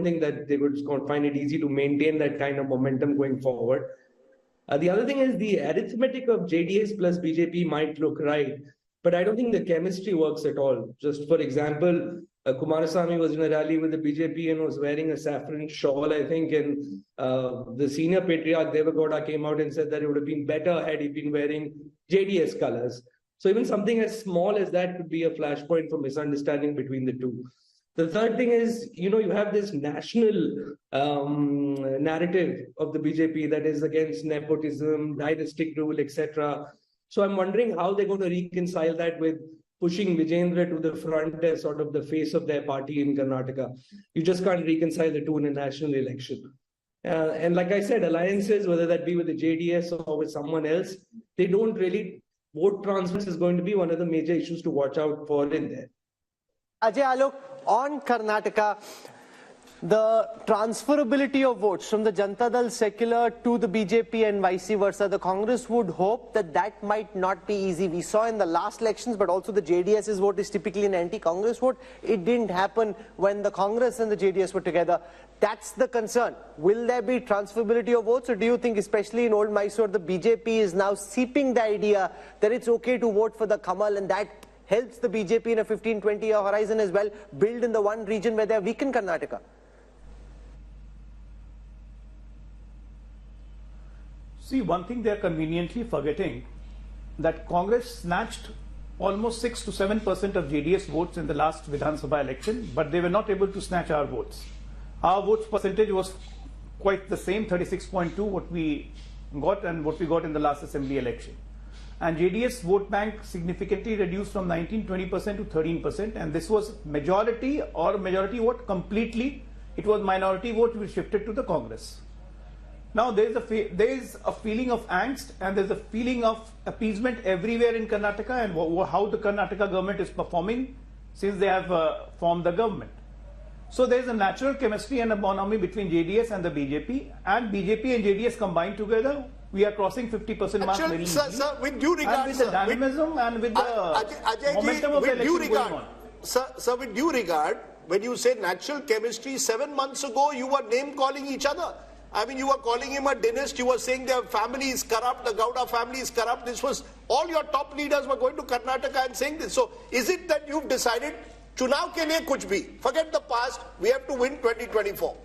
think that they would find it easy to maintain that kind of momentum going forward. The other thing is the arithmetic of JDS plus BJP might look right, but I don't think the chemistry works at all. Just for example, Kumarasamy was in a rally with the BJP and was wearing a saffron shawl, I think, and the senior patriarch Devagowda came out and said that it would have been better had he been wearing JDS colors. So even something as small as that could be a flashpoint for misunderstanding between the two. The third thing is, you have this national narrative of the BJP that is against nepotism, dynastic rule, etc. So I'm wondering how they're going to reconcile that with pushing Vijayendra to the front as sort of the face of their party in Karnataka. You just can't reconcile the two in a national election. And like I said, alliances, whether that be with the JDS or with someone else, they don't really, vote transfers is going to be one of the major issues to watch out for in there. Ajay Alok, on Karnataka, the transferability of votes from the Janata Dal secular to the BJP and vice versa, the Congress would hope that that might not be easy. We saw in the last elections, but also the JDS's vote is typically an anti-Congress vote. It didn't happen when the Congress and the JDS were together. That's the concern. Will there be transferability of votes, or do you think, especially in Old Mysore, the BJP is now seeping the idea that it's okay to vote for the Kamal, and that helps the BJP in a 15-20 year horizon as well, build in the one region where they are weak in Karnataka? See, one thing they are conveniently forgetting, that Congress snatched almost 6 to 7% of JDS votes in the last Vidhan Sabha election, but they were not able to snatch our votes. Our votes percentage was quite the same, 36.2, what we got and what we got in the last assembly election. And JDS vote bank significantly reduced from 19-20% to 13%, and this was majority vote completely. It was minority vote which shifted to the Congress. Now there is a feeling of angst, and there is a feeling of appeasement everywhere in Karnataka, and how the Karnataka government is performing since they have formed the government. So there is a natural chemistry and a bonhomie between JDS and the BJP, and BJP and JDS combined together, we are crossing 50% mark very easily. Sir, with due regard, and with the dynamism and with the momentum of the election going on. Sir, with due regard, when you say natural chemistry, 7 months ago you were name calling each other. I mean, you were calling him a dynast, you were saying their family is corrupt, the Gowda family is corrupt. This was, all your top leaders were going to Karnataka and saying this. So, is it that you've decided, Chunav ke liye kuch bhi, forget the past, we have to win 2024?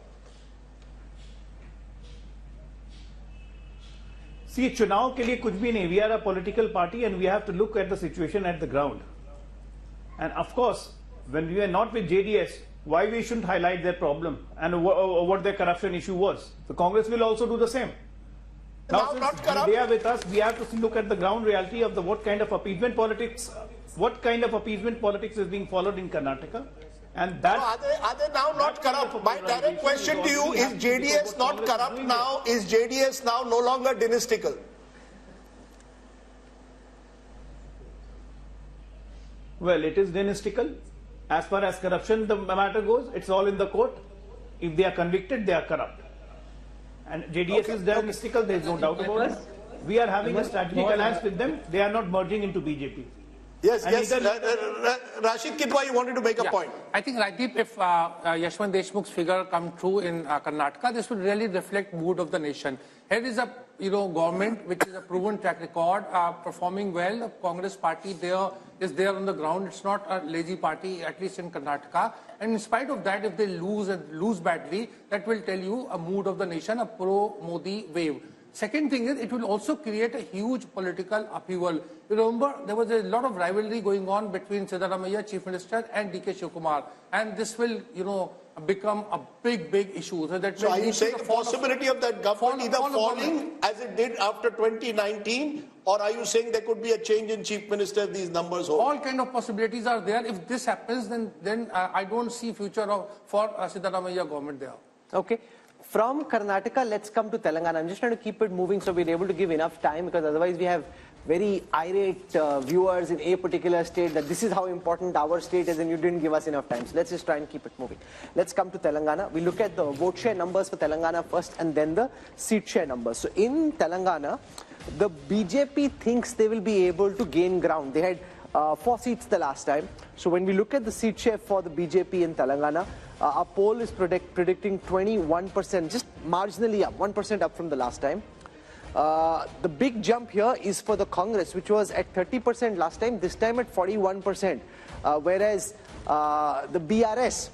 See, Chunav ke liye kuch bhi nahi. We are a political party and we have to look at the situation at the ground. And of course, when we are not with JDS, why we shouldn't highlight their problem and what their corruption issue was. The Congress will also do the same. Now since they are with us, we have to look at the ground reality of what kind of appeasement politics is being followed in Karnataka. And that are they now not corrupt? My direct question to you is, JDS not corrupt now? Is JDS now no longer dynastical? Well, it is dynastical. As far as corruption the matter goes, it's all in the court. If they are convicted, they are corrupt. And JDS is dynastical, there is no doubt about it. We are having a strategic alliance with them. They are not merging into BJP. Yes, yes. Rashid Kidwai, you wanted to make a point. I think, Rajdeep, if Yashwant Deshmukh's figure come true in Karnataka, this would really reflect mood of the nation. Here is a government which is a proven track record, performing well. The Congress party is there on the ground. It's not a lazy party, at least in Karnataka. And in spite of that, if they lose badly, that will tell you a mood of the nation, a pro-Modi wave. Second thing is, it will also create a huge political upheaval. You remember, there was a lot of rivalry going on between Siddaramaiah, Chief Minister, and DK Shivakumar. And this will, become a big issue. So are you saying the possibility of that government either falling as it did after 2019, or are you saying there could be a change in Chief Minister if these numbers hold? All kind of possibilities are there. If this happens, then I don't see future for Siddaramaiah government there. Okay. From Karnataka, let's come to Telangana. I'm just trying to keep it moving so we're able to give enough time, because otherwise we have very irate viewers in a particular state that this is how important our state is and you didn't give us enough time. So let's just try and keep it moving. Let's come to Telangana. We look at the vote share numbers for Telangana first and then the seat share numbers. So in Telangana, the BJP thinks they will be able to gain ground. They had 4 seats the last time. So when we look at the seat share for the BJP in Telangana, Our poll is predicting 21%, just marginally up, 1% up from the last time. The big jump here is for the Congress, which was at 30% last time, this time at 41%, whereas the BRS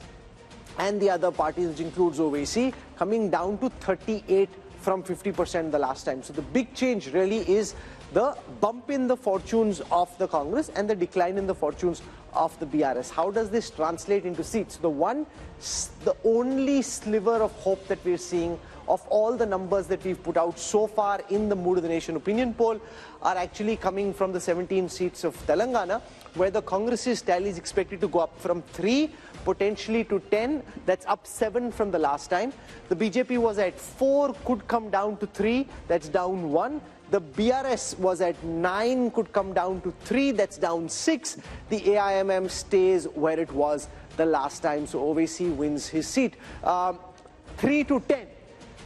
and the other parties, which includes OVC, coming down to 38 from 50% the last time. So the big change really is the bump in the fortunes of the Congress and the decline in the fortunes of the BRS. How does this translate into seats? The only sliver of hope that we're seeing of all the numbers that we've put out so far in the Mood of the Nation opinion poll are actually coming from the 17 seats of Telangana, where the Congress's tally is expected to go up from 3 potentially to 10. That's up 7 from the last time. The BJP was at 4, could come down to 3. That's down 1. The BRS was at 9, could come down to 3. That's down 6. The AIMM stays where it was the last time. So OVC wins his seat. 3 to 10.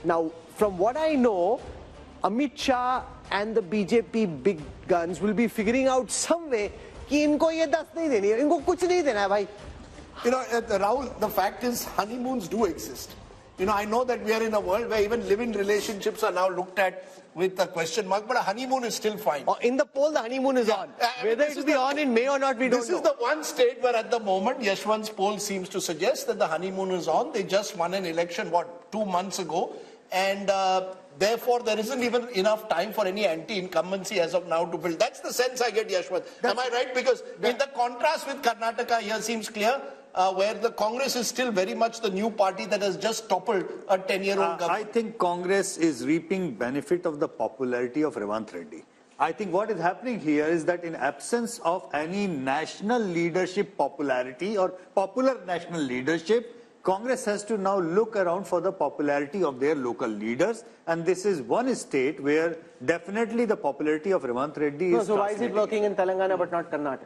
Now, from what I know, Amit Shah and the BJP big guns will be figuring out some way कि इनको ये 10 नहीं देनी है, इनको कुछ नहीं देना है भाई. You know, Rahul, the fact is honeymoons do exist. You know, I know that we are in a world where even living relationships are now looked at with a question mark, but a honeymoon is still fine. In the poll, the honeymoon is on. Whether it will be on in May or not, we don't know. This is the one state where at the moment, Yashwant's poll seems to suggest that the honeymoon is on. They just won an election, 2 months ago? And therefore, there isn't even enough time for any anti-incumbency as of now to build. That's the sense I get, Yashwant. Am I right? Because in the contrast with Karnataka here seems clear, where the Congress is still very much the new party that has just toppled a 10-year-old government. I think Congress is reaping benefit of the popularity of Revanth Reddy. I think what is happening here is that in absence of any national leadership popularity or popular national leadership, Congress has to now look around for the popularity of their local leaders, and this is one state where definitely the popularity of Revanth Reddy is. So why is it working in Telangana but not Karnataka?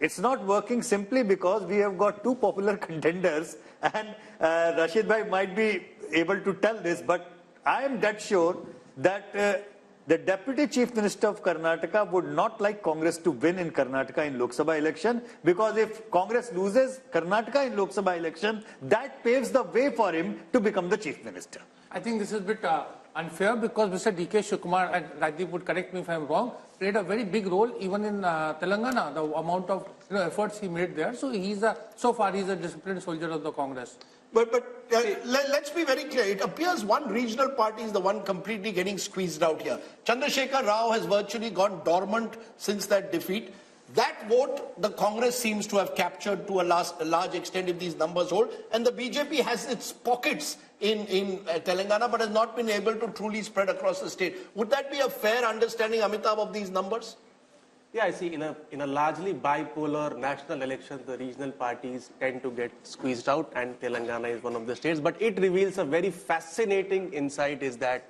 It's not working simply because we have got 2 popular contenders, and Rashid Bhai might be able to tell this, but I am dead sure that the Deputy Chief Minister of Karnataka would not like Congress to win in Karnataka in Lok Sabha election, because if Congress loses Karnataka in Lok Sabha election, that paves the way for him to become the Chief Minister. I think this is a bit unfair, because Mr. D.K. Shivkumar, and Rajdeep would correct me if I'm wrong, played a very big role even in Telangana, the amount of efforts he made there. So so far he's a disciplined soldier of the Congress. But let's be very clear. It appears one regional party is the one completely getting squeezed out here. Chandrasekhar Rao has virtually gone dormant since that defeat. That vote, the Congress seems to have captured to a large extent if these numbers hold. And the BJP has its pockets in Telangana, but has not been able to truly spread across the state. Would that be a fair understanding, Amitabh, of these numbers? Yeah, I see. In a largely bipolar national election, the regional parties tend to get squeezed out, and Telangana is one of the states. But it reveals a very fascinating insight, is that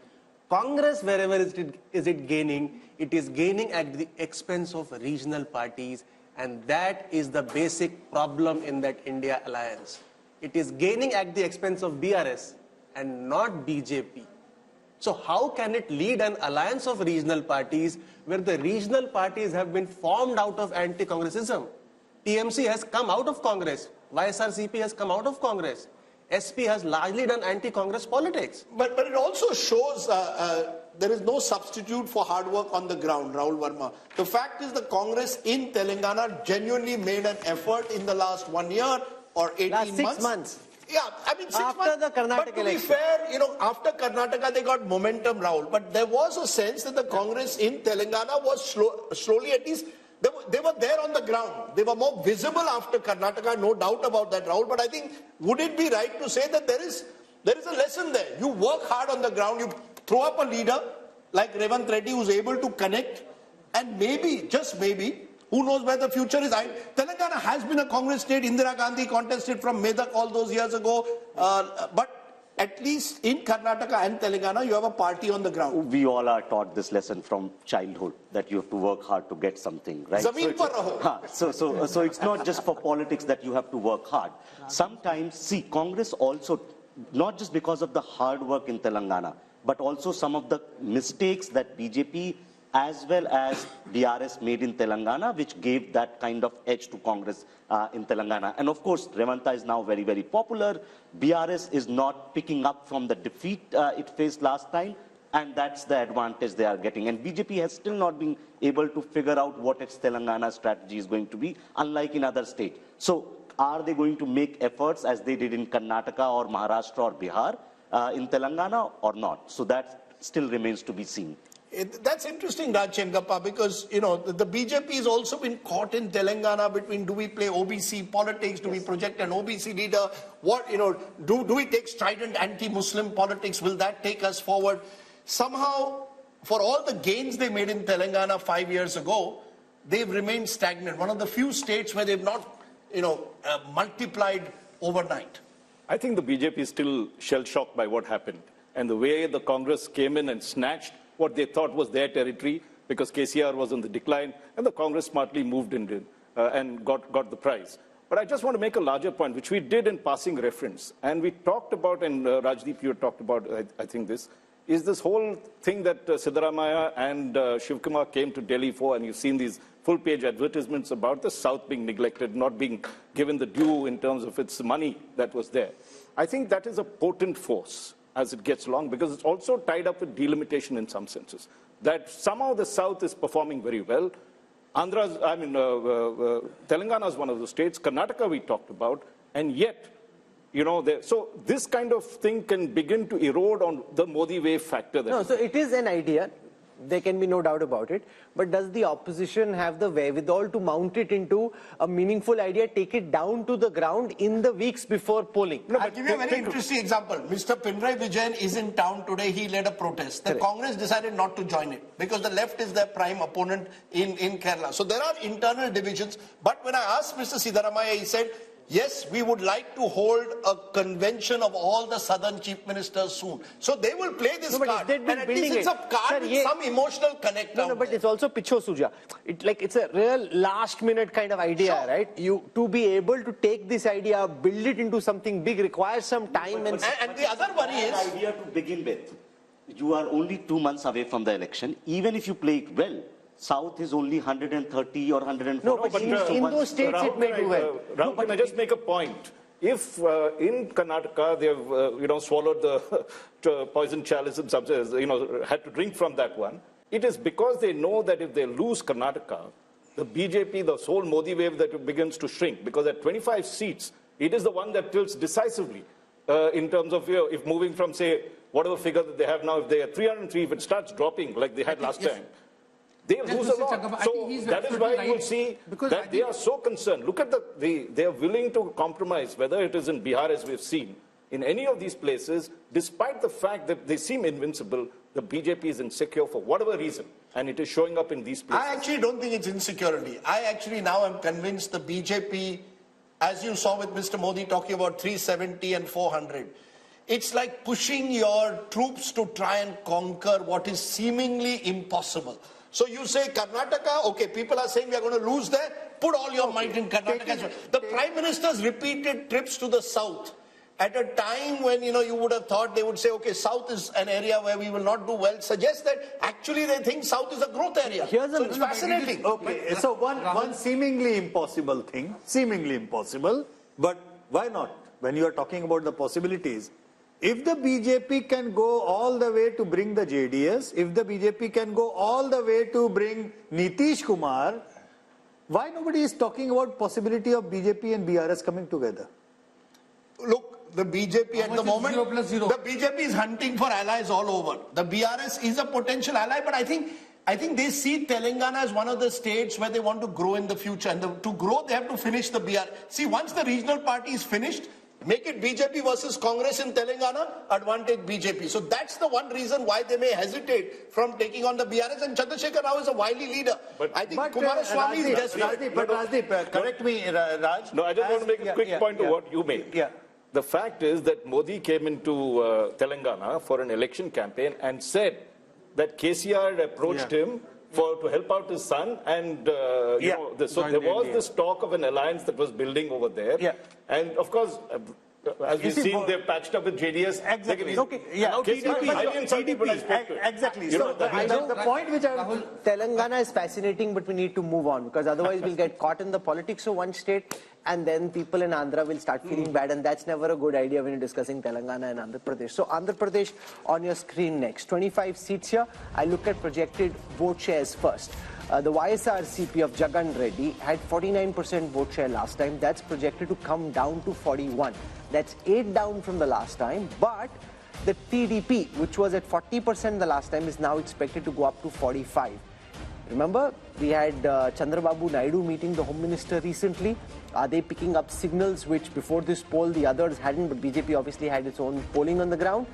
Congress, wherever is it gaining, it is gaining at the expense of regional parties, and that is the basic problem in that India alliance. It is gaining at the expense of BRS and not BJP. So how can it lead an alliance of regional parties where the regional parties have been formed out of anti-Congressism? TMC has come out of Congress. YSRCP has come out of Congress. SP has largely done anti-Congress politics. But it also shows there is no substitute for hard work on the ground, Rahul Verma. The fact is the Congress in Telangana genuinely made an effort in the last 1 year or 18 last 6 months. months. Yeah, I mean 6 months. After the Karnataka but to election. be fair, after Karnataka they got momentum, Rahul. But there was a sense that the Congress in Telangana was slowly, at least, they were there on the ground. They were more visible after Karnataka, no doubt about that, Rahul. But I think, would it be right to say that there is a lesson there? You work hard on the ground, you throw up a leader like Revanth Reddy who's able to connect, and maybe, just maybe, who knows where the future is? Telangana has been a Congress state. Indira Gandhi contested from Medak all those years ago. But at least in Karnataka and Telangana, you have a party on the ground. We all are taught this lesson from childhood, that you have to work hard to get something, right? Zameen par raho. So it's not just for politics that you have to work hard. Sometimes, see, Congress also, not just because of the hard work in Telangana, but also some of the mistakes that BJP as well as BRS made in Telangana, which gave that kind of edge to Congress in Telangana. And of course, Revanta is now very, very popular. BRS is not picking up from the defeat it faced last time, and that's the advantage they are getting. And BJP has still not been able to figure out what its Telangana strategy is going to be, unlike in other states. So are they going to make efforts as they did in Karnataka or Maharashtra or Bihar in Telangana or not? So that still remains to be seen. That's interesting, Raj Chengappa, because, you know, the BJP has also been caught in Telangana between, do we play OBC politics, do we project an OBC leader, what, you know, do we take strident anti-Muslim politics, will that take us forward? Somehow, for all the gains they made in Telangana 5 years ago, they've remained stagnant. One of the few states where they've not, you know, multiplied overnight. I think the BJP is still shell-shocked by what happened. And the way the Congress came in and snatched what they thought was their territory, because KCR was on the decline, and the Congress smartly moved in and got the prize. But I just want to make a larger point, which we did in passing reference. And we talked about, and Rajdeep, you talked about, I think this, is this whole thing that Siddaramaiah and Shivkumar came to Delhi for, and you've seen these full-page advertisements about the South being neglected, not being given the due in terms of its money that was there. I think that is a potent force as it gets along, because it's also tied up with delimitation in some senses. That somehow the South is performing very well. Telangana is one of the states. Karnataka we talked about, and yet, you know, so this kind of thing can begin to erode on the Modi wave factor. No, so it is an idea. There can be no doubt about it. But does the opposition have the wherewithal to mount it into a meaningful idea, take it down to the ground in the weeks before polling? No, I'll give you a very interesting example. Mr. Pinarayi Vijayan is in town today. He led a protest. The Congress decided not to join it because the left is their prime opponent in Kerala. So there are internal divisions. But when I asked Mr. Siddaramaiah, he said, yes, we would like to hold a convention of all the southern chief ministers soon. So they will play this card. And at least it's a card with some emotional connect. No, but it's also picho suja. It's a real last minute kind of idea, right? To be able to take this idea, build it into something big requires some time. And the other worry is... The idea to begin with, you are only 2 months away from the election. Even if you play it well, South is only 130 or 140. No, but in those states Rahul, it may do well. Rahul, can I just make a point? If in Karnataka they have swallowed the poison chalice and had to drink from that one, it is because they know that if they lose Karnataka, the BJP, the whole Modi wave that begins to shrink, because at 25 seats, it is the one that tilts decisively in terms of if moving from, say, whatever figure that they have now, if they are 303, if it starts dropping like they had last time, they lose a lot. So that is why you will see that they are so concerned. Look at they are willing to compromise, whether it is in Bihar, as we've seen, in any of these places, despite the fact that they seem invincible, the BJP is insecure for whatever reason, and it is showing up in these places. I actually don't think it's insecurity. I actually now am convinced the BJP, as you saw with Mr. Modi talking about 370 and 400, it's like pushing your troops to try and conquer what is seemingly impossible. So you say Karnataka, okay, people are saying we are going to lose there, put all your might in Karnataka. The Prime Minister's repeated trips to the South at a time when, you would have thought they would say, okay, South is an area where we will not do well, suggests that actually they think South is a growth area. So it's fascinating. Okay, so one seemingly impossible thing, seemingly impossible, but why not? When you are talking about the possibilities, if the BJP can go all the way to bring the JDS, if the BJP can go all the way to bring Nitish Kumar, why nobody is talking about possibility of BJP and BRS coming together? Look, the BJP at the moment, the BJP is hunting for allies all over. The BRS is a potential ally, but I think they see Telangana as one of the states where they want to grow in the future. And to grow, they have to finish the BRS. See, once the regional party is finished, make it BJP versus Congress in Telangana, advantage BJP. So that's the one reason why they may hesitate from taking on the BRS. And Chandrasekhar Rao is a wily leader. I think Kumaraswamy is desperate. Rajdeep, correct me, Raj. No, I just want to make a quick point to what you made. Yeah. The fact is that Modi came into Telangana for an election campaign and said that KCR approached him to help out his son, and so there was this talk of an alliance that was building over there. And of course, as we've seen, they've patched up with JDS. Exactly. Okay, yeah. Now Exactly. You know, The point which I Rahul, Telangana is fascinating, but we need to move on because otherwise we'll get caught in the politics of one state and then people in Andhra will start feeling bad, and that's never a good idea when you're discussing Telangana and Andhra Pradesh. So Andhra Pradesh on your screen next. 25 seats here. I look at projected vote shares first. The YSRCP of Jagan Reddy had 49% vote share last time. That's projected to come down to 41. That's 8 down from the last time. But the TDP, which was at 40% the last time, is now expected to go up to 45. Remember, we had Chandrababu Naidu meeting the Home Minister recently. Are they picking up signals which before this poll the others hadn't, but BJP obviously had its own polling on the ground.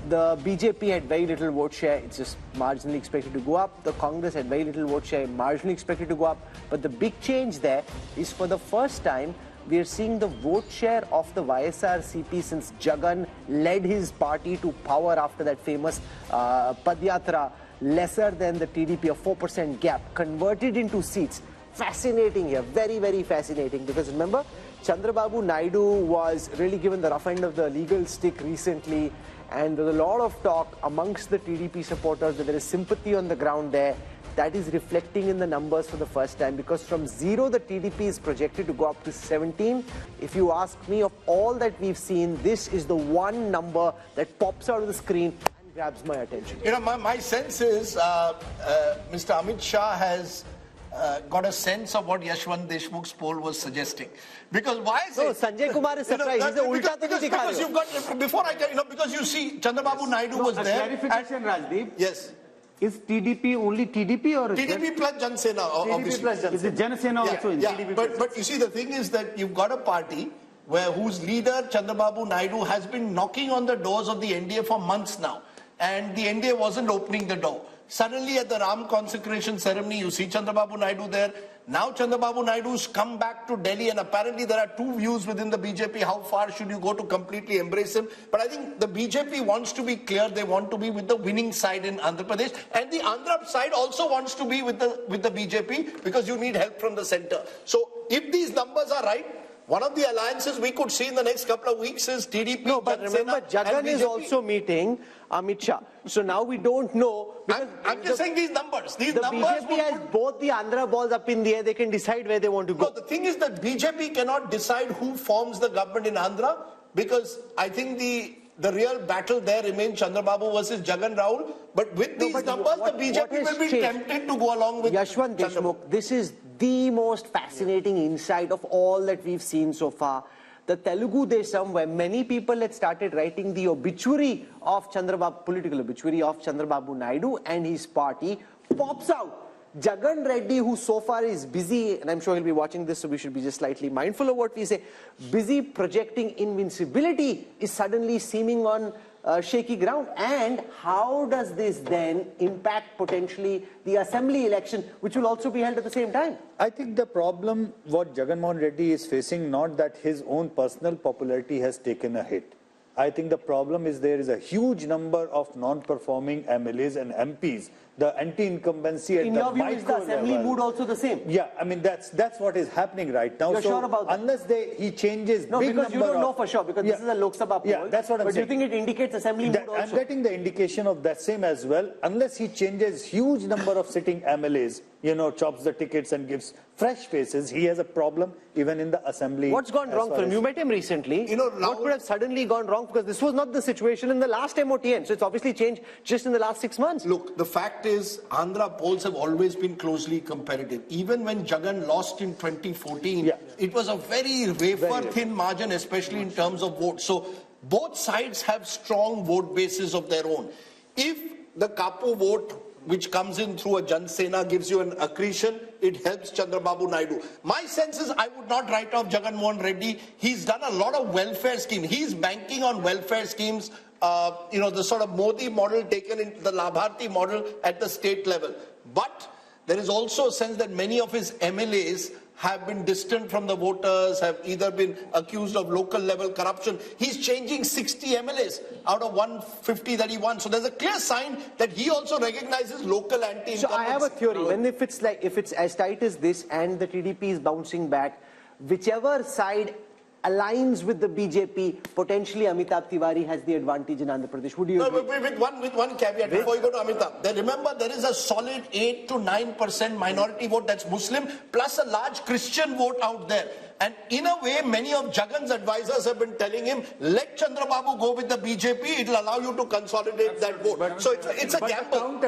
The BJP had very little vote share, it's just marginally expected to go up. The Congress had very little vote share, marginally expected to go up. But the big change there is for the first time, we are seeing the vote share of the YSRCP since Jagan led his party to power after that famous Padyatra, lesser than the TDP, a 4% gap, converted into seats. Fascinating here, very, very fascinating, because remember, Chandrababu Naidu was really given the rough end of the legal stick recently, and there's a lot of talk amongst the TDP supporters that there is sympathy on the ground there. That is reflecting in the numbers for the first time, because from 0 the TDP is projected to go up to 17. If you ask me, of all that we've seen, this is the one number that pops out of the screen and grabs my attention. You know, my sense is Mr. Amit Shah has got a sense of what Yashwant Deshmukh's poll was suggesting. Because why is it? Sanjay Kumar is surprised. He's because you've got, before I get, because you see, Chandrababu Naidu was there. clarification, Rajdeep. Yes. Is TDP only TDP or TDP plus Jan Sena, obviously. Is it Jana Sena also in TDP? But you see, the thing is that you've got a party whose leader, Chandrababu Naidu, has been knocking on the doors of the NDA for months now. And the NDA wasn't opening the door. Suddenly at the Ram consecration ceremony, you see Chandrababu Naidu there. Now Chandrababu Naidu's come back to Delhi, and apparently there are two views within the BJP. How far should you go to completely embrace him? But I think the BJP wants to be clear. They want to be with the winning side in Andhra Pradesh. And the Andhra side also wants to be with the BJP, because you need help from the center. So if these numbers are right, one of the alliances we could see in the next couple of weeks is TDP. No, but remember, Jagan is also meeting Amit Shah. So now we don't know. I'm just saying these numbers. The BJP has both the Andhra balls up in the air. They can decide where they want to go. No, the thing is that BJP cannot decide who forms the government in Andhra, because I think the real battle there remains Chandrababu versus Jagan Rahul. But with these numbers, the BJP will be tempted to go along with Yashwant Deshmukh. This is the most fascinating insight of all that we've seen so far. The Telugu Desam, where many people had started writing the obituary of Chandrababu, political obituary of Chandrababu Naidu and his party, pops out. Jagan Reddy, who so far is busy, and I'm sure he'll be watching this, so we should be just slightly mindful of what we say, busy projecting invincibility, is suddenly seeming on shaky ground. And how does this then impact potentially the assembly election, which will also be held at the same time? I think the problem what Jagan Mohan Reddy is facing, not that his own personal popularity has taken a hit. I think the problem is there is a huge number of non-performing MLAs and MPs. The anti-incumbency at the micro level. In your view, is the assembly mood also the same? Yeah, I mean that's what is happening right now. You're sure about that? Unless he changes, no, big because you don't know for sure, because this is a Lok Sabha poll. Yeah, that's what I'm saying. But do you think it indicates assembly mood also? I'm getting the indication of that same as well. Unless he changes huge number of sitting MLAs, chops the tickets and gives fresh faces, he has a problem even in the assembly. What's gone wrong for him? You met him recently. What could have suddenly gone wrong? Because this was not the situation in the last MOTN. So it's obviously changed just in the last 6 months. Look, the fact is, Andhra polls have always been closely competitive. Even when Jagan lost in 2014, it was a very thin margin, especially in terms of votes. So both sides have strong vote bases of their own. If the Kapu vote, which comes in through a Jan Sena, gives you an accretion, it helps Chandrababu Naidu. My sense is I would not write off Jagan Mohan Reddy. He's done a lot of welfare schemes. He's banking on welfare schemes, the sort of Modi model taken into the Labharti model at the state level. But there is also a sense that many of his MLAs have been distant from the voters, have either been accused of local level corruption. He's changing 60 MLAs out of 150 that he won. So there's a clear sign that he also recognizes local anti-incumbency. So I have a theory. When if it's as tight as this and the TDP is bouncing back, whichever side aligns with the BJP, potentially Amitabh Tiwari has the advantage in Andhra Pradesh. Would you agree? With one caveat before you go to Amitabh. Remember, there is a solid 8 to 9% minority vote that's Muslim, plus a large Christian vote out there. And in a way, many of Jagan's advisors have been telling him, let Chandrababu go with the BJP, it will allow you to consolidate that vote. But, so it's a gamble.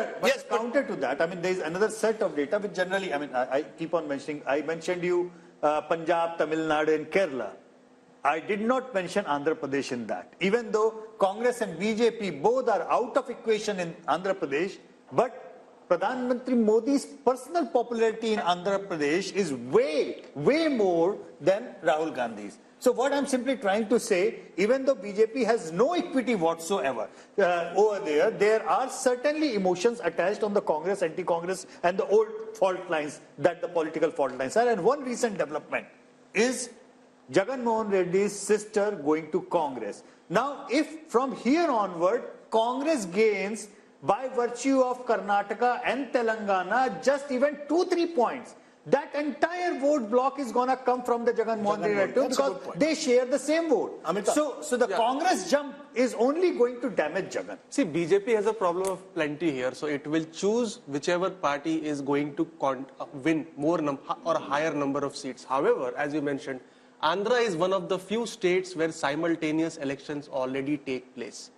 Counter to that, I mean, there is another set of data which generally, I mean, I keep on mentioning, I mentioned you Punjab, Tamil Nadu and Kerala. I did not mention Andhra Pradesh in that. Even though Congress and BJP both are out of equation in Andhra Pradesh, but Pradhan Mantri Modi's personal popularity in Andhra Pradesh is way more than Rahul Gandhi's. So what I'm simply trying to say, even though BJP has no equity whatsoever over there, there are certainly emotions attached on the Congress, anti-Congress and the old fault lines that the political fault lines are. And one recent development is Jagan Mohan Reddy's sister going to Congress. Now, if from here onward, Congress gains by virtue of Karnataka and Telangana just even 2-3 points, that entire vote block is going to come from the Jagan Mohan Reddy because they share the same vote. So the Congress jump is only going to damage Jagan. See, BJP has a problem of plenty here, so it will choose whichever party is going to win more or higher number of seats. However, as you mentioned, Andhra is one of the few states where simultaneous elections already take place.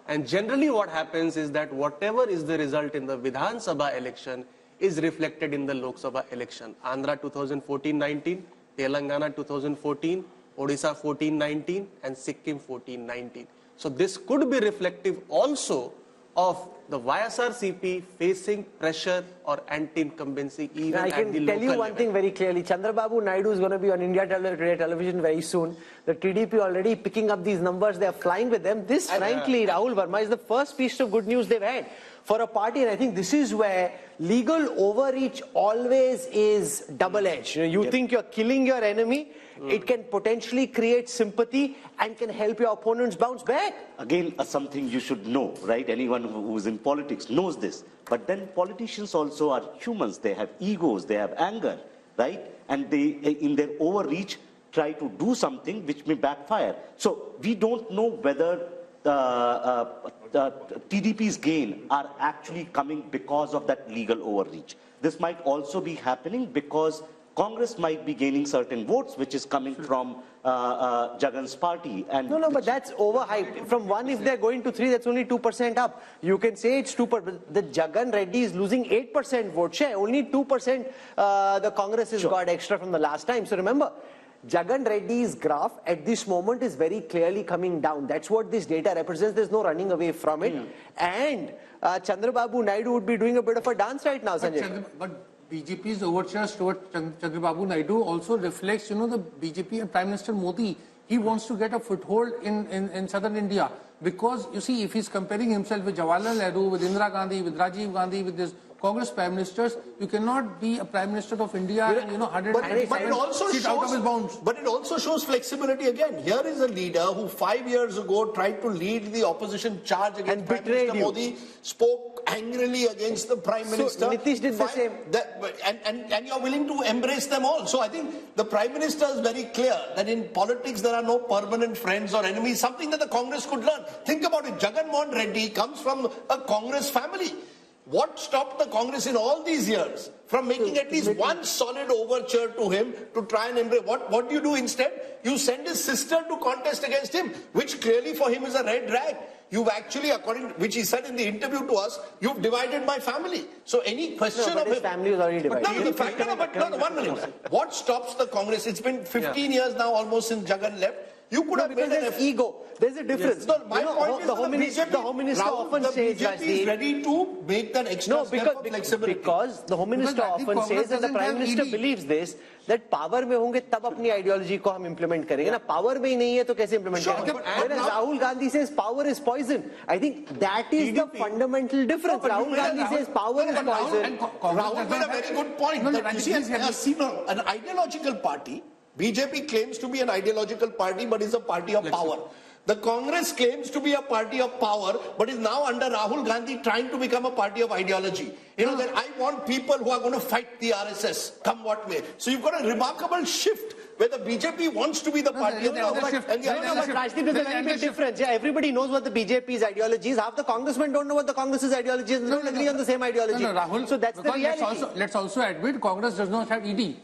And generally what happens is that whatever is the result in the Vidhan Sabha election is reflected in the Lok Sabha election. Andhra 2014-19, Telangana 2014, Odisha 14-19 and Sikkim 14-19. So this could be reflective also of the YSRCP facing pressure or anti-incumbency even at the local level. I can tell you one thing very clearly. Chandrababu Naidu is going to be on India television very soon. The TDP already picking up these numbers. They are flying with them. This, frankly, Rahul Verma, is the first piece of good news they've had for a party. And I think this is where legal overreach always is double-edged. You think you're killing your enemy. It can potentially create sympathy and can help your opponents bounce back. Again, something you should know, right? Anyone who is in politics knows this. But then politicians also are humans. They have egos, they have anger, right? And they, in their overreach, try to do something which may backfire. So we don't know whether the TDP's gain are actually coming because of that legal overreach. This might also be happening because Congress might be gaining certain votes, which is coming from Jagan's party. And no, but that's overhyped. From 1, if they're going to 3, that's only 2% up. You can say it's 2%. The Jagan Reddy is losing 8% vote share. Only 2% the Congress has got extra from the last time. So remember, Jagan Reddy's graph at this moment is very clearly coming down. That's what this data represents. There's no running away from it. And Chandrababu Naidu would be doing a bit of a dance right now, Sanjay. But BJP's overtures towards Chandrababu Naidu also reflects, the BJP and Prime Minister Modi. He wants to get a foothold in southern India because, you see, if he's comparing himself with Jawaharlal Nehru, with Indira Gandhi, with Rajiv Gandhi, with this Congress Prime Ministers, you cannot be a Prime Minister of India and, 100 but it also shows, out of his bounds. But it also shows flexibility again. Here is a leader who 5 years ago tried to lead the opposition charge against Prime Minister Modi, spoke angrily against the Prime Minister. Nitish did the same. And you're willing to embrace them all. So I think the Prime Minister is very clear that in politics there are no permanent friends or enemies, something that the Congress could learn. Think about it. Jagan Mohan Reddy comes from a Congress family. What stopped the Congress in all these years from making at least one solid overture to him to try and embrace? What do you do instead? You send his sister to contest against him, which clearly for him is a red rag. You've actually, according to which he said in the interview to us, you've divided my family. So any question of his him, family is already divided. No, 1 minute. What stops the Congress? It's been 15 years now almost since Jagan left. You could have made an ego. There's a difference. Yes. No, my point is the Home Minister often says, BJP is ready to make that extra step of flexibility. Because the Home Minister often says, and the Prime Minister believes this, that power में होंगे तब अपनी ideology को हम implement करेंगे ना power में ही नहीं है तो कैसे implement करेंगे? Whereas Rahul Gandhi says power is poison. I think that is the fundamental difference. Rahul Gandhi says power is poison. Rahul made a very good point. You see, an ideological party. BJP claims to be an ideological party, but is a party of power. The Congress claims to be a party of power, but is now under Rahul Gandhi trying to become a party of ideology. That I want people who are going to fight the RSS, come what may. So you've got a remarkable shift where the BJP wants to be the party of the other. And the other But Rajdeep, there's a very big difference. Yeah, everybody knows what the BJP's ideology is. Half the congressmen don't know what the Congress's ideology is. They don't agree on the same ideology. Rahul, so that's the reality. Let's also admit Congress does not have ED.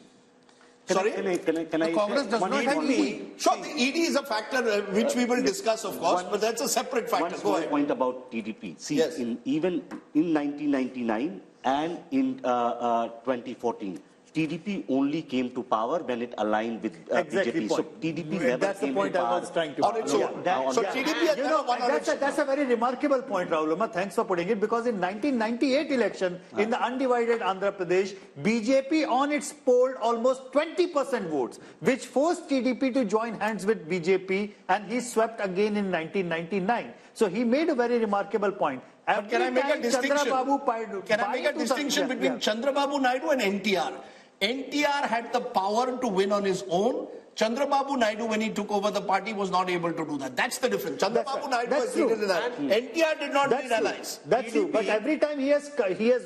Sorry? Can I Congress does not have ED. Sure, the ED is a factor which we will discuss, of course, but that's a separate factor. One small point about TDP. See, Yes. even in 1999 and in 2014, TDP only came to power when it aligned with BJP. So TDP never That's the came point to I power was trying to on its own. So TDP has never won an election. that's a very remarkable point, Rahul. Thanks for putting it, because in 1998 election, in the undivided Andhra Pradesh, BJP on its poll almost 20% votes, which forced TDP to join hands with BJP, and he swept again in 1999. So he made a very remarkable point. But can I make a distinction? Can I make a distinction between Chandrababu Naidu and NTR? NTR had the power to win on his own. Chandrababu Naidu, when he took over the party, was not able to do that. That's the difference. Chandrababu Naidu has needed an ally. NTR did not need allies. That's true. But every time he has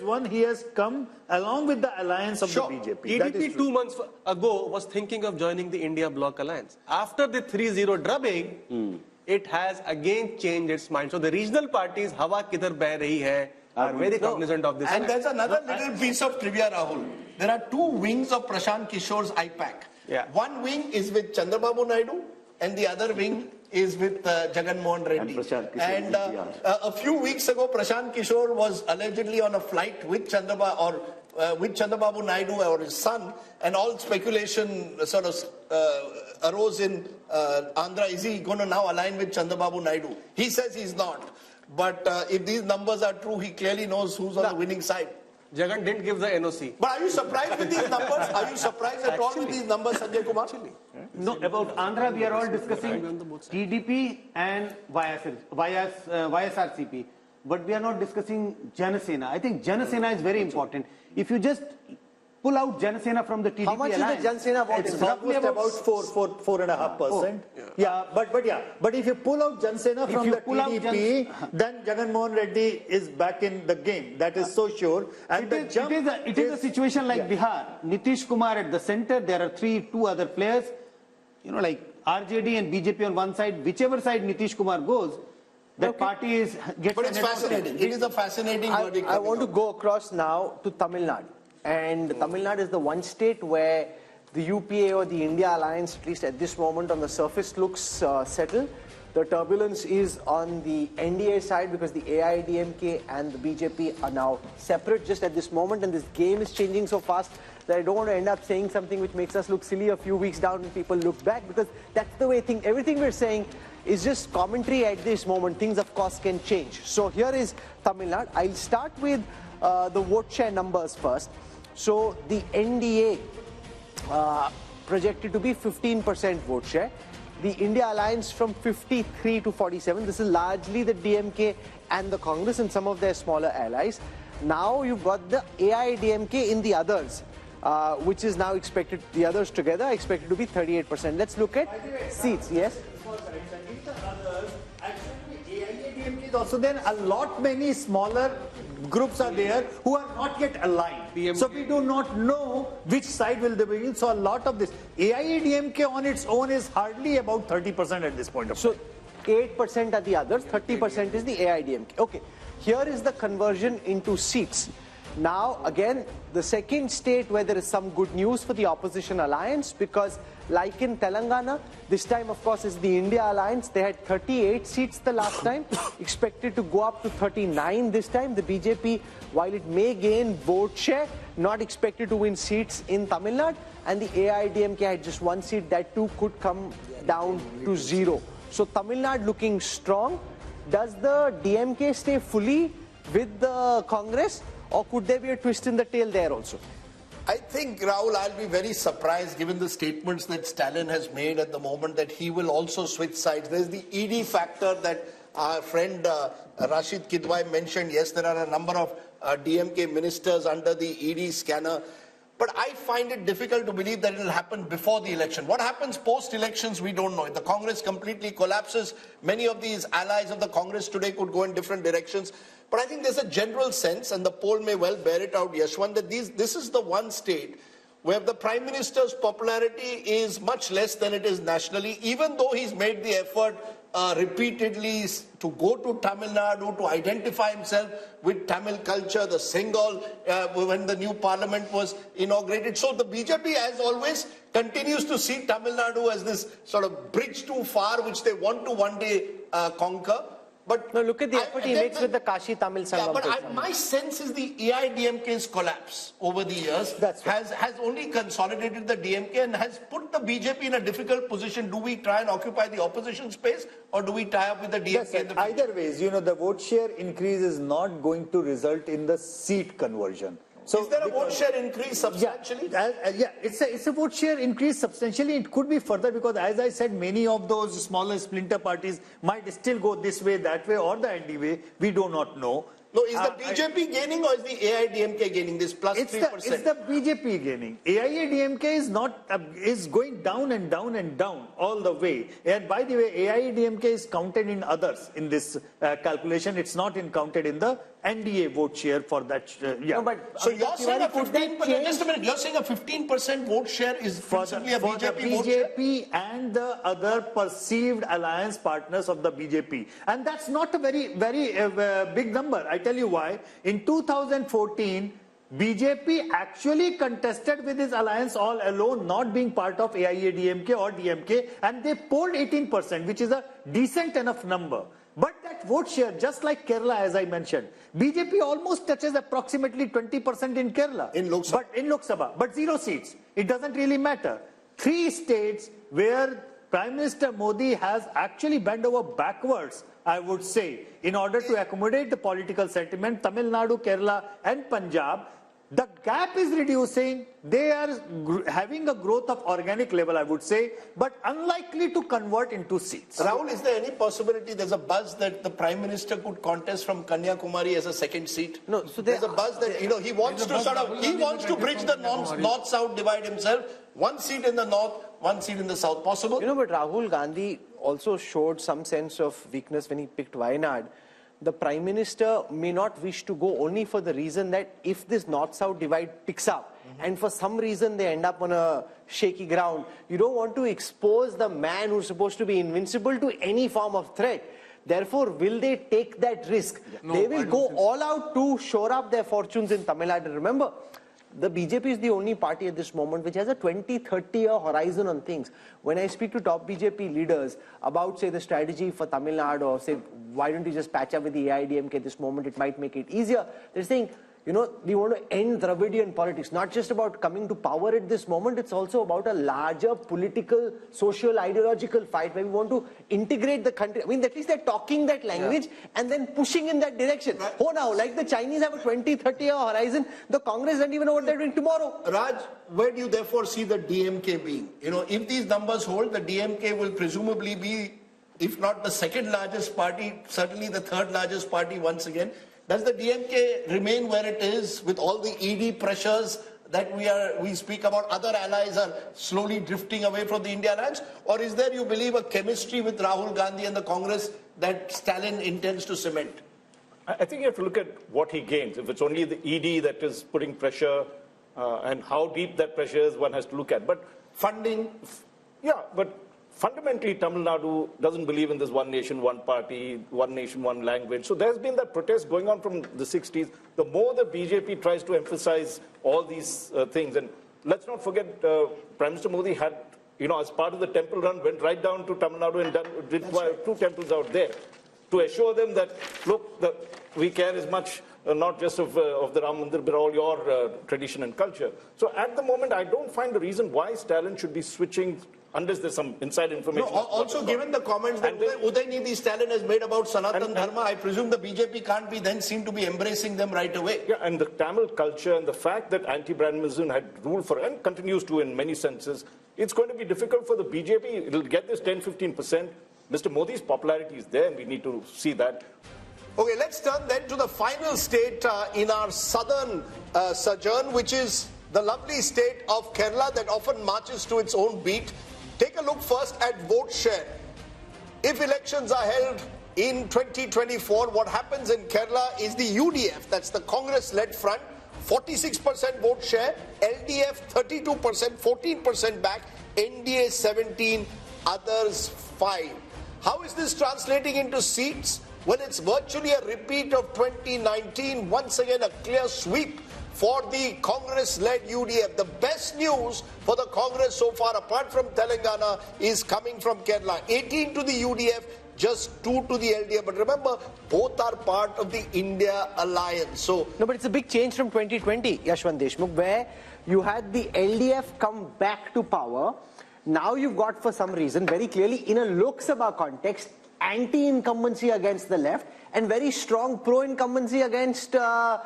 won, he has come along with the alliance of the BJP. TDP 2 months ago was thinking of joining the India Bloc Alliance. After the 3-0 drubbing, it has again changed its mind. So the regional parties, Hawa Kidhar Beh Rahi Hai, are very cognizant of this. And there's another little piece of trivia, Rahul. There are two wings of Prashant Kishore's IPAC. Yeah. One wing is with Chandrababu Naidu, and the other wing is with Jagan Mohan Reddy. And a few weeks ago, Prashant Kishore was allegedly on a flight with Chandrababu Naidu or his son, and all speculation sort of arose in Andhra. Is he going to now align with Chandrababu Naidu? He says he's not. But if these numbers are true, he clearly knows who's on the winning side. Jagan didn't give the NOC. But are you surprised with these numbers? Are you surprised at all with these numbers, Sanjay Kumar? No, about Andhra, we are all discussing TDP and YSRCP. But we are not discussing Janasena. I think Janasena is very important. If you just pull out Janasena from the TDP How much alliance, is the Janasena vote? It's roughly about 4.5%. But if you pull out Janasena from the TDP, then Jagan Mohan Reddy is back in the game. That is so sure. And it is a situation like Bihar. Nitish Kumar at the center. There are two other players. You know, like RJD and BJP on one side. Whichever side Nitish Kumar goes, that party gets. But it's fascinating. It is a fascinating verdict. I want to go across now to Tamil Nadu. And Tamil Nadu is the one state where the UPA or the India alliance, at least at this moment on the surface, looks settled. The turbulence is on the NDA side because the AIDMK and the BJP are now separate just at this moment, and this game is changing so fast that I don't want to end up saying something which makes us look silly a few weeks down when people look back, because that's the way everything we're saying is just commentary at this moment. Things, of course, can change. So here is Tamil Nadu. I'll start with the vote share numbers first. So the NDA projected to be 15% vote share. The India Alliance from 53 to 47. This is largely the DMK and the Congress and some of their smaller allies. Now you've got the AIDMK in the others, which is now expected, the others together are expected to be 38%. Let's look at seats. Yes? Also, then a lot many smaller groups are there who are not yet aligned. So we do not know which side will they be in. So a lot of this AIADMK on its own is hardly about 30% at this point of time. So 8% are the others, 30% is the AIDMK. Okay, here is the conversion into seats. Now again, the second state where there is some good news for the opposition alliance, because like in Telangana, this time of course is the India Alliance. They had 38 seats the last time, expected to go up to 39 this time. The BJP, while it may gain vote share, not expected to win seats in Tamil Nadu, and the AIDMK had just one seat, that too could come down to 0. So Tamil Nadu looking strong. Does the DMK stay fully with the Congress, or could there be a twist in the tail there also? I think, Rahul, I'll be very surprised given the statements that Stalin has made at the moment that he will also switch sides. There's the ED factor that our friend Rashid Kidwai mentioned. Yes, there are a number of DMK ministers under the ED scanner. But I find it difficult to believe that it will happen before the election. What happens post-elections, we don't know. If the Congress completely collapses, many of these allies of the Congress today could go in different directions. But I think there's a general sense, and the poll may well bear it out, Yashwant, that this is the one state where the Prime Minister's popularity is much less than it is nationally, even though he's made the effort repeatedly to go to Tamil Nadu, to identify himself with Tamil culture, the Singal, when the new parliament was inaugurated. So the BJP, as always, continues to see Tamil Nadu as this sort of bridge too far, which they want to one day conquer. But no, look at the effort he makes with the Kashi Tamil Sangam. Yeah, but my sense is the AIDMK's collapse over the years has only consolidated the DMK and has put the BJP in a difficult position. Do we try and occupy the opposition space, or do we tie up with the DMK? Yes, either ways, you know, the vote share increase is not going to result in the seat conversion. So, is there a vote share increase substantially? Yeah, it's a vote share increase substantially. It could be further because, as I said, many of those smaller splinter parties might still go this way, that way, or the ND way. We do not know. No, is the BJP gaining or is the AIDMK gaining this plus 3%? It's the BJP gaining. AIADMK is not is going down and down and down all the way. And by the way, AIADMK is counted in others in this calculation. It's not counted in the NDA vote share for that. Yeah. No, but so you're saying a 15%. Just a minute. You're saying a 15% vote share is principally a BJP vote share? BJP and the other perceived alliance partners of the BJP, and that's not a very big number. I tell you why. In 2014, BJP actually contested with his alliance all alone, not being part of AIADMK or DMK, and they polled 18%, which is a decent enough number. But that vote share, just like Kerala, as I mentioned, BJP almost touches approximately 20% in Kerala. In Lok Sabha. But in Lok Sabha, but 0 seats. It doesn't really matter. 3 states where Prime Minister Modi has actually bent over backwards, I would say, in order to accommodate the political sentiment, Tamil Nadu, Kerala and Punjab. The gap is reducing. They are having a growth of organic level, I would say, but unlikely to convert into seats. Rahul, is there any possibility there's a buzz that the Prime Minister could contest from Kanyakumari as a second seat? No, so there's a buzz that, you know, he wants to bridge the north-south divide himself. 1 seat in the north, 1 seat in the south. Possible? You know, but Rahul Gandhi also showed some sense of weakness when he picked Wayanad. The Prime Minister may not wish to go only for the reason that if this north-south divide picks up and for some reason they end up on a shaky ground, you don't want to expose the man who's supposed to be invincible to any form of threat. Therefore, will they take that risk? Yeah. No, they will go all out to shore up their fortunes in Tamil Nadu. Remember, the BJP is the only party at this moment which has a 20-30 year horizon on things. When I speak to top BJP leaders about, say, the strategy for Tamil Nadu, or say, why don't you just patch up with the AIDMK at this moment, it might make it easier. They're saying, you know, we want to end Dravidian politics. Not just about coming to power at this moment, it's also about a larger political, social, ideological fight where we want to integrate the country. I mean, at least they're talking that language and then pushing in that direction. Right. Oh, now, like the Chinese have a 20-30 year horizon, the Congress don't even know what they're doing tomorrow. Raj, where do you therefore see the DMK being? You know, if these numbers hold, the DMK will presumably be, if not the second largest party, certainly the third largest party once again. Does the DMK remain where it is with all the ED pressures that we speak about? Other allies are slowly drifting away from the India alliance? Or is there, you believe, a chemistry with Rahul Gandhi and the Congress that Stalin intends to cement? I think you have to look at what he gains. If it's only the ED that is putting pressure and how deep that pressure is, one has to look at. But funding? Yeah, but fundamentally, Tamil Nadu doesn't believe in this one nation, one party, one nation, one language. So there's been that protest going on from the 60s. The more the BJP tries to emphasize all these things, and let's not forget, Prime Minister Modi had, you know, as part of the temple run, went right down to Tamil Nadu and did 2 temples out there to assure them that, look, we care as much not just of the Ram Mandir, but all your tradition and culture. So at the moment, I don't find the reason why Stalin should be switching unless there's some inside information. No, also, given the comments that Udaynidhi Stalin has made about Sanatan Dharma, I presume the BJP can't be then seen to be embracing them right away. Yeah, and the Tamil culture and the fact that anti-Brahmanism had ruled for, and continues to in many senses, it's going to be difficult for the BJP. It'll get this 10-15%. Mr. Modi's popularity is there, and we need to see that. Okay, let's turn then to the final state in our southern sojourn, which is the lovely state of Kerala that often marches to its own beat. Take a look first at vote share. If elections are held in 2024, what happens in Kerala is the UDF, that's the Congress-led front, 46% vote share, LDF 32%, 14% back, NDA 17, others 5. How is this translating into seats? Well, it's virtually a repeat of 2019. Once again, a clear sweep for the Congress-led UDF. The best news for the Congress so far, apart from Telangana, is coming from Kerala. 18 to the UDF, just 2 to the LDF. But remember, both are part of the India alliance. So no, but it's a big change from 2020, Yashwant Deshmukh, where you had the LDF come back to power. Now you've got, for some reason, very clearly in a Lok Sabha context, anti-incumbency against the left and very strong pro-incumbency against the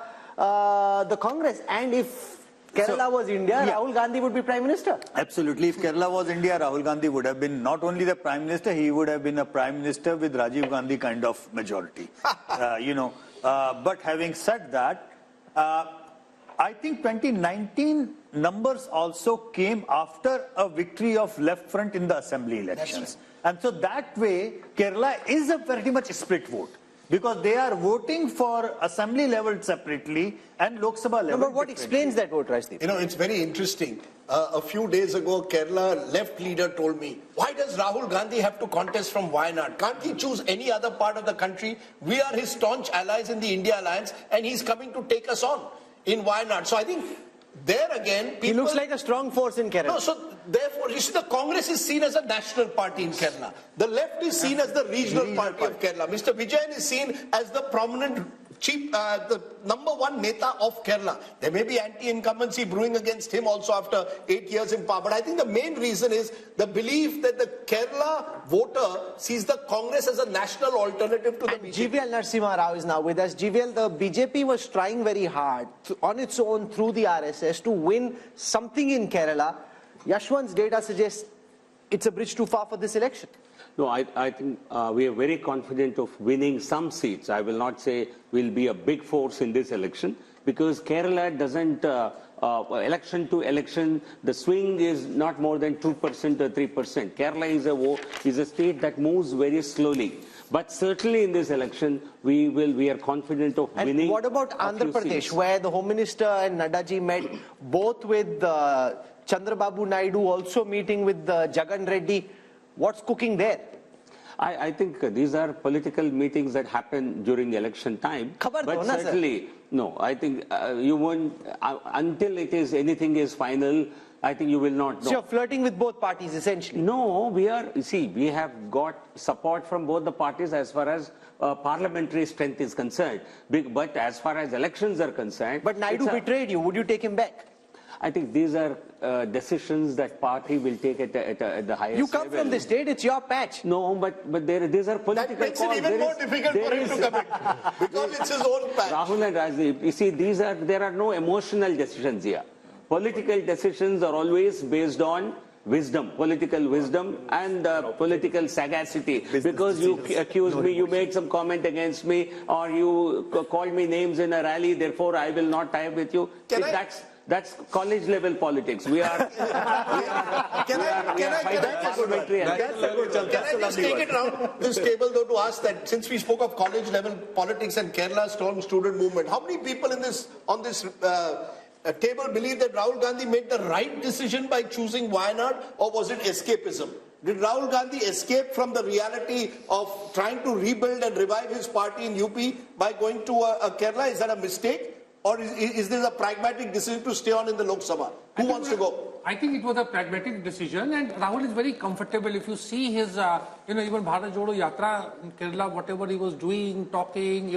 Congress. And if Kerala was India, Rahul Gandhi would be Prime Minister. Absolutely. If Kerala was India, Rahul Gandhi would have been not only the Prime Minister, he would have been a Prime Minister with Rajiv Gandhi kind of majority. But having said that, I think 2019 numbers also came after a victory of left front in the assembly elections. And so that way, Kerala is a very much split vote. Because they are voting for assembly level separately and Lok Sabha level. No, but what explains that vote, Rajdeep? You know, it's very interesting. A few days ago, Kerala left leader told me, why does Rahul Gandhi have to contest from Wayanad? Can't he choose any other part of the country? We are his staunch allies in the India alliance and he's coming to take us on in Wayanad. So I think there again, people... He looks like a strong force in Kerala. No, so therefore, you see, the Congress is seen as a national party in Kerala. The left is seen as the regional party of Kerala. Mr. Vijayan is seen as the prominent chief, the #1 neta of Kerala. There may be anti-incumbency brewing against him also after 8 years in power. But I think the main reason is the belief that the Kerala voter sees the Congress as a national alternative to the BJP. GVL Narasimha Rao is now with us. GVL, the BJP was trying very hard on its own through the RSS to win something in Kerala. Yashwant's data suggests it's a bridge too far for this election. No, I think we are very confident of winning some seats. I will not say we'll be a big force in this election because Kerala doesn't, election to election, the swing is not more than 2% or 3%. Kerala is a state that moves very slowly. But certainly in this election, we are confident of winning. And what about Andhra Pradesh, where the Home Minister and Naddaji met both with Chandrababu Naidu, also meeting with Jagan Reddy? What's cooking there? I think these are political meetings that happen during election time. But certainly, no, I think you won't, until anything is final, I think you will not know. So you're flirting with both parties essentially? No, we have got support from both the parties as far as parliamentary strength is concerned. But as far as elections are concerned... But Naidu betrayed you. Would you take him back? I think these are decisions that party will take at the highest level. You come from the state, it's your patch. No, but these are political calls. That makes it even more difficult for him to commit because it's his own patch. Rahul and Rajdeep, you see, there are no emotional decisions here. Political decisions are always based on wisdom, political wisdom and political sagacity. Because you accused me, you made some comment against me, or you called me names in a rally, therefore I will not tie up with you. That's college level politics. Can I just take it around this table though to ask that since we spoke of college level politics and Kerala's strong student movement, how many people on this table believe that Rahul Gandhi made the right decision by choosing Wayanad, or was it escapism? Did Rahul Gandhi escape from the reality of trying to rebuild and revive his party in UP by going to Kerala? Is that a mistake? Or is this a pragmatic decision to stay on in the Lok Sabha? Who wants to go? I think it was a pragmatic decision, and Rahul is very comfortable. If you see his, even Bharat Jodo Yatra in Kerala, whatever he was doing, talking,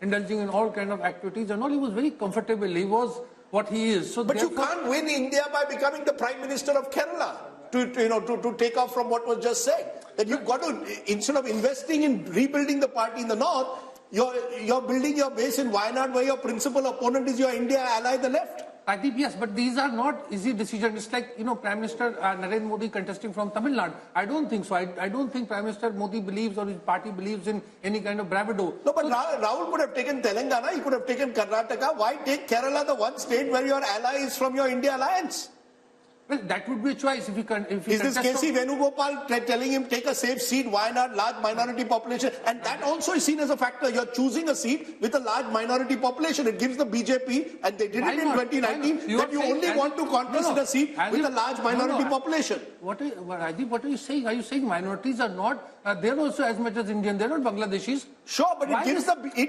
indulging in all kind of activities and all, he was very comfortable. He was what he is. So but you can't win India by becoming the Prime Minister of Kerala. To take off from what was just said, that you've got to, instead of investing in rebuilding the party in the north, you're building your base in Wayanad, where your principal opponent is your India ally, the left. Rajdeep, yes, but these are not easy decisions. It's like, Prime Minister Narendra Modi contesting from Tamil Nadu. I don't think so. I don't think Prime Minister Modi believes or his party believes in any kind of bravado. No, but Rahul could have taken Telangana, he could have taken Karnataka. Why take Kerala, the one state where your ally is from your India alliance? Well, that would be a choice if he Is this KC Venugopal telling him take a safe seat, Wayanad, large minority population? And that also is seen as a factor. You're choosing a seat with a large minority population. It gives the BJP, and they did it in 2019, that you only want to contest a seat with a large minority population. Rajdeep, what are you saying? Are you saying minorities are not, they're also as much as Indian, they're not Bangladeshis? Sure, but it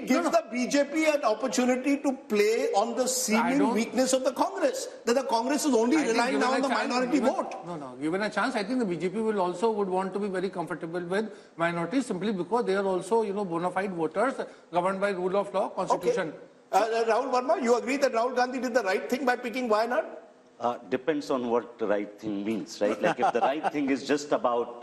gives the BJP an opportunity to play on the seeming weakness of the Congress. That the Congress is only relying now on the minority vote. No. Given a chance, I think the BJP would want to be very comfortable with minorities simply because they are also, bona fide voters governed by rule of law, constitution. Okay. Rahul Verma, you agree that Rahul Gandhi did the right thing by picking Wayanad? Depends on what the right thing means, right? Like if the right thing is just about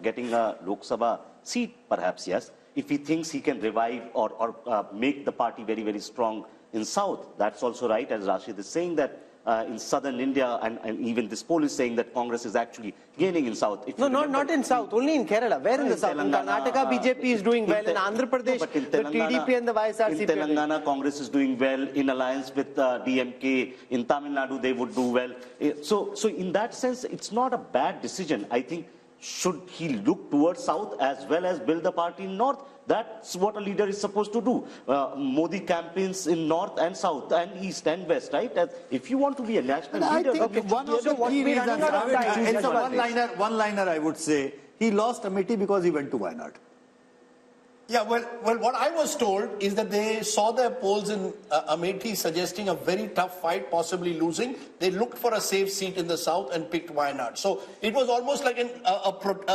getting a Lok Sabha seat, perhaps yes. If he thinks he can revive or make the party very, very strong in South, that's also right, as Rashid is saying that in southern India, and even this poll is saying that Congress is actually gaining in South. No, not in South, only in Kerala. Where in the South? In Karnataka, BJP is doing well. In Andhra Pradesh, the TDP and the YSRCP. In Telangana, Congress is doing well. In alliance with DMK, in Tamil Nadu, they would do well. So in that sense, it's not a bad decision. I think, should he look towards South as well as build the party in North? That's what a leader is supposed to do. Modi campaigns in North and South and East and West, right? If you want to be a national leader... I think one of the key reasons, one-liner I would say, he lost Amethi because he went to Wayanad. Yeah, well, what I was told is that they saw their polls in Amethi suggesting a very tough fight, possibly losing. They looked for a safe seat in the South and picked Wayanad. So it was almost like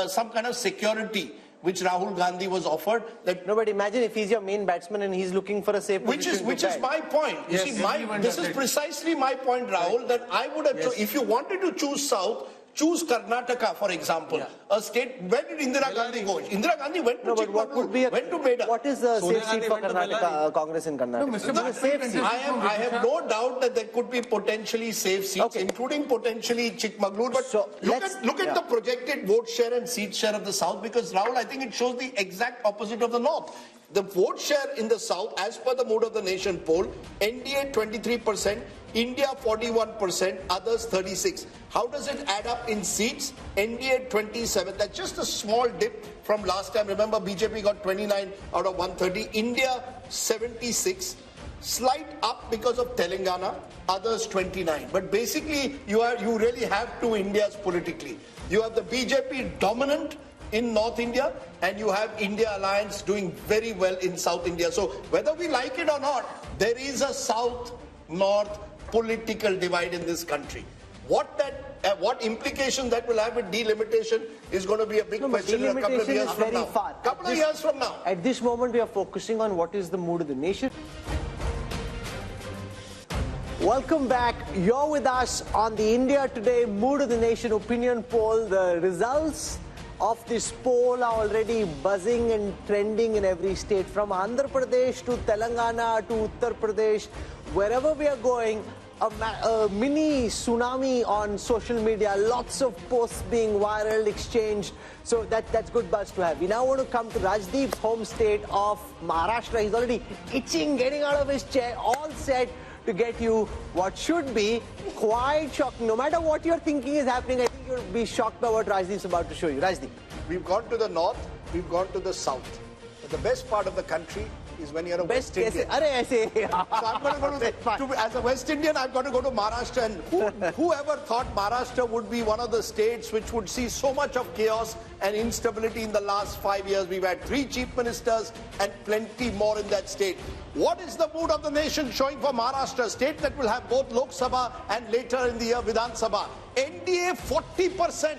some kind of security which Rahul Gandhi was offered. That no, but imagine if he's your main batsman and he's looking for a safe position. Which is my point. You see, this is precisely my point, Rahul, that I would have, if you wanted to choose South, choose Karnataka, for example, a state. Where did Indira Gandhi go? Indira Gandhi went to Chikmagalur, went to Beda. What is the safe seat for Karnataka, Congress in Karnataka? No, safe seat. I have no doubt that there could be potentially safe seats, including potentially Chikmagalur. But look at the projected vote share and seat share of the South, because, Rahul, I think it shows the exact opposite of the North. The vote share in the South, as per the Mood of the Nation poll, NDA 23%, India 41%, others 36%. How does it add up in seats? NDA 27%. That's just a small dip from last time. Remember, BJP got 29 out of 130. India 76%. Slight up because of Telangana, others 29%. But basically, you really have two Indias politically. You have the BJP dominant in North India, and you have India Alliance doing very well in South India. So whether we like it or not, there is a South-North political divide in this country. What implication that will have with delimitation is going to be a big question in a couple of years from now. Couple of years from now. At this moment, we are focusing on what is the mood of the nation. Welcome back. You're with us on the India Today Mood of the Nation opinion poll. The results of this poll are already buzzing and trending in every state, from Andhra Pradesh to Telangana to Uttar Pradesh. Wherever we are going, a mini tsunami on social media, lots of posts being viral, exchanged. So that's good buzz to have. We now want to come to Rajdeep's home state of Maharashtra. He's already itching, getting out of his chair, all set to get you what should be quite shocking. No matter what you're thinking is happening, I think you'll be shocked by what Rajdeep's about to show you. Rajdeep. We've gone to the north, we've gone to the south. But the best part of the country is when you're a West Indian. So I'm going to go as a West Indian, I've got to go to Maharashtra. And whoever thought Maharashtra would be one of the states which would see so much of chaos and instability in the last 5 years? We've had 3 chief ministers and plenty more in that state. What is the mood of the nation showing for Maharashtra, a state that will have both Lok Sabha and later in the year Vidhan Sabha? NDA 40%.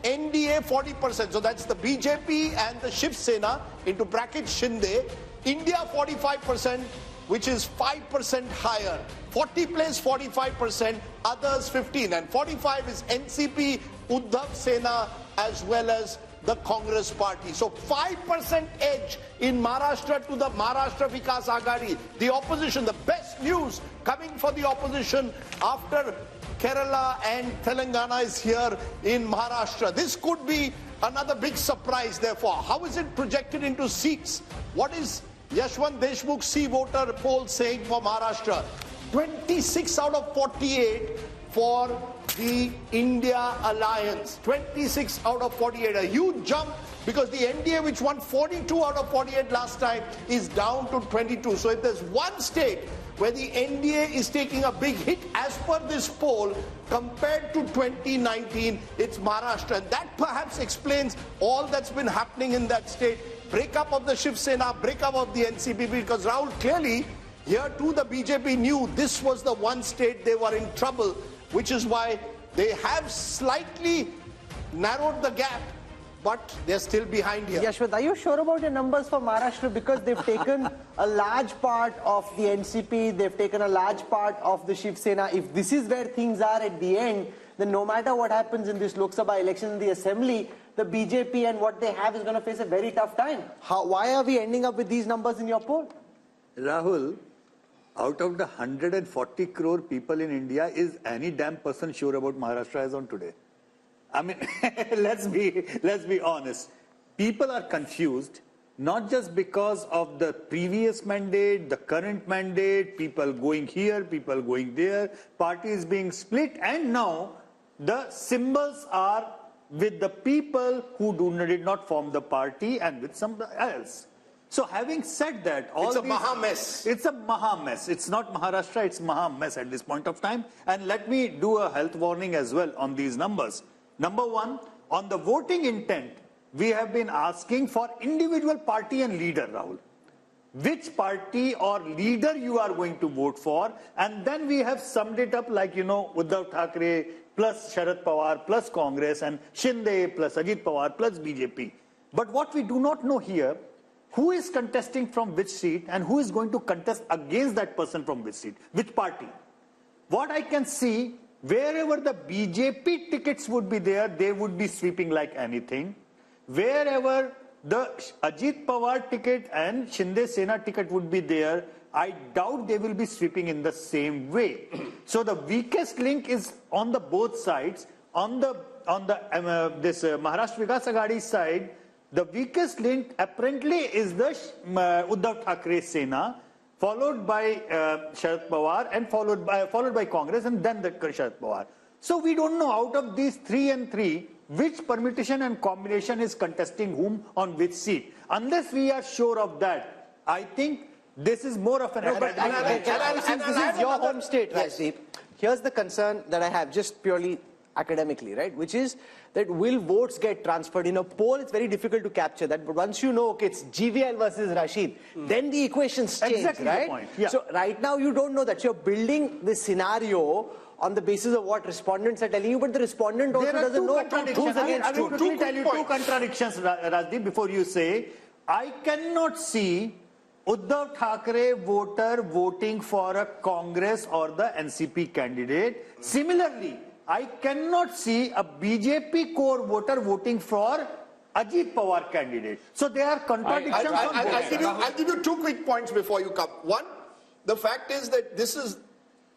NDA 40%. So that's the BJP and the Shiv Sena, into bracket Shinde. India 45%, which is 5% higher. 40 plays 45%, others 15%. And 45 is NCP, Uddhav Sena, as well as the Congress party. So 5% edge in Maharashtra to the Maharashtra Vikas Aghadi. The opposition, the best news coming for the opposition after Kerala and Telangana is here in Maharashtra. This could be another big surprise, therefore. How is it projected into seats? What is Yashwant Deshmukh C voter poll saying for Maharashtra? 26 out of 48 for the India alliance. 26 out of 48, a huge jump, because the NDA, which won 42 out of 48 last time, is down to 22. So if there's one state where the NDA is taking a big hit as per this poll compared to 2019, it's Maharashtra. And that perhaps explains all that's been happening in that state. Breakup of the Shiv Sena, breakup of the NCP, because Rahul, clearly here too the BJP knew this was the one state they were in trouble, which is why they have slightly narrowed the gap, but they're still behind here. Yashwant, are you sure about your numbers for Maharashtra? Because they've taken a large part of the NCP, they've taken a large part of the Shiv Sena. If this is where things are at the end, then no matter what happens in this Lok Sabha election in the Assembly, the BJP and what they have is going to face a very tough time. Why are we ending up with these numbers in your poll? Rahul, out of the 140 crore people in India, is any damn person sure about Maharashtra as on today? I mean, let's be honest. People are confused, not just because of the previous mandate, the current mandate, people going here, people going there, parties being split, and now the symbols are with the people who did not form the party and with somebody else. So having said that, it's a maha mess. It's a maha mess. It's not Maharashtra, it's maha mess at this point of time. And let me do a health warning as well on these numbers. Number one, on the voting intent, we have been asking for individual party and leader, Rahul. Which party or leader you are going to vote for, and then we have summed it up like, Uddhav Thackeray plus Sharad Pawar plus Congress and Shinde plus Ajit Pawar plus BJP. But what we do not know here, who is contesting from which seat and who is going to contest against that person from which seat, which party. What I can see, wherever the BJP tickets would be there, they would be sweeping like anything. Wherever the Ajit Pawar ticket and Shinde Sena ticket would be there, I doubt they will be sweeping in the same way. So the weakest link is on the both sides. On the Maharashtra Vikas Aghadi side, the weakest link apparently is the Uddhav Thackeray Sena, followed by Sharad Pawar, and followed by Congress, and then the Sharad Pawar. So we don't know out of these 3 and 3, which permutation and combination is contesting whom on which seat. Unless we are sure of that, I think this is more of an Since this is your home state, Rajdeep, here's the concern that I have, just purely academically, right? Which is that will votes get transferred? In a poll, it's very difficult to capture that. But once you know, okay, it's GVL versus Rashid, then the equations change, exactly right? The point. Yeah. So right now, you don't know that. So you're building this scenario on the basis of what respondents are telling you, but the respondent also doesn't know who's against who. I will tell you two contradictions, Rajdeep, before you say. I cannot see Uddhav Thackeray voter voting for a Congress or the NCP candidate. Similarly, I cannot see a BJP core voter voting for Ajit Pawar candidate. So there are contradictions. I'll give you 2 quick points before you come. One, the fact is that this is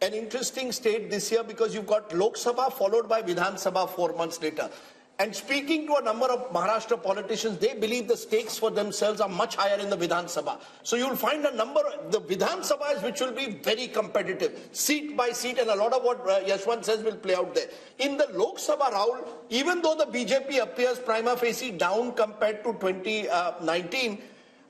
an interesting state this year because you've got Lok Sabha followed by Vidhan Sabha 4 months later. And speaking to a number of Maharashtra politicians, they believe the stakes for themselves are much higher in the Vidhan Sabha. So you'll find a number, the Vidhan Sabhas which will be very competitive, seat by seat, and a lot of what Yashwant says will play out there. In the Lok Sabha, Rahul, even though the BJP appears prima facie down compared to 2019,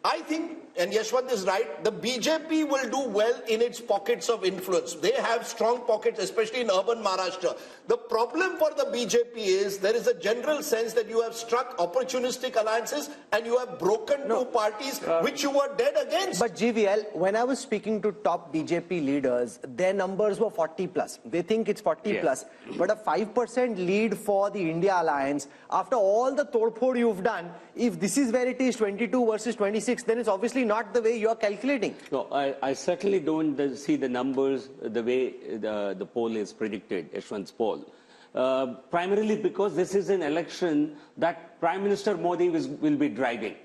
I think, and Yashwant is right, the BJP will do well in its pockets of influence. They have strong pockets, especially in urban Maharashtra. The problem for the BJP is there is a general sense that you have struck opportunistic alliances and you have broken two parties which you were dead against. But GVL, when I was speaking to top BJP leaders, their numbers were 40 plus. They think it's 40 plus. But a 5% lead for the India alliance, after all the todphod you've done, if this is where it is 22 versus 26, then it's obviously not the way you're calculating. No, I certainly don't see the numbers the way the poll is predicted, Yashwant's poll. Primarily because this is an election that Prime Minister Modi will be driving.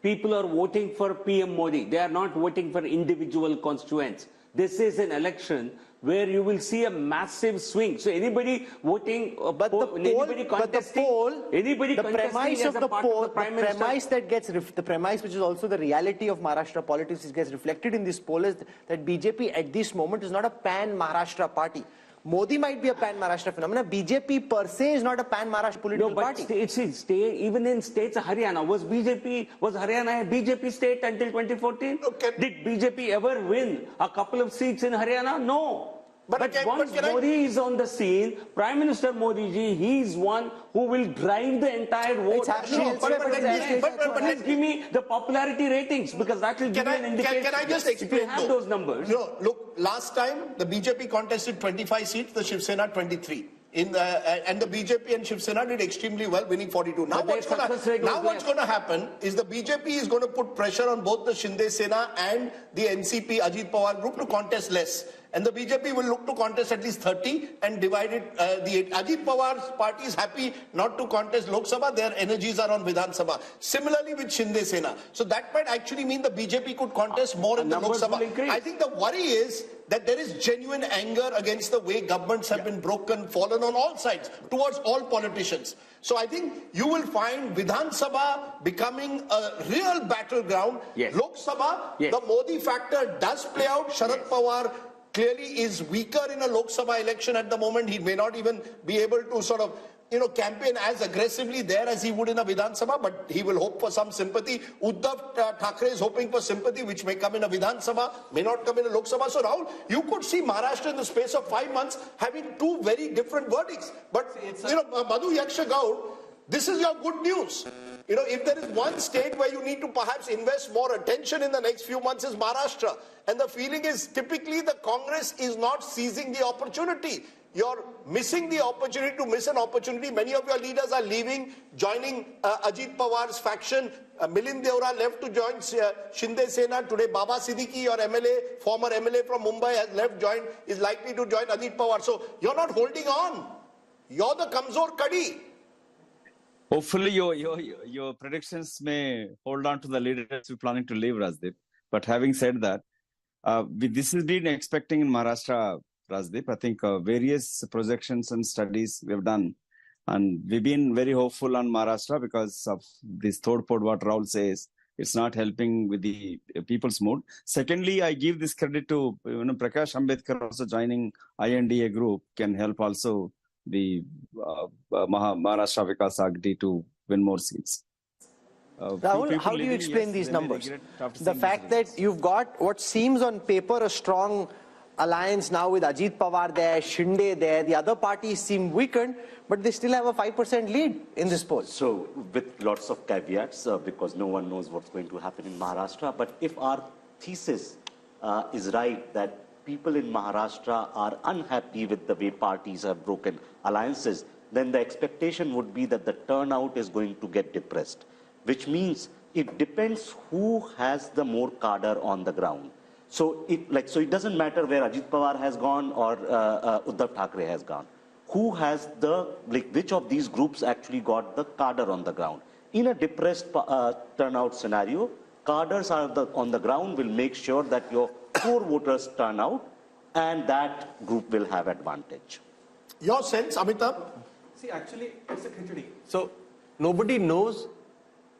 People are voting for PM Modi. They are not voting for individual constituents. This is an election where you will see a massive swing. So anybody voting, anybody contesting, the premise of the poll, the premise which is also the reality of Maharashtra politics, gets reflected in this poll is that BJP at this moment is not a pan-Maharashtra party. Modi might be a pan-Maharashtra phenomenon. BJP per se is not a pan-Maharashtra political party. It's state, even in states, Haryana, was Haryana a BJP state until 2014? Did BJP ever win a couple of seats in Haryana? No. But once Modi is on the scene, Prime Minister Modi ji, he is one who will drive the entire vote. It's happening elsewhere, Please give me the popularity ratings, because that will give me an indication. Can I just explain? If you have those numbers. No, look, last time the BJP contested 25 seats, the Shiv Sena 23. And the BJP and Shiv Sena did extremely well, winning 42. Now what's going to happen is the BJP is going to put pressure on both the Shinde Sena and the NCP Ajit Pawar group to contest less. And the BJP will look to contest at least 30 and divide it. The Ajit Pawar's party is happy not to contest Lok Sabha. Their energies are on Vidhan Sabha. Similarly with Shinde Sena. So that might actually mean the BJP could contest more in the Lok Sabha. I think the worry is that there is genuine anger against the way governments have been broken, fallen on all sides, towards all politicians. So I think you will find Vidhan Sabha becoming a real battleground. Yes. Lok Sabha, yes, the Modi factor does play out. Sharad Pawar clearly is weaker in a Lok Sabha election at the moment. He may not even be able to sort of, campaign as aggressively there as he would in a Vidhan Sabha, but he will hope for some sympathy. Uddhav Thackeray is hoping for sympathy, which may come in a Vidhan Sabha, may not come in a Lok Sabha. So Rahul, you could see Maharashtra in the space of 5 months having two very different verdicts. But, Madhu Yaksha Gaur, this is your good news. If there is one state where you need to perhaps invest more attention in the next few months is Maharashtra. And the feeling is typically the Congress is not seizing the opportunity. You're missing the opportunity to miss an opportunity. Many of your leaders are leaving, joining Ajit Pawar's faction. Milind Deora left to join Shinde Sena. Today, Baba Siddiqui, your MLA, former MLA from Mumbai, has left, is likely to join Ajit Pawar. So you're not holding on. You're the Kamzor Kadi. Hopefully, your predictions may hold on to the leaders who are planning to leave, Rajdeep. But having said that, this has been expecting in Maharashtra, Rajdeep. I think various projections and studies we have done. And we've been very hopeful on Maharashtra because of this third port, what Rahul says. It's not helping with the people's mood. Secondly, I give this credit to Prakash Ambedkar also joining INDA group can help also the Maharashtra Vikas Agdi to win more seats. Rahul, how do you explain these numbers? The fact that you've got what seems on paper a strong alliance now with Ajit Pawar there, Shinde there, the other parties seem weakened, but they still have a 5% lead in this poll. So, with lots of caveats, because no one knows what's going to happen in Maharashtra, but if our thesis is right that people in Maharashtra are unhappy with the way parties have broken alliances, then the expectation would be that the turnout is going to get depressed, which means it depends who has the more cadre on the ground. So it doesn't matter where Ajit Pawar has gone or Uddhav Thackeray has gone. Who has which of these groups actually got the cadre on the ground? In a depressed turnout scenario, cadres on the ground will make sure that your core voters turn out and that group will have advantage. Your sense, Amitabh? See, actually, it's a khichdi. So, nobody knows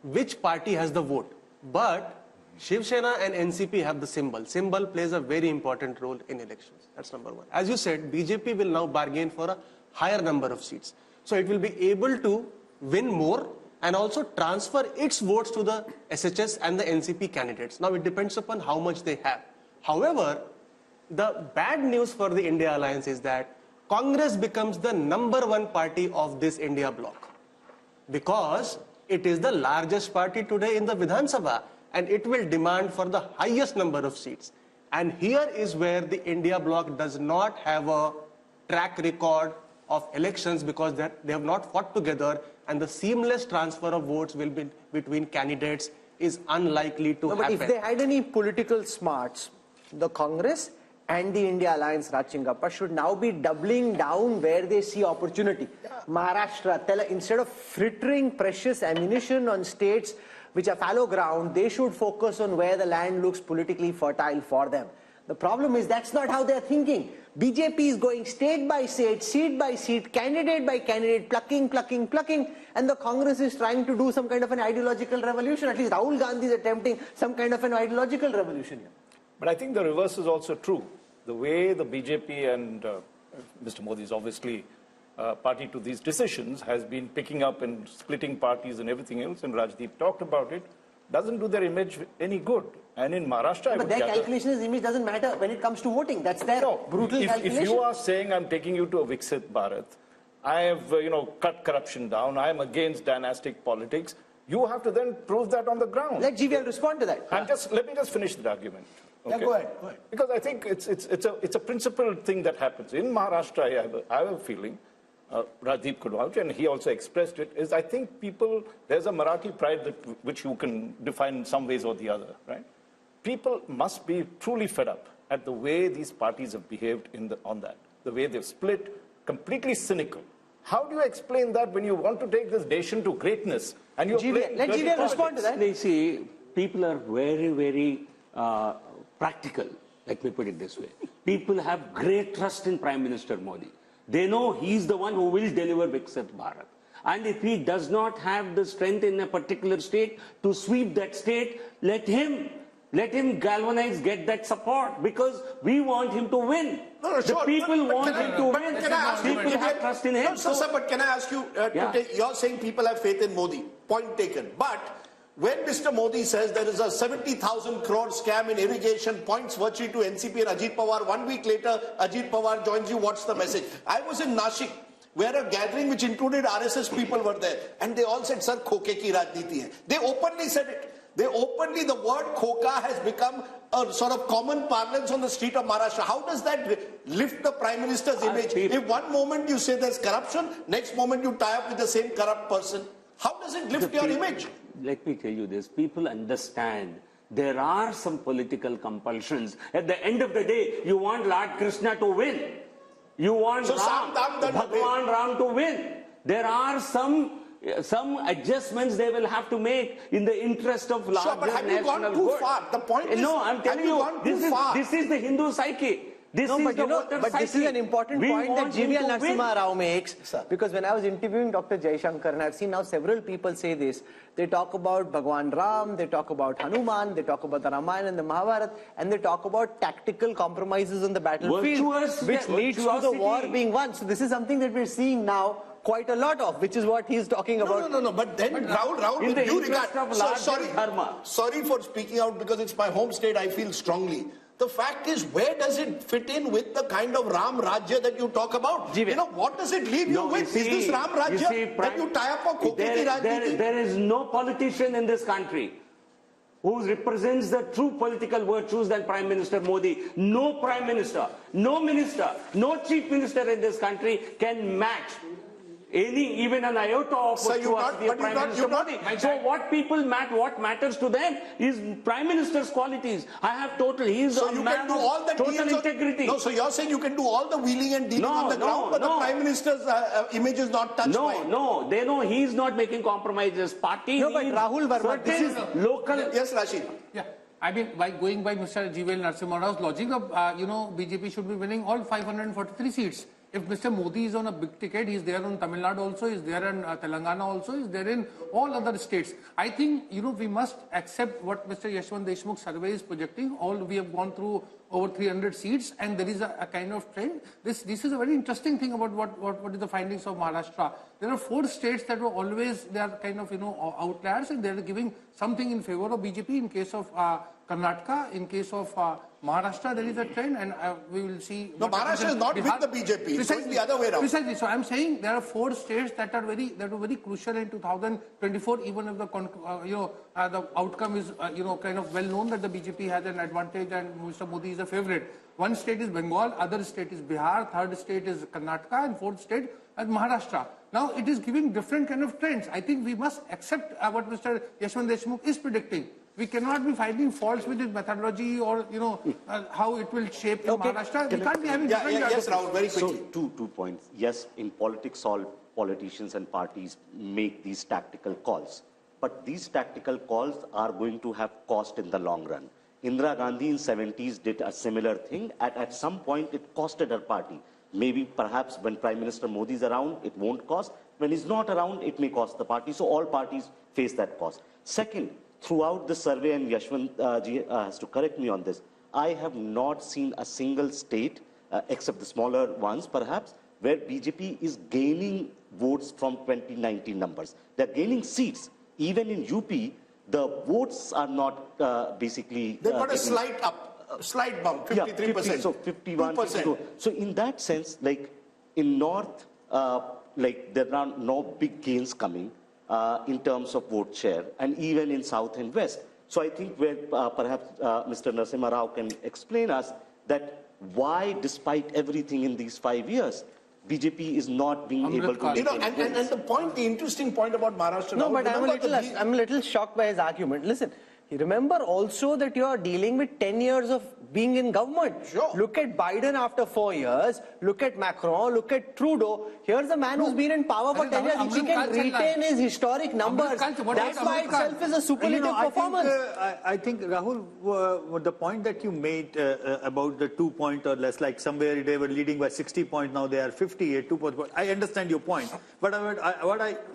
which party has the vote. But Shiv Sena and NCP have the symbol. Symbol plays a very important role in elections. That's number one. As you said, BJP will now bargain for a higher number of seats. So it will be able to win more and also transfer its votes to the SHS and the NCP candidates. Now it depends upon how much they have. However, the bad news for the India Alliance is that Congress becomes the #1 party of this India bloc, because it is the largest party today in the Vidhan Sabha and it will demand for the highest number of seats. And here is where the India bloc does not have a track record of elections, because they have not fought together, and the seamless transfer of votes will be between candidates is unlikely to happen. But if they had any political smarts, the Congress and the India Alliance, Rajchingappa, should now be doubling down where they see opportunity. Maharashtra, instead of frittering precious ammunition on states which are fallow ground, they should focus on where the land looks politically fertile for them. The problem is that's not how they're thinking. BJP is going state by state, seat by seat, candidate by candidate, plucking, and the Congress is trying to do some kind of an ideological revolution. At least Rahul Gandhi is attempting some kind of an ideological revolution here. But I think the reverse is also true. The way the BJP and Mr. Modi is obviously party to these decisions, has been picking up and splitting parties and everything else, and Rajdeep talked about it, doesn't do their image any good. And in Maharashtra, but their calculation is image doesn't matter when it comes to voting. That's their brutal calculation. If you are saying I'm taking you to a Viksit Bharat, I have cut corruption down, I am against dynastic politics, you have to then prove that on the ground. Let GVL respond to that. Let me just finish the argument. Okay? Yeah, go ahead. Because I think it's a principled thing that happens. In Maharashtra, I have a feeling, Rajdeep could vouch, and he also expressed it, is I think there's a Marathi pride which you can define in some ways or the other, right? People must be truly fed up at the way these parties have behaved on that, the way they've split, completely cynical. How do you explain that when you want to take this nation to greatness and you're playing let dirty GVL politics? respond to that. They see people are very, very practical. Let me put it this way. People have great trust in Prime Minister Modi. They know he's the one who will deliver Viksit Bharat. And if he does not have the strength in a particular state to sweep that state, let him galvanize, get that support, because we want him to win. The people want him to win. People have trust in him. No, sir, but can I ask you, you're saying people have faith in Modi. Point taken. But when Mr. Modi says there is a 70,000 crore scam in irrigation, points virtue to NCP and Ajit Pawar, 1 week later, Ajit Pawar joins you, what's the message? I was in Nashik, where a gathering which included RSS people were there, and they all said, sir, khoke ki rajniti hai. They openly said it. The word khoka has become a sort of common parlance on the street of Maharashtra. How does that lift the Prime Minister's image? If one moment you say there's corruption, next moment you tie up with the same corrupt person, how does it lift your image? Let me tell you this, people understand there are some political compulsions. At the end of the day, you want Lord Krishna to win. You want Bhagwan Ram to win. There are some adjustments they will have to make in the interest of larger sure, but have you national gone too good. far? The point is, no, I'm telling you, this is the Hindu psyche. This is an important point that GVL Narasimha Rao makes, because when I was interviewing Dr. Jaishankar, and I've seen now several people say this, they talk about Bhagwan Ram, they talk about Hanuman, they talk about the Ramayana and the Mahabharata, and they talk about tactical compromises on the battlefield, which leads to the war being won. So this is something that we're seeing now quite a lot of, which is what he's talking about. No, but then Rahul, in the interest of larger dharma. Sorry for speaking out because it's my home state, I feel strongly. The fact is, where does it fit in with the kind of Ram Rajya that you talk about? What does it leave you with? Is this Ram Rajya that you tie up for Koketi Rajniti? There is no politician in this country who represents the true political virtues than Prime Minister Modi. No Prime Minister, no Minister, no Chief Minister in this country can match even an iota of what Prime Minister Modi. So what matters to them is Prime Minister's qualities. I have he's a man of total integrity. No, so you're saying you can do all the wheeling and dealing on the ground, but the Prime Minister's image is not touched by it. No, they know he's not making compromises. Party but Rahul Verma, this is local. Yes, Rashid. Yeah. I mean, going by Mr. GVL Narasimha Rao's logic, BJP should be winning all 543 seats. If Mr. Modi is on a big ticket, he's there on Tamil Nadu also, he's there in Telangana also, he's there in all other states. I think, we must accept what Mr. Yashwant Deshmukh's survey is projecting. We have gone through over 300 seats, and there is a kind of trend. This is a very interesting thing about what is the findings of Maharashtra. There are 4 states that were always, they are kind of, outliers, and they are giving something in favor of BJP. In case of Karnataka, in case of Maharashtra, there is a trend, and we will see. No, Maharashtra is not Bihar, with the BJP. It's the other way around. Precisely. So I'm saying there are 4 states that were very crucial in 2024. Even if the outcome is kind of well known that the BJP has an advantage and Mr. Modi is a favorite. 1 state is Bengal, other state is Bihar, 3rd state is Karnataka, and 4th state is Maharashtra. Now it is giving different kind of trends. I think we must accept what Mr. Yashwant Deshmukh is predicting. We cannot be finding faults with his methodology or, how it will shape Maharashtra. We can't be having different... Yes, Rahul, very quickly. So, two points. Yes, in politics, all politicians and parties make these tactical calls. But these tactical calls are going to have cost in the long run. Indira Gandhi in 70s did a similar thing. At some point, it costed her party. Maybe, perhaps, when Prime Minister Modi is around, it won't cost. When he's not around, it may cost the party. So all parties face that cost. Second, throughout the survey, and Yashwant ji has to correct me on this, I have not seen a single state except the smaller ones perhaps, where BJP is gaining votes from 2019 numbers. They're gaining seats. Even in UP, the votes are not basically... They've got a slight bump, 53%. Yeah, so 51, 52. So in that sense, like in North, like there are no big gains coming in terms of vote share, and even in South and West. So I think where perhaps Mr. Narasimha Rao can explain us that why, despite everything in these 5 years, BJP is not being able to... You know, and the interesting point about Maharashtra... No, but I'm a little shocked by his argument. Listen, remember also that you are dealing with 10 years of being in government. Sure. Look at Biden after 4 years. Look at Macron. Look at Trudeau. Here's a man who's been in power for 10 years. If he can retain his historic numbers, that by itself is a superlative performance. I think, Rahul, the point that you made about the 2 point or less, like somewhere they were leading by 60 points, now they are 58, 2 points. I understand your point. But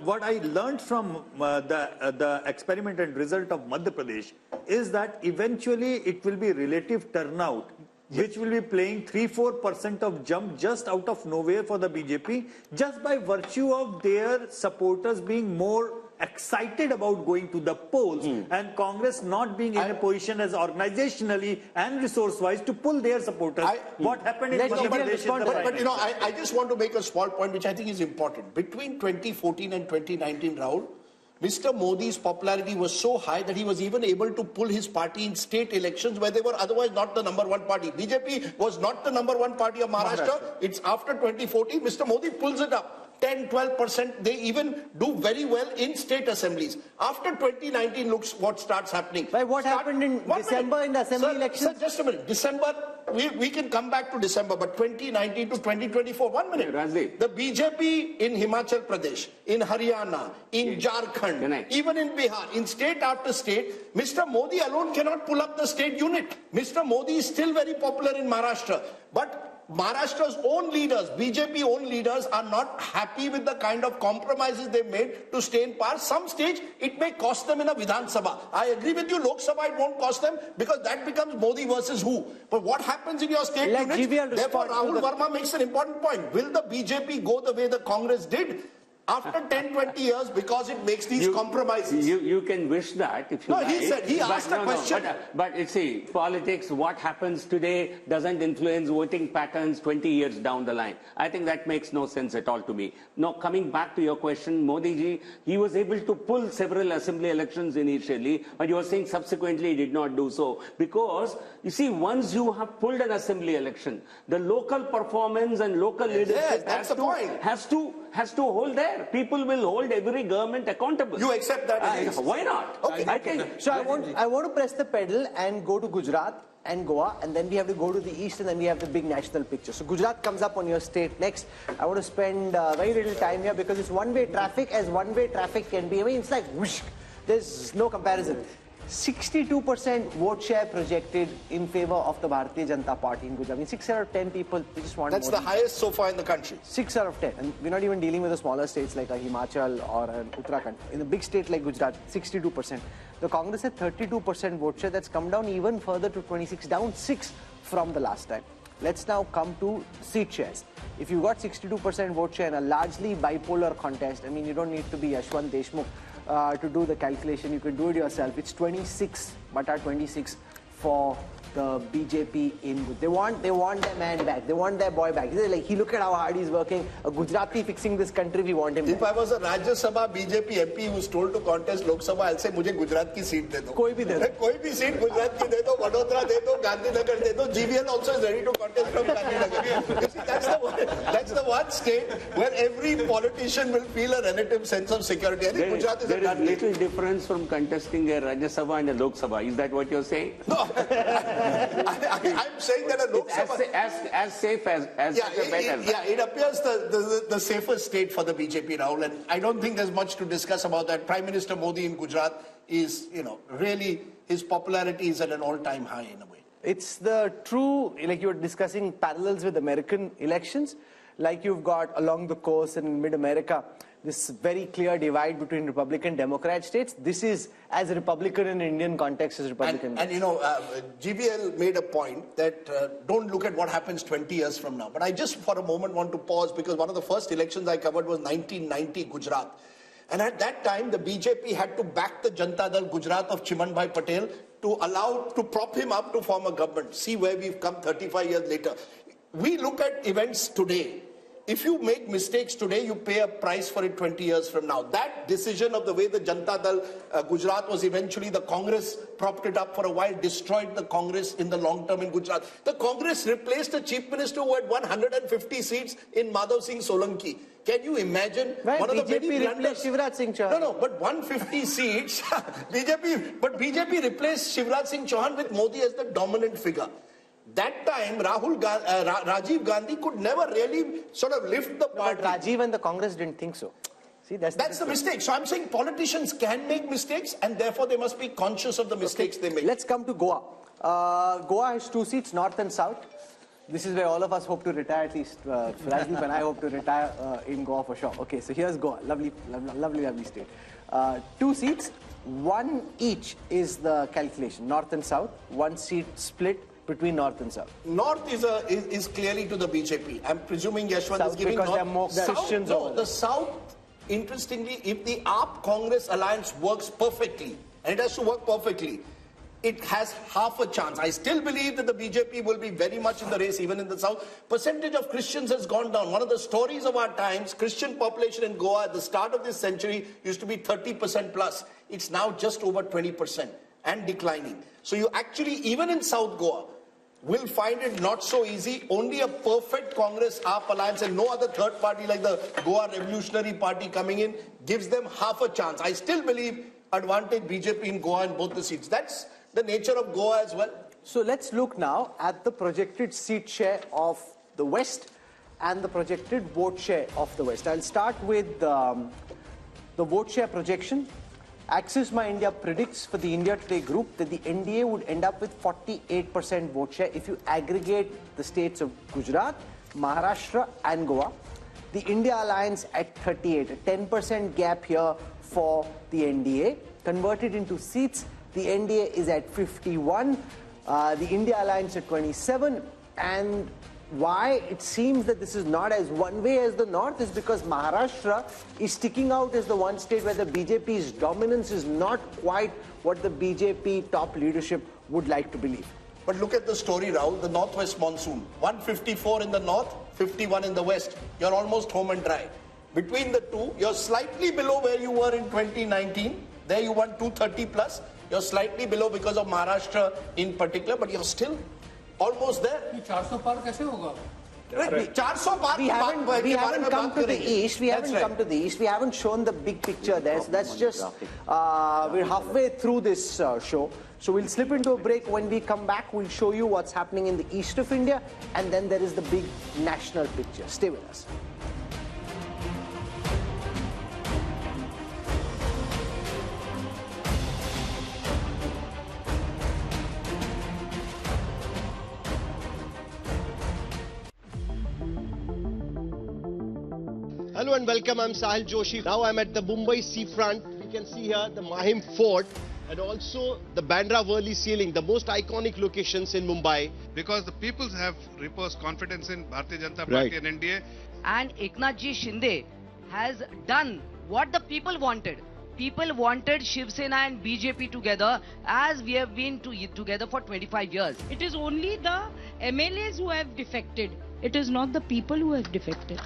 what I learned from the experiment and result of Madhya Pradesh is that eventually it will be relative turnout, which will be playing 3-4% of jump just out of nowhere for the BJP, just by virtue of their supporters being more excited about going to the polls and Congress not being in a position as organizationally and resource-wise to pull their supporters. What happened in Madhya Pradesh? But you know, I just want to make a small point which I think is important. Between 2014 and 2019, Rahul, Mr. Modi's popularity was so high that he was even able to pull his party in state elections where they were otherwise not the #1 party. BJP was not the #1 party of Maharashtra. It's after 2014, Mr. Modi pulls it up. 10, 12%, they even do very well in state assemblies. After 2019, looks what starts happening. But what happened in December in the assembly elections? Sir, just a minute. December, we can come back to December, but 2019 to 2024, 1 minute. Rajdeep. The BJP in Himachal Pradesh, in Haryana, in Jharkhand, even in Bihar, in state after state, Mr. Modi alone cannot pull up the state unit. Mr. Modi is still very popular in Maharashtra, but Maharashtra's own leaders, BJP own leaders, are not happy with the kind of compromises they've made to stay in power. Some stage, it may cost them in a Vidhan Sabha. I agree with you, Lok Sabha, it won't cost them because that becomes Modi versus who. But what happens in your state units? Therefore, Rahul Verma makes an important point. Will the BJP go the way the Congress did? After 10, 20 years, because it makes these compromises. You can wish that if you like. No, he asked a question. But you see, politics, what happens today doesn't influence voting patterns 20 years down the line. I think that makes no sense at all to me. Now, coming back to your question, Modi ji, he was able to pull several assembly elections initially, but you are saying subsequently he did not do so. Because, you see, once you have pulled an assembly election, the local performance and local leadership has to hold there. People will hold every government accountable. You accept that? Why not? Okay. I think. So I want to press the pedal and go to Gujarat and Goa, and then we have to go to the east, and then we have the big national picture. So Gujarat comes up on your state next. I want to spend very little time here because it's one-way traffic as one-way traffic can be. I mean, it's like whoosh. There's no comparison. 62% vote share projected in favor of the Bharatiya Janata Party in Gujarat. I mean, 6 out of 10 people, they just want That's the highest so far in the country. 6 out of 10. And we're not even dealing with the smaller states like a Himachal or an Uttarakhand. In a big state like Gujarat, 62%. The Congress had 32% vote share. That's come down even further to 26, down 6 from the last time. Let's now come to seat shares. If you got 62% vote share in a largely bipolar contest, I mean, you don't need to be Yashwant Deshmukh to do the calculation. You can do it yourself. It's 26, but at 26 for the BJP in. They want their man back. They want their boy back. They're like, look at how hard he's working. A Gujarati fixing this country, we want him back. If I was a Rajya Sabha BJP MP who's told to contest Lok Sabha, I'll say, मुझे गुजरात की seat दे दो. कोई भी दे दो. कोई भी seat Gujarat की दे दो, वडोदरा दे दो, गांधीनगर दे दो. GVL also is ready to contest from Gandhinagar. You see, that's the one state where every politician will feel a relative sense of security. I think Gujarat is there is little difference from contesting a Rajya Sabha and a Lok Sabha. Is that what you're saying? No. I'm saying that a Lok Sabha... As safe as better. Yeah, it appears the safest state for the BJP, Rahul, and I don't think there's much to discuss about that. Prime Minister Modi in Gujarat is, really, his popularity is at an all-time high in a way. It's the true, like you were discussing parallels with American elections, like you've got along the coast and in mid-America. this very clear divide between Republican Democrat states. This is as Republican in Indian context as Republican. And you know, GBL made a point that don't look at what happens 20 years from now. But I just for a moment want to pause because one of the first elections I covered was 1990 Gujarat. And at that time, the BJP had to back the Janata Dal Gujarat of Chimanbhai Patel to prop him up to form a government. See where we've come 35 years later. We look at events today. If you make mistakes today, you pay a price for it 20 years from now. That decision of the way the Janata Dal Gujarat was eventually, the Congress propped it up for a while, destroyed the Congress in the long term in Gujarat. The Congress replaced a chief minister who had 150 seats in Madhav Singh Solanki. Can you imagine? Well, one of BJP the very replaced Shivraj Singh Chauhan. No, but 150 seats, BJP replaced Shivraj Singh Chauhan with Modi as the dominant figure. That time, Rajiv Gandhi could never really sort of lift the party. But Rajiv and the Congress didn't think so. See, that's the mistake. So I'm saying politicians can make mistakes and therefore they must be conscious of the mistakes they make. Let's come to Goa. Goa has 2 seats, north and south. This is where all of us hope to retire, at least Rajdeep and I hope to retire in Goa for sure. Okay, so here's Goa. Lovely, lovely state. 2 seats, 1 each is the calculation, north and south. 1 seat split between north and south. North is clearly to the BJP. I'm presuming Yashwant south is giving because north. there are more Christians over the south, interestingly, if the AAP-Congress alliance works perfectly, and it has to work perfectly, it has half a chance. I still believe that the BJP will be very much in the race, even in the south. Percentage of Christians has gone down. One of the stories of our times, Christian population in Goa at the start of this century used to be 30% plus. It's now just over 20% and declining. So you actually, even in South Goa, will find it not so easy. Only a perfect Congress AAP alliance and no other third party like the Goa Revolutionary Party coming in gives them half a chance. I still believe advantage BJP in Goa in both the seats. That's the nature of Goa as well. So let's look now at the projected seat share of the West and the projected vote share of the West. I'll start with the vote share projection. Axis My India predicts for the India Today group that the NDA would end up with 48% vote share if you aggregate the states of Gujarat, Maharashtra and Goa. The India Alliance at 38, a 10% gap here for the NDA. Converted into seats, the NDA is at 51, the India Alliance at 27, and why it seems that this is not as one way as the North is because Maharashtra is sticking out as the one state where the BJP's dominance is not quite what the BJP top leadership would like to believe. But look at the story, Rahul, the northwest monsoon. 154 in the north, 51 in the west. You're almost home and dry. Between the two, you're slightly below where you were in 2019. There you won 230 plus. You're slightly below because of Maharashtra in particular, but you're still almost there. 400 par kaise hoga? We haven't come to the east. We haven't come to the east. We haven't shown the big picture there. So that's just we're halfway through this show. So we'll slip into a break. When we come back, we'll show you what's happening in the east of India, and then there is the big national picture. Stay with us. Hello and welcome, I'm Sahil Joshi. Now I'm at the Mumbai seafront. You can see here the Mahim Fort and also the Bandra Worli ceiling, the most iconic locations in Mumbai. Because the people have reposed confidence in Bharatiya Janata Party and NDA. And Eknath Ji Shinde has done what the people wanted. People wanted Shiv Sena and BJP together as we have been together for 25 years. It is only the MLAs who have defected. It is not the people who have defected.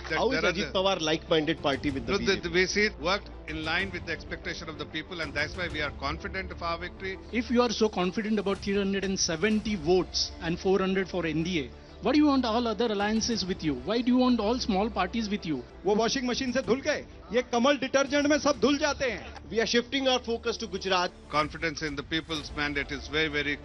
How is Ajit Pawar like-minded party with the BJP? We see it worked in line with the expectation of the people, and that's why we are confident of our victory. If you are so confident about 370 votes and 400 for NDA, why do you want all other alliances with you? Why do you want all small parties with you? वो washing machine से धुल गए, ये कमल detergent में सब धुल जाते हैं. We are shifting our focus to Gujarat. Confidence in the people's mandate is very, very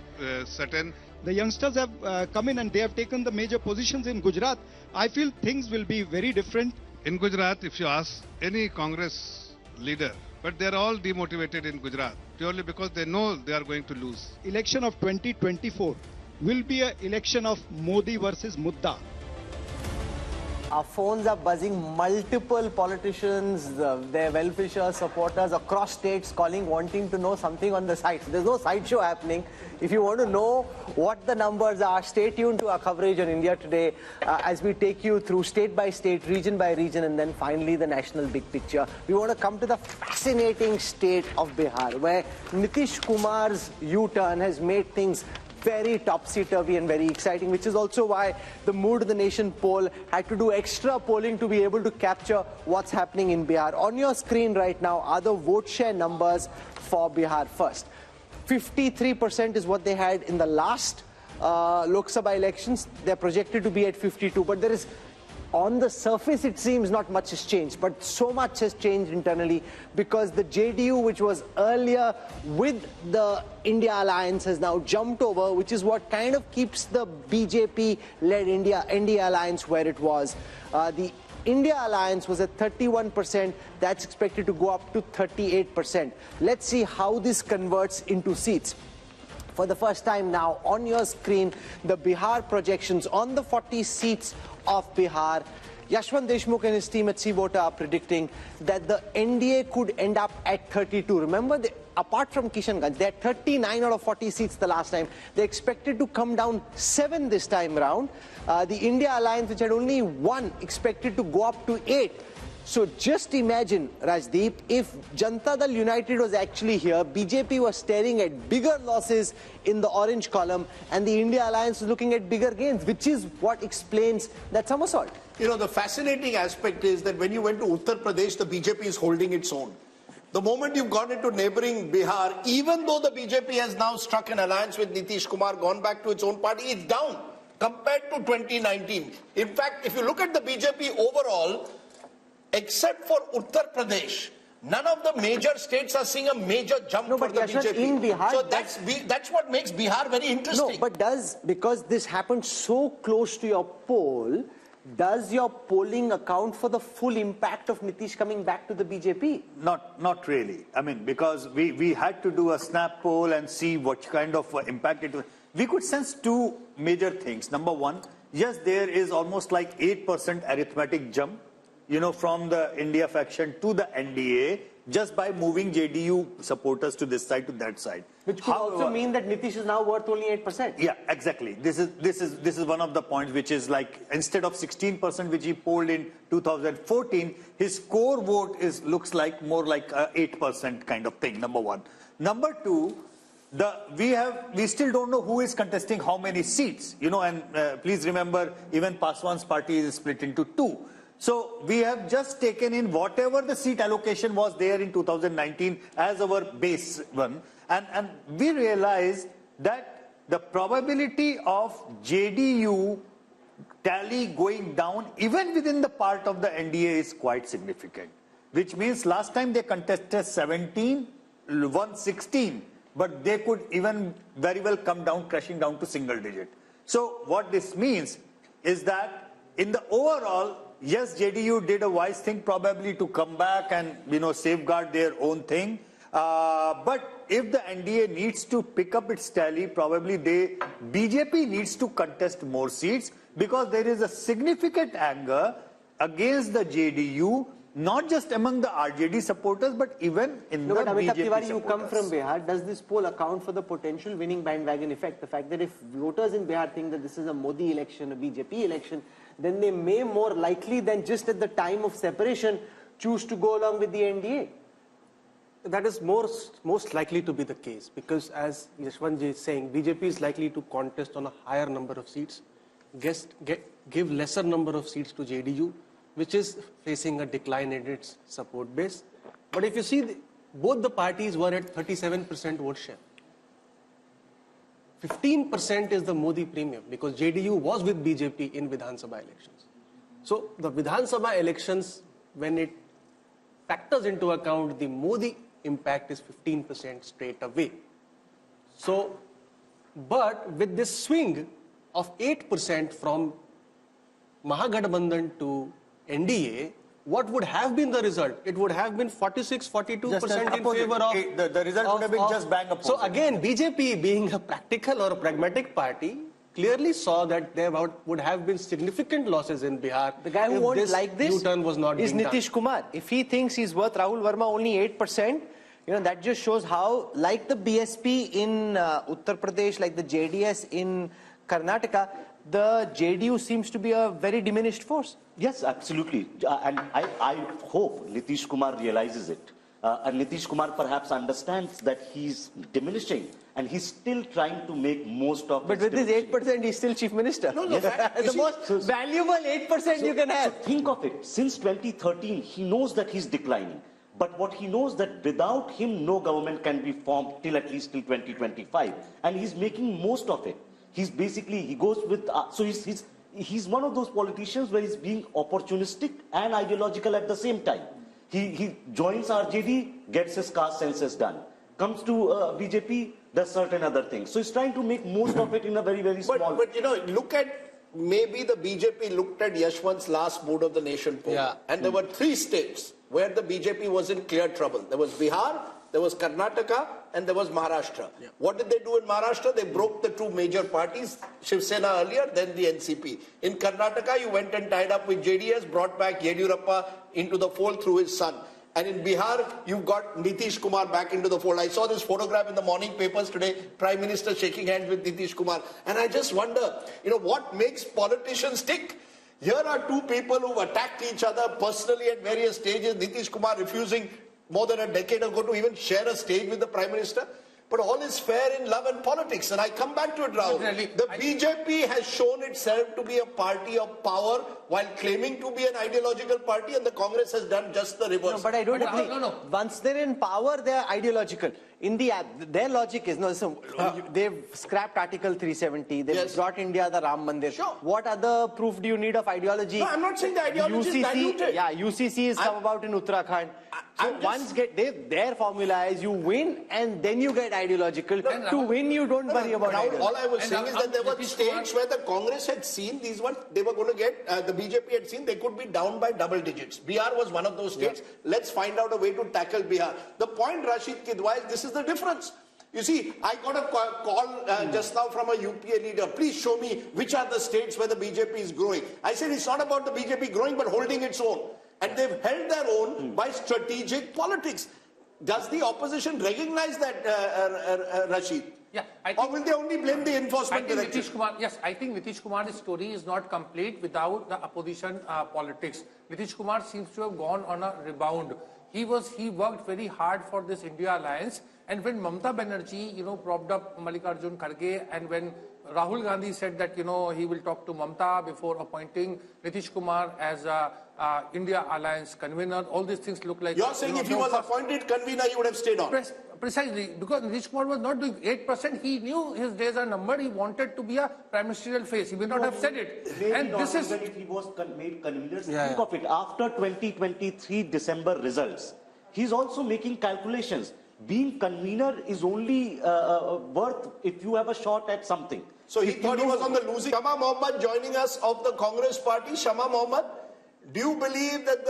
certain. The youngsters have come in and they have taken the major positions in Gujarat. I feel things will be very different. In Gujarat, if you ask any Congress leader, but they are all demotivated in Gujarat purely because they know they are going to lose. Election of 2024 will be an election of Modi versus Mudda. Our phones are buzzing, multiple politicians, their well-wishers, supporters across states calling, wanting to know something on the site. There's no sideshow happening. If you want to know what the numbers are, stay tuned to our coverage on India Today as we take you through state by state, region by region, and then finally the national big picture. We want to come to the fascinating state of Bihar, where Nitish Kumar's U-turn has made things very topsy-turvy and very exciting, which is also why the Mood of the Nation poll had to do extra polling to be able to capture what's happening in Bihar. On your screen right now are the vote share numbers for Bihar first. 53% is what they had in the last Lok Sabha elections. They're projected to be at 52, but there is, on the surface, it seems not much has changed, but so much has changed internally because the JDU, which was earlier with the India alliance, has now jumped over, which is what kind of keeps the BJP-led India alliance where it was. The India alliance was at 31%. That's expected to go up to 38%. Let's see how this converts into seats. For the first time now, on your screen, the Bihar projections on the 40 seats of Bihar. Yashwant Deshmukh and his team at C-Vota are predicting that the NDA could end up at 32. Remember, apart from Kishanganj, they had 39 out of 40 seats the last time. They're expected to come down 7 this time around. The India Alliance, which had only 1, expected to go up to 8. So just imagine, Rajdeep, if Janata Dal United was actually here, BJP was staring at bigger losses in the orange column, and the India Alliance was looking at bigger gains, which is what explains that somersault. You know, the fascinating aspect is that when you went to Uttar Pradesh, the BJP is holding its own. The moment you've gone into neighboring Bihar, even though the BJP has now struck an alliance with Nitish Kumar, gone back to its own party, it's down compared to 2019. In fact, if you look at the BJP overall, except for Uttar Pradesh, none of the major states are seeing a major jump for the BJP. In Bihar, so that's what makes Bihar very interesting. No, but because this happened so close to your poll, does your polling account for the full impact of Nitish coming back to the BJP? Not really. I mean, because we had to do a snap poll and see what kind of impact it was. We could sense 2 major things. Number one, yes, there is almost like 8% arithmetic jump, you know, from the India faction to the NDA, just by moving JDU supporters to this side to that side. Which could also mean that Nitish is now worth only 8%. Yeah, exactly. This is one of the points, which is like, instead of 16% which he polled in 2014, his core vote looks like more like a 8% kind of thing. Number one. Number two, we still don't know who is contesting how many seats. You know, and please remember, even Paswan's party is split into 2. So we have just taken in whatever the seat allocation was there in 2019 as our base one. And we realize that the probability of JDU tally going down even within the part of the NDA is quite significant. Which means last time they contested 17, won 16, but they could even very well come down, crashing down to single digit. So what this means is that in the overall, yes, JDU did a wise thing probably to come back and, you know, safeguard their own thing. But if the NDA needs to pick up its tally, probably BJP needs to contest more seats because there is a significant anger against the JDU, not just among the RJD supporters, but even in the BJP Tiwari, supporters. you come from Bihar. Does this poll account for the potential winning bandwagon effect? The fact that if voters in Bihar think that this is a Modi election, a BJP election, then they may more likely than just at the time of separation choose to go along with the NDA. That is most likely to be the case because, as Yashwantji is saying, BJP is likely to contest on a higher number of seats, give lesser number of seats to JDU, which is facing a decline in its support base. But if you see, both the parties were at 37% vote share. 15% is the Modi premium because JDU was with BJP in Vidhan Sabha elections. So the Vidhan Sabha elections, when it factors into account the Modi impact, is 15% straight away. So, but with this swing of 8% from Mahagathbandhan to NDA, what would have been the result? It would have been 46-42% in favor of... The result would have been just bang opposite. So again, BJP being a practical or a pragmatic party clearly saw that there would have been significant losses in Bihar. The guy who won't like this U-turn was not is being Nitish done. Kumar. If he thinks he's worth Rahul Verma only 8%, that just shows how, like the BSP in Uttar Pradesh, like the JDS in Karnataka, the JDU seems to be a very diminished force. Yes, absolutely. And I hope Nitish Kumar realizes it. And Nitish Kumar perhaps understands that he's diminishing and he's still trying to make most of it. But with this 8%, he's still chief minister. No, the most valuable 8% you can have. So think of it. Since 2013, he knows that he's declining. But what he knows that without him, no government can be formed till at least till 2025. And he's making most of it. He's basically, he goes with, so he's one of those politicians where he's being opportunistic and ideological at the same time. He joins RJD, gets his caste census done. Comes to BJP, does certain other things. So he's trying to make most of it in a very, very small... But look at, maybe the BJP looked at Yashwant's last Mood of the Nation poll. And there were 3 states where the BJP was in clear trouble. There was Bihar, there was Karnataka, and there was Maharashtra. What did they do in Maharashtra? They broke the 2 major parties, Shiv Sena earlier, then the NCP. In Karnataka, you went and tied up with JDS, brought back Yediyurappa into the fold through his son. And in Bihar, you've got Nitish Kumar back into the fold. I saw this photograph in the morning papers today, Prime Minister shaking hands with Nitish Kumar. And I just wonder, what makes politicians tick? Here are 2 people who've attacked each other personally at various stages. Nitish Kumar refusing more than a decade ago to even share a stage with the Prime Minister. But all is fair in love and politics. And I come back to it, Rahul. The BJP has shown itself to be a party of power while claiming to be an ideological party, and the Congress has done just the reverse. No, but I don't agree. Once they're in power, they're ideological. In their logic is, they've scrapped Article 370, they've brought India the Ram Mandir. Sure. What other proof do you need of ideology? No, I'm not saying the ideology is diluted. Yeah, UCC has come about in Uttarakhand. So once their formula is you win and then you get ideological. To win, you don't worry about ideology. All I was saying is that there were states where the Congress had seen these ones, they were going to get, the BJP had seen they could be down by double digits. Bihar was one of those states. Let's find out a way to tackle Bihar. The point, Rashid Kidwai, is this is the difference. You see, I got a call just now from a UPA leader. Please show me which are the states where the BJP is growing. I said it's not about the BJP growing but holding its own. And they've held their own by strategic politics. Does the opposition recognize that, Rashid? Yeah, or will they only blame the enforcement director? I think Nitish Kumar's story is not complete without the opposition politics. Nitish Kumar seems to have gone on a rebound. He worked very hard for this India alliance, and when Mamata Banerjee, propped up Mallikarjun Kharge, and when Rahul Gandhi said that, he will talk to Mamata before appointing Nitish Kumar as India alliance convener, all these things look like... You're saying if he was appointed convener, he would have stayed on? Precisely, because Nitish Kumar was not doing 8%, he knew his days are numbered, he wanted to be a prime ministerial face, he may not have said it. And this is... If he was made convener, think of it, after 2023 December results, he's also making calculations. Being convener is only worth if you have a shot at something. So he thought he was on the losing. Shama Mohammed joining us of the Congress party. Shama Mohammed, do you believe that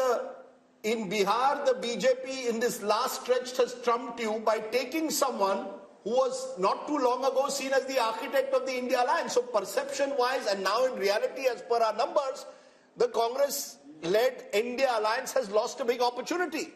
in Bihar, the BJP in this last stretch has trumped you by taking someone who was not too long ago seen as the architect of the India alliance? So perception-wise and now in reality, as per our numbers, the Congress-led India alliance has lost a big opportunity.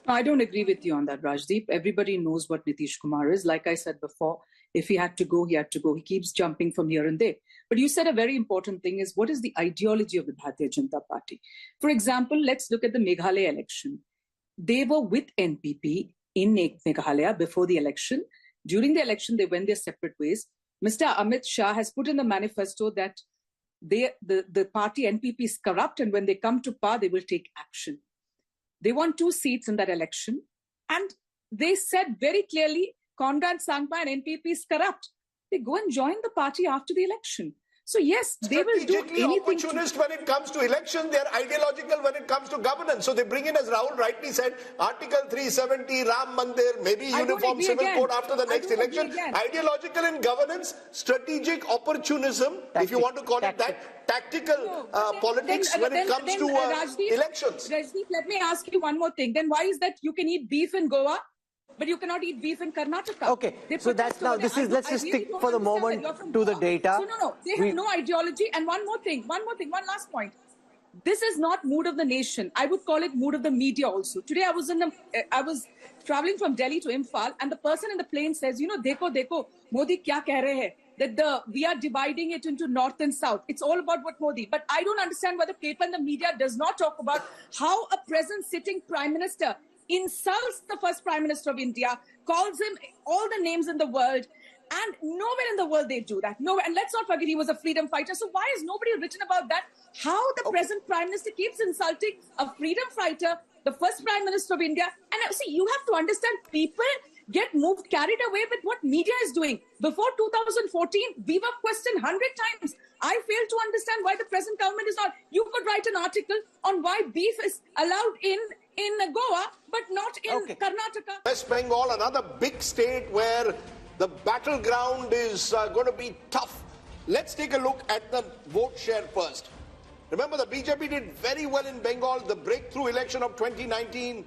I don't agree with you on that, Rajdeep. Everybody knows what Nitish Kumar is. Like I said before, if he had to go, he had to go. He keeps jumping from here and there. But you said a very important thing is, what is the ideology of the Bharatiya Janata Party? For example, let's look at the Meghalaya election. They were with NPP in Meghalaya before the election. During the election, they went their separate ways. Mr. Amit Shah has put in the manifesto that the party NPP is corrupt, and when they come to power, they will take action. They won 2 seats in that election, and they said very clearly, Conrad Sangma and NPP is corrupt. They go and join the party after the election. So yes, they will do anything. Opportunist when it comes to election, they're ideological when it comes to governance. So they bring in, as Rahul rightly said, Article 370, Ram Mandir, maybe uniform civil code after the next election. Ideological in governance, strategic opportunism, if you want to call it that, tactical politics when it comes to elections. Rajdeep, let me ask you one more thing. Then why is that you can eat beef in Goa but you cannot eat beef in Karnataka. Okay, so that's now, let's just stick for the moment to the data. So no, they have no ideology. And one last point. This is not mood of the nation. I would call it mood of the media also. Today I was traveling from Delhi to Imphal, and the person in the plane says, dekho, Modi kya keh rahe hai? That we are dividing it into north and south. It's all about what Modi. But I don't understand why the paper and the media does not talk about how a present sitting prime minister insults the first prime minister of India, calls him all the names in the world, and nowhere in the world they do that. Nowhere. And let's not forget he was a freedom fighter. So why is nobody written about that? How the present prime minister keeps insulting a freedom fighter, the first prime minister of India. And see, you have to understand, people get carried away with what media is doing. Before 2014, we were questioned 100 times. I fail to understand why the present government is not. You could write an article on why beef is allowed in Goa, but not in Karnataka. West Bengal, another big state where the battleground is going to be tough. Let's take a look at the vote share first. Remember, the BJP did very well in Bengal, the breakthrough election of 2019.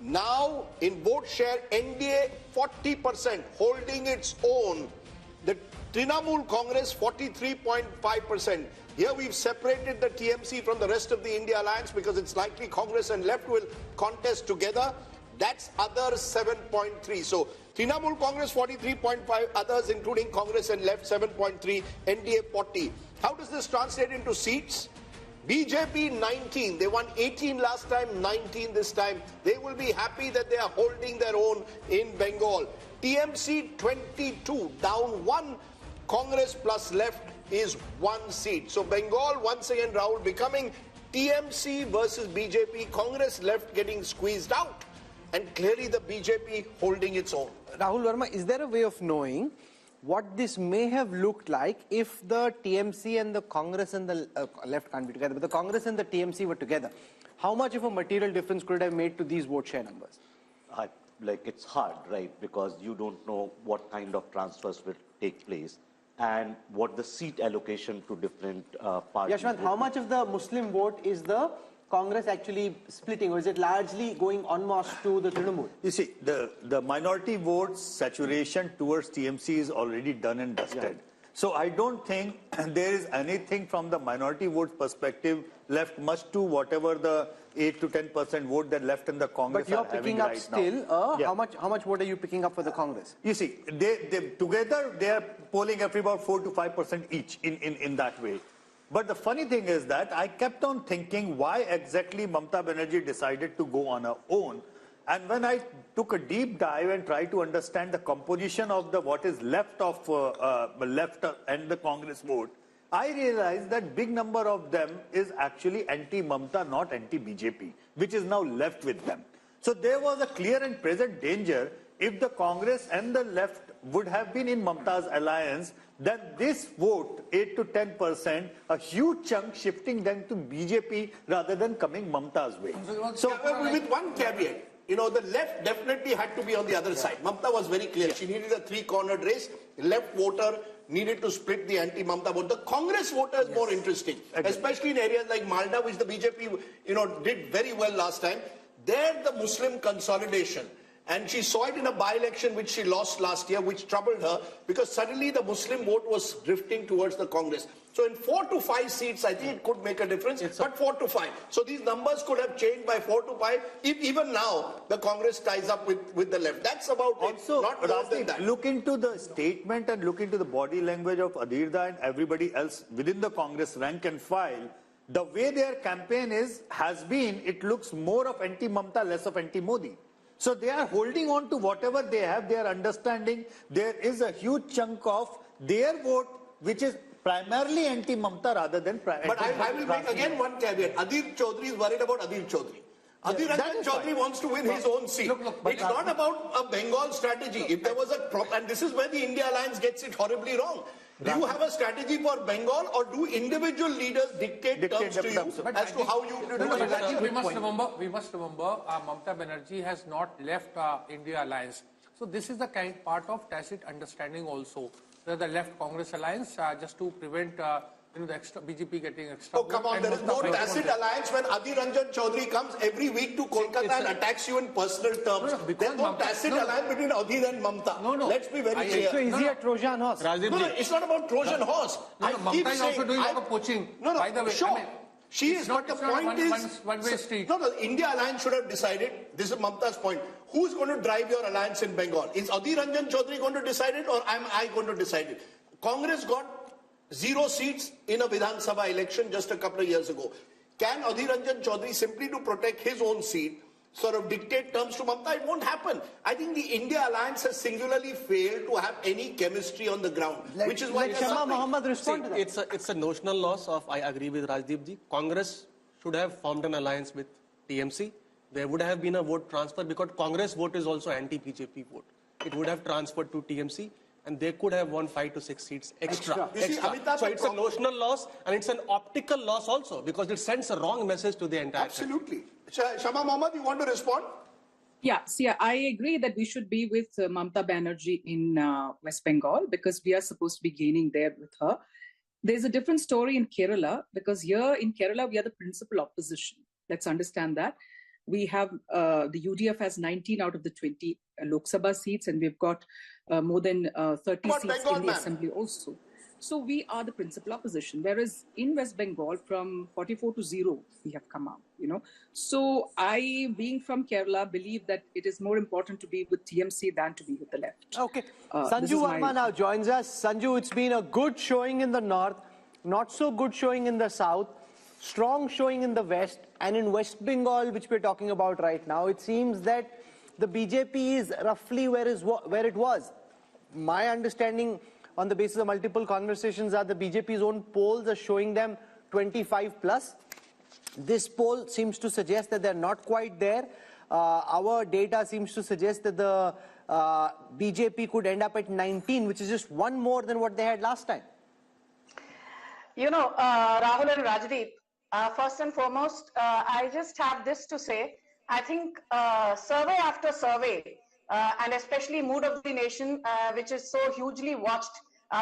Now, in vote share, NDA 40%, holding its own. The Trinamool Congress 43.5%. Here we've separated the TMC from the rest of the India Alliance because it's likely Congress and left will contest together. That's others 7.3. So Trinamool Congress 43.5, others including Congress and left 7.3, NDA 40. How does this translate into seats? BJP 19, they won 18 last time, 19 this time. They will be happy that they are holding their own in Bengal. TMC 22, down 1. Congress plus left is 1 seat. So Bengal once again, Rahul, becoming TMC versus BJP, Congress left getting squeezed out, and clearly the BJP holding its own. Rahul Verma, is there a way of knowing what this may have looked like if the TMC and the Congress and the left can't be together, but the Congress and the TMC were together? How much of a material difference could it have made to these vote share numbers? It's hard, right? Because you don't know what kind of transfers will take place and what the seat allocation to different parties. Yashwant, how much of the Muslim vote is the Congress actually splitting, or is it largely going en masse to the Trinamool? You see, the minority votes saturation towards TMC is already done and dusted. Yeah. So I don't think there is anything from the minority vote perspective left much to whatever the 8 to 10% vote that left in the Congress. But you're picking up still. How much vote are you picking up for the Congress? You see, they together they are polling every about 4 to 5% each in that way. But the funny thing is that I kept on thinking why exactly Mamata Banerjee decided to go on her own. And when I took a deep dive and tried to understand the composition of what is left of left and the Congress vote, I realized that big number of them is actually anti-Mamata, not anti-BJP, which is now left with them. So there was a clear and present danger if the Congress and the left would have been in Mamata's alliance, then this vote, 8 to 10%, a huge chunk shifting them to BJP rather than coming Mamata's way. So with one caveat, the left definitely had to be on the other side. Mamata was very clear. She needed a three-cornered race. Left voter needed to split the anti-Mamata vote. The Congress voter is more interesting, especially in areas like Malda, which the BJP, did very well last time. There, the Muslim consolidation. And she saw it in a by-election which she lost last year, which troubled her because suddenly the Muslim vote was drifting towards the Congress. So in 4 to 5 seats, I think it could make a difference, but 4 to 5. So these numbers could have changed by 4 to 5 if even now the Congress ties up with the left. That's about also, it, not more than that. Look into the statement and look into the body language of Adirda and everybody else within the Congress rank and file. The way their campaign has been, it looks more of anti-Mamata, less of anti-Modi. So they are holding on to whatever they have. They are understanding there is a huge chunk of their vote which is primarily anti-Mamata rather than But I will make again one caveat. Adir Chaudhary is worried about Adir Chaudhary. Adir Chaudhary wants to win his own seat. It's not about a Bengal strategy. If there was and this is where the India Alliance gets it horribly wrong. Do you have a strategy for Bengal, or do individual leaders dictate terms to you as to how you do it? We must remember, Mamata Banerjee has not left India Alliance. So this is the part of tacit understanding also. the left Congress alliance just to prevent the extra BJP getting extra. Oh, come on, there is no tacit alliance when Adhir Ranjan Chaudhary comes every week to Kolkata and attacks you in personal terms. There's no tacit alliance between Adhir and Mamta. No. Let's be very clear. So is he a Trojan horse? No, it's not about Trojan horse. I keep Mamta is saying, also doing a lot of poaching. No, by the way. Sure. I mean, she is, but the point is, one-way street. No, India alliance should have decided. This is Mamta's point. Who's going to drive your alliance in Bengal? Is Adhir Ranjan Chaudhary going to decide it, or am I going to decide it? Congress got 0 seats in a Vidhan Sabha election just a couple of years ago. Can Adhir Ranjan Chaudhary, simply to protect his own seat, sort of dictate terms to Mamta? It won't happen. I think the India alliance has singularly failed to have any chemistry on the ground, which is why Mohammed respond to that. It's a notional loss of, I agree with Rajdeep ji. Congress should have formed an alliance with TMC. There would have been a vote transfer because Congress vote is also anti-BJP vote. It would have transferred to TMC. And they could have won 5 to 6 seats extra. So it's a notional loss and it's an optical loss also because it sends a wrong message to the entire Absolutely. Shama Mohammed, you want to respond? Yeah, see, I agree that we should be with Mamta Banerjee in West Bengal because we are supposed to be gaining there with her. There's a different story in Kerala because here in Kerala, we are the principal opposition. Let's understand that. We have, the UDF has 19 out of the 20 Lok Sabha seats and we've got more than 30 seats in the assembly also. So we are the principal opposition, whereas in West Bengal from 44 to 0, we have come out, So I, being from Kerala, believe that it is more important to be with TMC than to be with the left. Okay. Sanju Verma now joins us. Sanju, it's been a good showing in the north, not so good showing in the south, strong showing in the west, and in West Bengal, which we're talking about right now, it seems that the BJP is roughly where it was. My understanding on the basis of multiple conversations are the BJP's own polls are showing them 25 plus. This poll seems to suggest that they're not quite there. Our data seems to suggest that the BJP could end up at 19, which is just one more than what they had last time. Rahul and Rajdeep, first and foremost, I just have this to say. I think survey after survey, and especially Mood of the Nation, which is so hugely watched,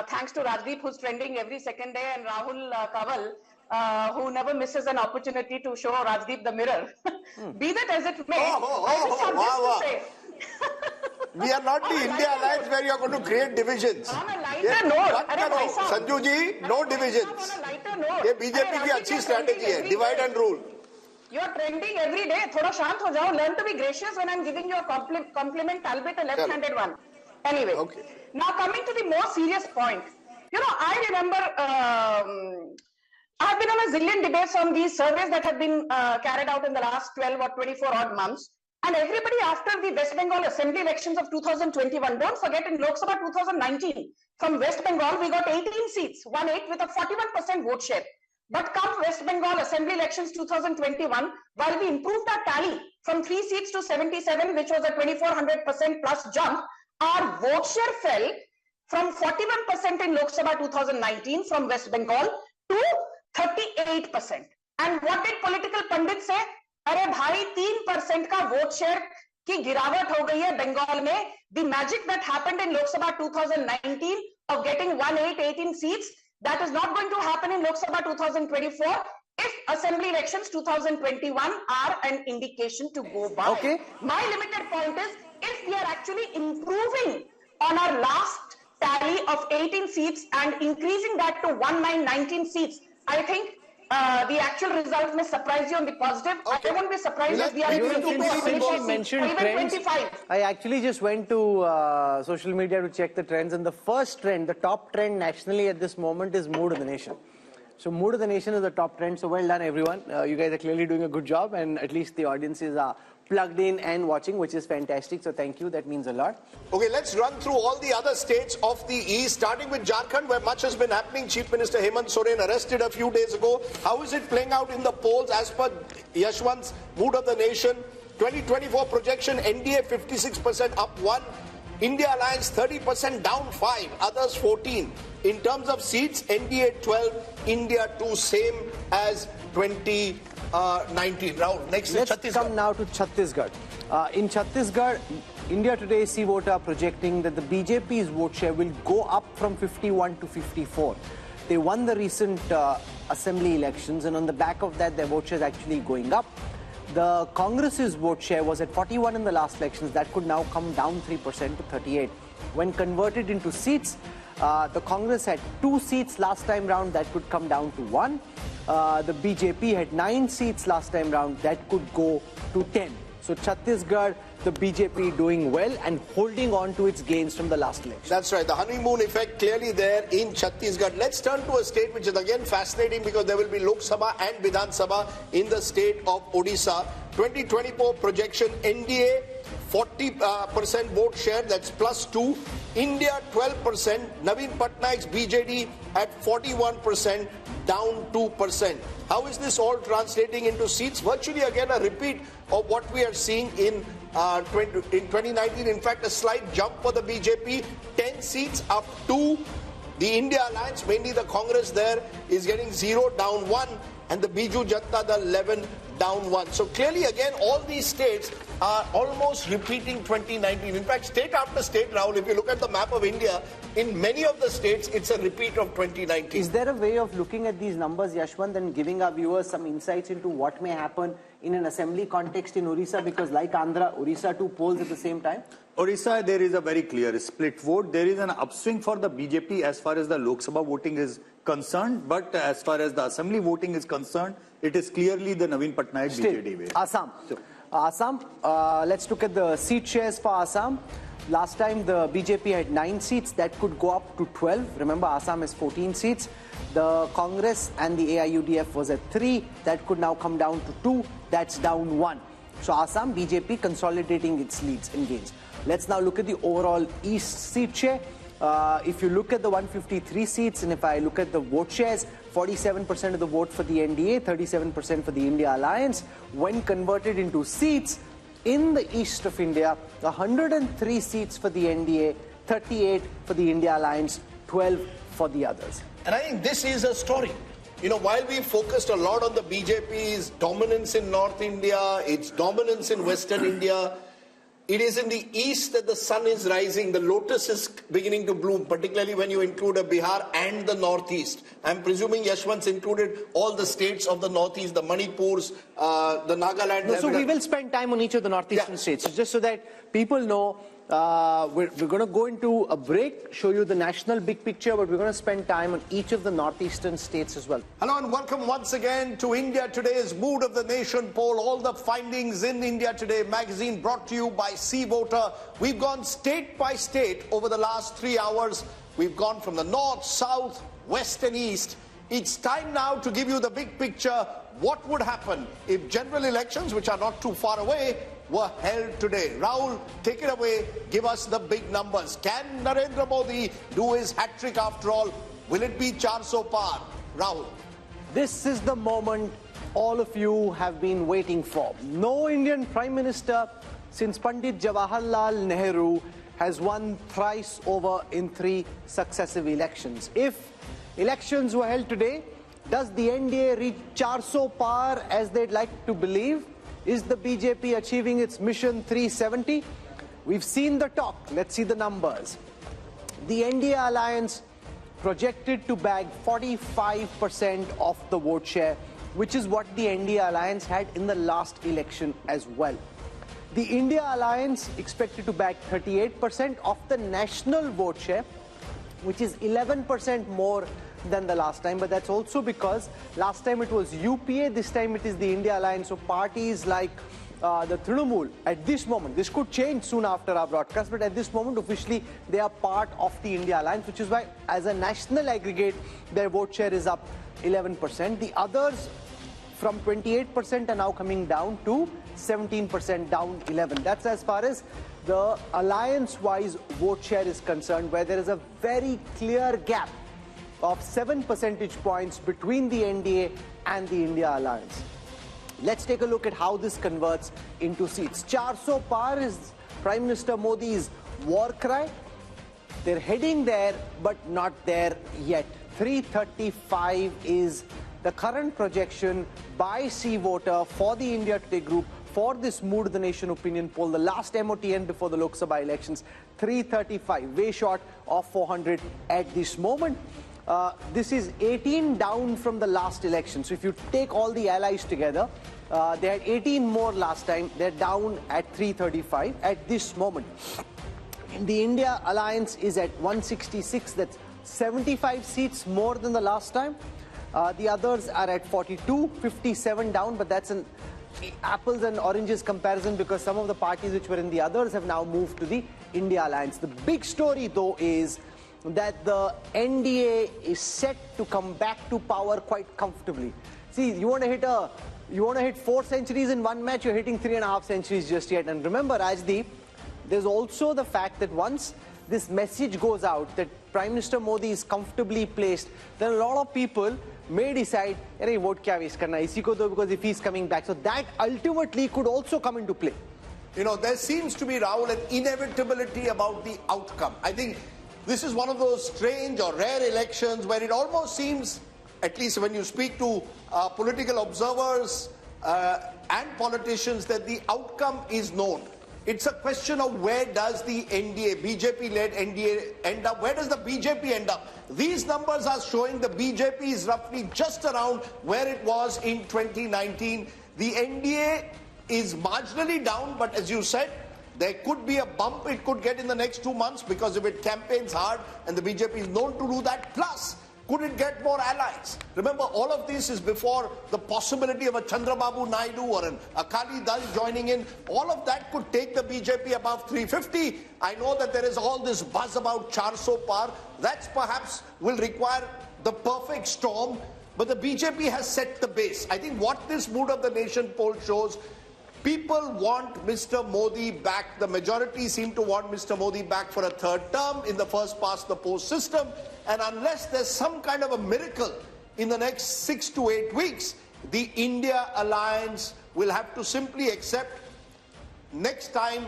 thanks to Rajdeep, who's trending every second day, and Rahul Kanwal, who never misses an opportunity to show Rajdeep the mirror. Be that as it may, I just have this to say. We are not the India alliance where you are going to create divisions. On a lighter note, Sanju ji, no divisions. On a lighter note, ये BJP की अच्छी strategy है, divide and rule. You are trending every day. Thoda shant ho jao. Learn to be gracious when I'm giving you a compliment, albeit a left-handed one. Anyway, now coming to the more serious point. I remember I have been on a zillion debates on these surveys that have been carried out in the last 12 or 24 odd months. And everybody after the West Bengal Assembly elections of 2021, don't forget in Lok Sabha 2019, from West Bengal we got 18 seats, 1/8 with a 41% vote share. But come West Bengal Assembly elections 2021, while we improved our tally from 3 seats to 77, which was a 2400% plus jump, our vote share fell from 41% in Lok Sabha 2019 from West Bengal to 38%. And what did political pundits say? अरे भाई 3% का vote share की गिरावट हो गई है बंगाल में. The magic that happened in Lok Sabha 2019 of getting 18 seats, that is not going to happen in Lok Sabha 2024 if assembly elections 2021 are an indication to go by. Okay. My limited point is, if we are actually improving on our last tally of 18 seats and increasing that to 19 seats, I think the actual result may surprise you on the positive. I won't be surprised if we are able to mentioned even trends. 25. I actually just went to social media to check the trends, and the first trend, the top trend nationally at this moment is Mood of the Nation. So Mood of the Nation is the top trend. So well done, everyone. You guys are clearly doing a good job, and at least the audiences are plugged in and watching, which is fantastic. So thank you. That means a lot. Okay, let's run through all the other states of the East, starting with Jharkhand, where much has been happening. Chief Minister Hemant Soren arrested a few days ago. How is it playing out in the polls as per Yashwant's Mood of the Nation? 2024 projection, NDA 56% up 1, India Alliance 30% down 5, others 14. In terms of seats, NDA 12, India 2, same as 2019. Rahul, next is Chhattisgarh. Let's come now to Chhattisgarh. In Chhattisgarh, India Today C Voter are projecting that the BJP's vote share will go up from 51 to 54. They won the recent assembly elections, and on the back of that, their vote share is actually going up. The Congress's vote share was at 41 in the last elections. That could now come down 3% to 38. When converted into seats, the Congress had 2 seats last time round. That could come down to 1. The BJP had 9 seats last time round. That could go to 10. So Chhattisgarh, the BJP doing well and holding on to its gains from the last election. That's right. The honeymoon effect clearly there in Chhattisgarh. Let's turn to a state which is again fascinating because there will be Lok Sabha and Vidhan Sabha in the state of Odisha. 2024 projection, NDA 40% vote share, that's +2. India 12%. Naveen Patnaik's BJD at 41%, down 2%. How is this all translating into seats? Virtually again a repeat of what we are seeing in 2019. In fact, a slight jump for the BJP. 10 seats up 2. The India Alliance, mainly the Congress there, is getting 0, down 1. And the Biju Janata Dal 11, down 1. So clearly again all these states are almost repeating 2019. In fact, state after state, Rahul, if you look at the map of India, in many of the states it's a repeat of 2019. Is there a way of looking at these numbers, Yashwant, and giving our viewers some insights into what may happen in an assembly context in Orissa? Because like Andhra, Orissa too polls at the same time. Orissa, there is a very clear split vote. There is an upswing for the BJP as far as the Lok Sabha voting is concerned, but as far as the assembly voting is concerned, it is clearly the Naveen Patnaik BJD way. Assam. Assam, let's look at the seat shares for Assam. Last time the BJP had 9 seats, that could go up to 12. Remember, Assam has 14 seats. The Congress and the AIUDF was at 3. That could now come down to 2. That's down 1. So Assam, BJP consolidating its leads and gains. Let's now look at the overall East seat share. If you look at the 153 seats, and if I look at the vote shares, 47% of the vote for the NDA, 37% for the India Alliance. When converted into seats, in the east of India, 103 seats for the NDA, 38 for the India Alliance, 12 for the others. And I think this is a story. You know, while we focused a lot on the BJP's dominance in North India, its dominance in Western India, it is in the east that the sun is rising, the lotus is beginning to bloom, particularly when you include a Bihar and the northeast. I'm presuming Yashwant's included all the states of the northeast, the Manipurs, the Nagaland. No, so we will spend time on each of the northeastern states, just so that people know. We're going to go into a break, show you the national big picture, but we're going to spend time on each of the northeastern states as well. Hello and welcome once again to India Today's Mood of the Nation poll. All the findings in India Today magazine brought to you by C Voter. We've gone state by state over the last 3 hours. We've gone from the north, south, west and east. It's time now to give you the big picture. What would happen if general elections, which are not too far away, were held today? Rahul, take it away. Give us the big numbers. Can Narendra Modi do his hat-trick after all? Will it be 400 par? Rahul. This is the moment all of you have been waiting for. No Indian Prime Minister since Pandit Jawaharlal Nehru has won thrice over in 3 successive elections. If elections were held today, does the NDA reach 400 par as they'd like to believe? Is the BJP achieving its mission 370? We've seen the talk. Let's see the numbers. The NDA Alliance projected to bag 45% of the vote share, which is what the NDA Alliance had in the last election as well. The India Alliance expected to bag 38% of the national vote share, which is 11% more than the last time, but that's also because last time it was UPA, this time it is the India Alliance. So parties like the Trinamool, at this moment, this could change soon after our broadcast, but at this moment officially they are part of the India Alliance, which is why as a national aggregate their vote share is up 11%. The others from 28% are now coming down to 17%, down 11. That's as far as the alliance-wise vote share is concerned, where there is a very clear gap of 7 percentage points between the NDA and the India Alliance. Let's take a look at how this converts into seats. 400 par is Prime Minister Modi's war cry. They're heading there, but not there yet. 335 is the current projection by C Voter for the India Today group for this Mood of the Nation opinion poll, the last MOTN before the Lok Sabha elections, 335, way short of 400 at this moment. This is 18 down from the last election. So if you take all the allies together, they had 18 more last time. They're down at 335 at this moment. The India alliance is at 166. That's 75 seats more than the last time. The others are at 42, 57 down, but that's an apples and oranges comparison because some of the parties which were in the others have now moved to the India alliance. The big story though is that the NDA is set to come back to power quite comfortably. See, you want to hit 4 centuries in one match, you're hitting 3.5 centuries just yet. And remember, Rajdeep, there's also the fact that once this message goes out that Prime Minister Modi is comfortably placed, then a lot of people may decide, vote kya waste karna, isi ko do, because if he's coming back. So that ultimately could also come into play. You know, there seems to be, Rahul, an inevitability about the outcome. I think this is one of those strange or rare elections where it almost seems, at least when you speak to political observers and politicians, that the outcome is known. It's a question of where does the NDA, BJP-led NDA end up? Where does the BJP end up? These numbers are showing the BJP is roughly just around where it was in 2019. The NDA is marginally down, but as you said, there could be a bump it could get in the next 2 months because if it campaigns hard and the BJP is known to do that. Plus, could it get more allies? Remember, all of this is before the possibility of a Chandrababu Naidu or an Akali Dal joining in. All of that could take the BJP above 350. I know that there is all this buzz about 400 par. That perhaps will require the perfect storm. But the BJP has set the base. I think what this Mood of the Nation poll shows, people want Mr. Modi back. The majority seem to want Mr. Modi back for a third term in the first past the post system. And unless there's some kind of a miracle in the next 6 to 8 weeks, the India alliance will have to simply accept next time,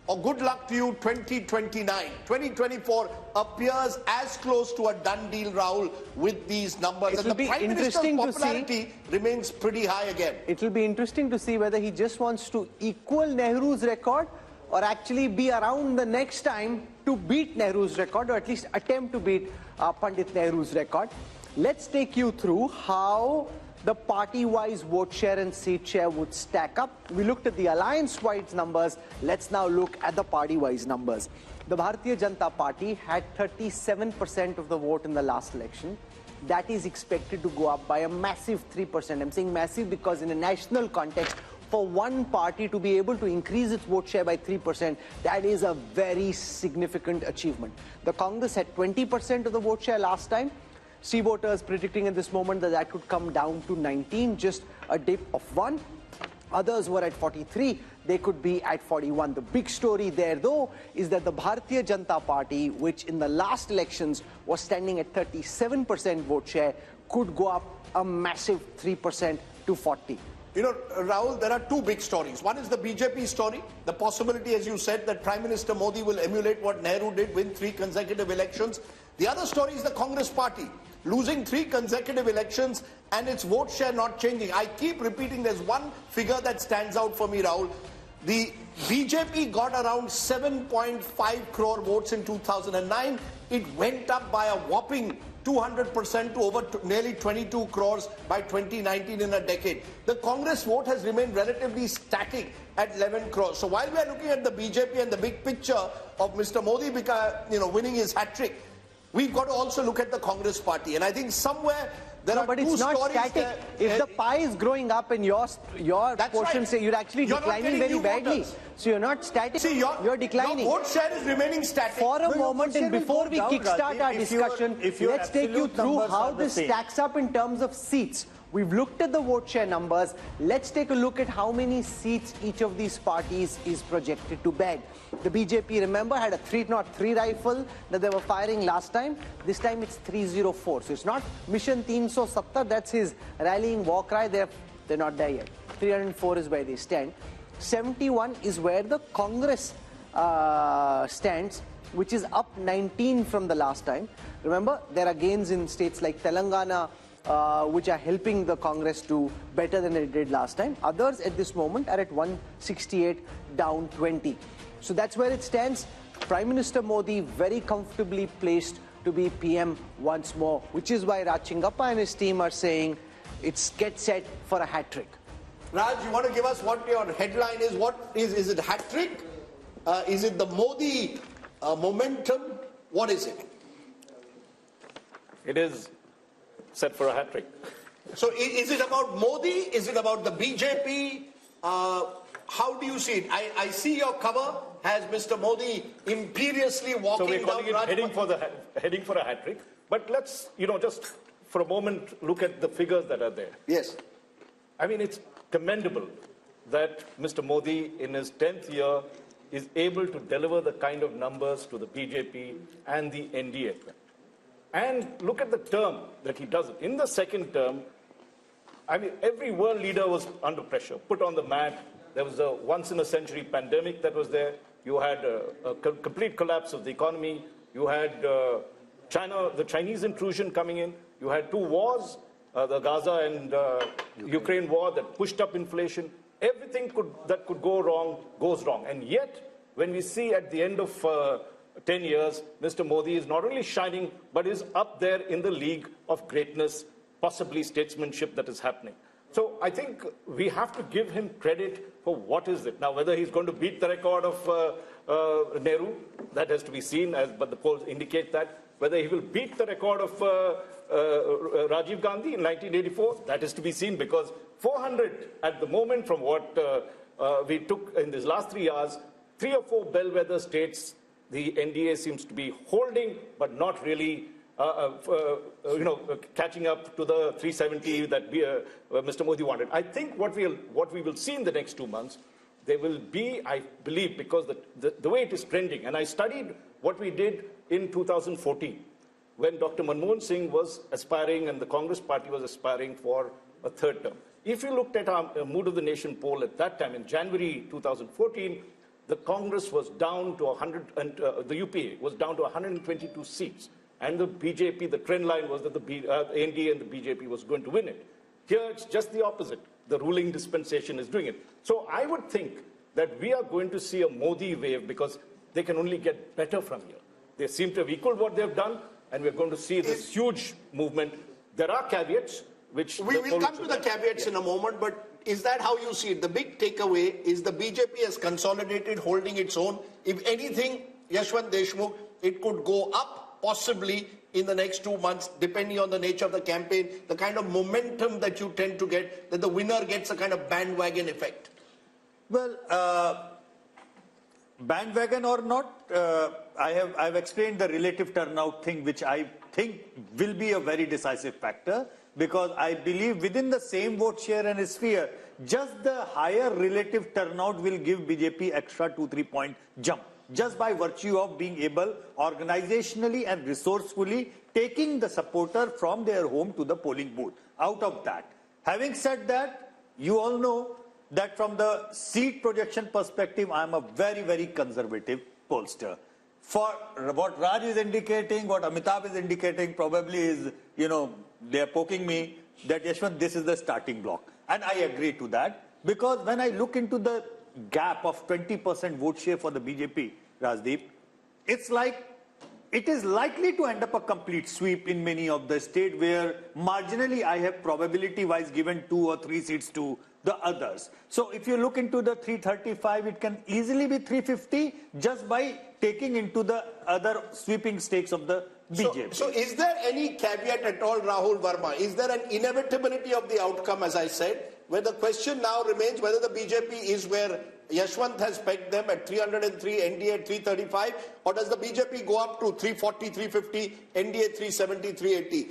or good luck to you, 2029. 2024 appears as close to a done deal, Rahul, with these numbers. And the Prime Minister's popularity remains pretty high again. It will be interesting to see whether he just wants to equal Nehru's record or actually be around the next time to beat Nehru's record, or at least attempt to beat Pandit Nehru's record. Let's take you through how the party-wise vote share and seat share would stack up. We looked at the alliance-wise numbers. Let's now look at the party-wise numbers. The Bharatiya Janata Party had 37% of the vote in the last election. That is expected to go up by a massive 3%. I'm saying massive because in a national context, for one party to be able to increase its vote share by 3%, that is a very significant achievement. The Congress had 20% of the vote share last time. See voters predicting at this moment that that could come down to 19, just a dip of 1. Others were at 43, they could be at 41. The big story there though is that the Bharatiya Janata Party, which in the last elections was standing at 37% vote share, could go up a massive 3% to 40. You know, Rahul, there are two big stories. One is the BJP story, the possibility, as you said, that Prime Minister Modi will emulate what Nehru did, win 3 consecutive elections. The other story is the Congress party, losing 3 consecutive elections and its vote share not changing. I keep repeating, there's one figure that stands out for me, Rahul. The BJP got around 7.5 crore votes in 2009. It went up by a whopping 200% to over nearly 22 crores by 2019 in a decade. The Congress vote has remained relatively static at 11 crores. So while we are looking at the BJP and the big picture of Mr. Modi winning his hat-trick, we've got to also look at the Congress party. And I think somewhere there are two stories. But it's not static. If the pie is growing up and your portion, say you're actually declining very badly. So you're not static. See, you're declining. Your vote share is remaining static. For a moment, and before we kickstart our discussion, let's take you through how this stacks up in terms of seats. We've looked at the vote share numbers. Let's take a look at how many seats each of these parties is projected to bag. The BJP, remember, had a 303 rifle that they were firing last time. This time it's 304. So it's not Mission 370. That's his rallying war cry. They're not there yet. 304 is where they stand. 71 is where the Congress stands, which is up 19 from the last time. Remember, there are gains in states like Telangana, which are helping the Congress do better than it did last time. Others at this moment are at 168, down 20. So that's where it stands. Prime Minister Modi very comfortably placed to be PM once more, which is why Raj Chingappa and his team are saying it's get set for a hat-trick. Raj, you want to give us what your headline is? What is it hat-trick? Is it the Modi momentum? What is it? It is set for a hat-trick. So is it about Modi? Is it about the BJP? How do you see it? I see your cover has Mr. Modi imperiously walking so we're calling down it heading for a hat-trick. But let's, just for a moment look at the figures that are there. Yes. I mean, it's commendable that Mr. Modi in his 10th year is able to deliver the kind of numbers to the BJP and the NDA. And look at the term that he does it. In the second term, I mean, every world leader was under pressure, put on the mat. There was a once-in-a-century pandemic that was there. You had a complete collapse of the economy. You had the Chinese intrusion coming in. You had two wars, the Gaza and Ukraine war that pushed up inflation. Everything that could go wrong goes wrong. And yet, when we see at the end of 10 years, Mr. Modi is not only shining, but is up there in the league of greatness, possibly statesmanship that is happening. So I think we have to give him credit for what is it. Now, whether he's going to beat the record of Nehru, that has to be seen, but the polls indicate that. Whether he will beat the record of Rajiv Gandhi in 1984, that is to be seen, because 400 at the moment from what we took in these last 3 years, 3 or 4 bellwether states, the NDA seems to be holding, but not really catching up to the 370 that Mr. Modi wanted. I think what we will see in the next 2 months, there will be, I believe, because the way it is trending, and I studied what we did in 2014, when Dr. Manmohan Singh was aspiring and the Congress party was aspiring for a third term. If you looked at our Mood of the Nation poll at that time, in January 2014, the Congress was down to 100, and the UPA was down to 122 seats. And the BJP, the trend line was that the NDA and the BJP was going to win it. Here, it's just the opposite. The ruling dispensation is doing it. So I would think that we are going to see a Modi wave, because they can only get better from here. They seem to have equaled what they've done, and we're going to see this huge movement. There are caveats, which... We will come to the caveats in a moment, but is that how you see it? The big takeaway is the BJP has consolidated, holding its own. If anything, Yashwant Deshmukh, it could go up, possibly in the next 2 months, depending on the nature of the campaign, the kind of momentum that you tend to get, that the winner gets a kind of bandwagon effect. Well, bandwagon or not, I've explained the relative turnout thing, which I think will be a very decisive factor, because I believe within the same vote share and sphere, just the higher relative turnout will give BJP extra 2-3 point jump, just by virtue of being able organizationally and resourcefully taking the supporter from their home to the polling booth. Out of that, having said that, you all know that from the seat projection perspective, I am a very, very conservative pollster. For what Raj is indicating, what Amitabh is indicating, probably is, they are poking me that, Yashwant, this is the starting block. And I agree to that, because when I look into the gap of 20% vote share for the BJP, Rajdeep, it's like it is likely to end up a complete sweep in many of the states where marginally I have probability-wise given 2 or 3 seats to the others. So if you look into the 335, it can easily be 350 just by taking into the other sweeping stakes of the BJP. So is there any caveat at all, Rahul Verma? Is there an inevitability of the outcome, as I said, where the question now remains whether the BJP is where Yashwant has pegged them at 303, NDA at 335, or does the BJP go up to 340, 350, NDA 370, 380?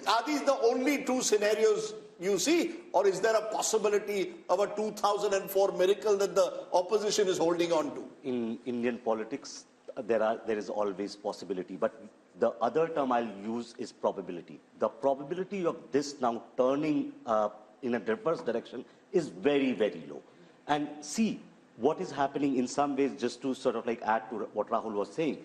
Are these the only 2 scenarios you see, or is there a possibility of a 2004 miracle that the opposition is holding on to? In Indian politics, there is always possibility, but the other term I'll use is probability. The probability of this now turning in a reverse direction is very, very low. And see what is happening in some ways, just to sort of like add to what Rahul was saying.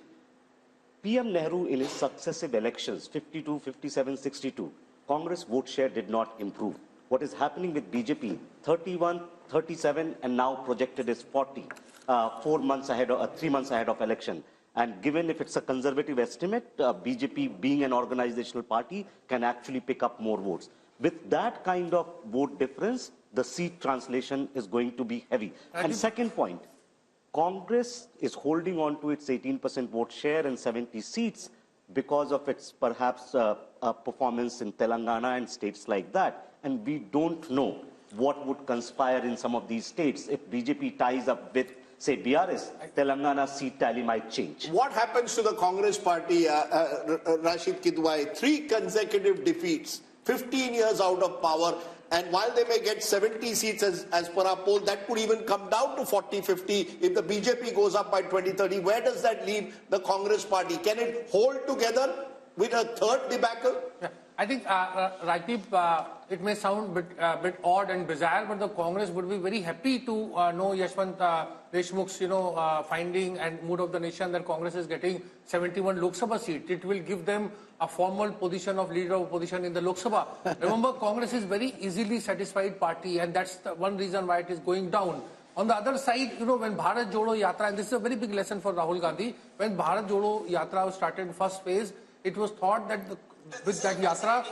PM Nehru in his successive elections, 52, 57, 62, Congress vote share did not improve. What is happening with BJP, 31, 37, and now projected is 40, 4 months ahead or 3 months ahead of election. And given if it's a conservative estimate, BJP being an organizational party can actually pick up more votes. With that kind of vote difference, the seat translation is going to be heavy. And second point, Congress is holding on to its 18% vote share and 70 seats because of its perhaps performance in Telangana and states like that. And we don't know what would conspire in some of these states. If BJP ties up with, say, BRS, Telangana seat tally might change. What happens to the Congress party, Rashid Kidwai? 3 consecutive defeats, 15 years out of power. And while they may get 70 seats as per our poll, that could even come down to 40, 50 if the BJP goes up by 2030. Where does that leave the Congress party? Can it hold together with a third debacle? Yeah. I think, Rajdeep, it may sound a bit odd and bizarre, but the Congress would be very happy to know Yashwant Deshmukh's, finding and mood of the nation that Congress is getting 71 Lok Sabha seats. It will give them a formal position of leader of opposition in the Lok Sabha. Remember, Congress is very easily satisfied party, and that's the one reason why it is going down. On the other side, when Bharat Jodo Yatra, and this is a very big lesson for Rahul Gandhi, when Bharat Jodo Yatra was started in first phase, it was thought that with that yatra,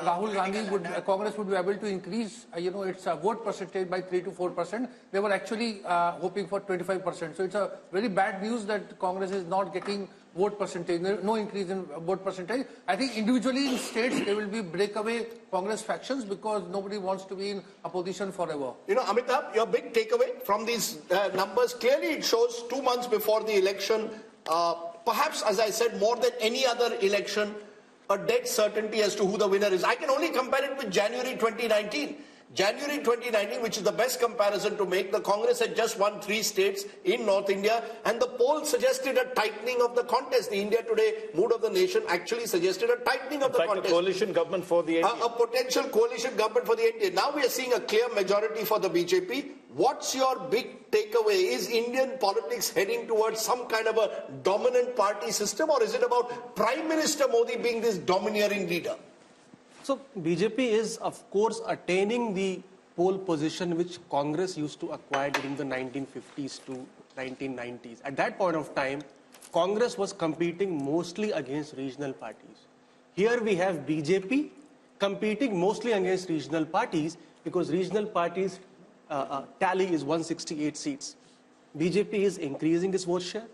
Rahul Gandhi Congress would be able to increase, its vote percentage by 3 to 4%. They were actually hoping for 25%. So it's a very bad news that Congress is not getting vote percentage, no increase in vote percentage. I think individually in states, there will be breakaway Congress factions because nobody wants to be in opposition forever. Amitabh, your big takeaway from these numbers, clearly it shows 2 months before the election, perhaps, as I said, more than any other election, a dead certainty as to who the winner is. I can only compare it with January 2019. January 2019, which is the best comparison to make, the Congress had just won 3 states in North India, and the poll suggested a tightening of the contest. The India Today mood of the nation actually suggested a tightening of the contest. A coalition government for the NDA. A potential coalition government for the NDA. Now we are seeing a clear majority for the BJP. What's your big takeaway? Is Indian politics heading towards some kind of a dominant party system, or is it about Prime Minister Modi being this domineering leader? So BJP is, of course, attaining the pole position which Congress used to acquire during the 1950s to 1990s. At that point of time, Congress was competing mostly against regional parties. Here we have BJP competing mostly against regional parties because regional parties tally is 168 seats. BJP is increasing its vote share.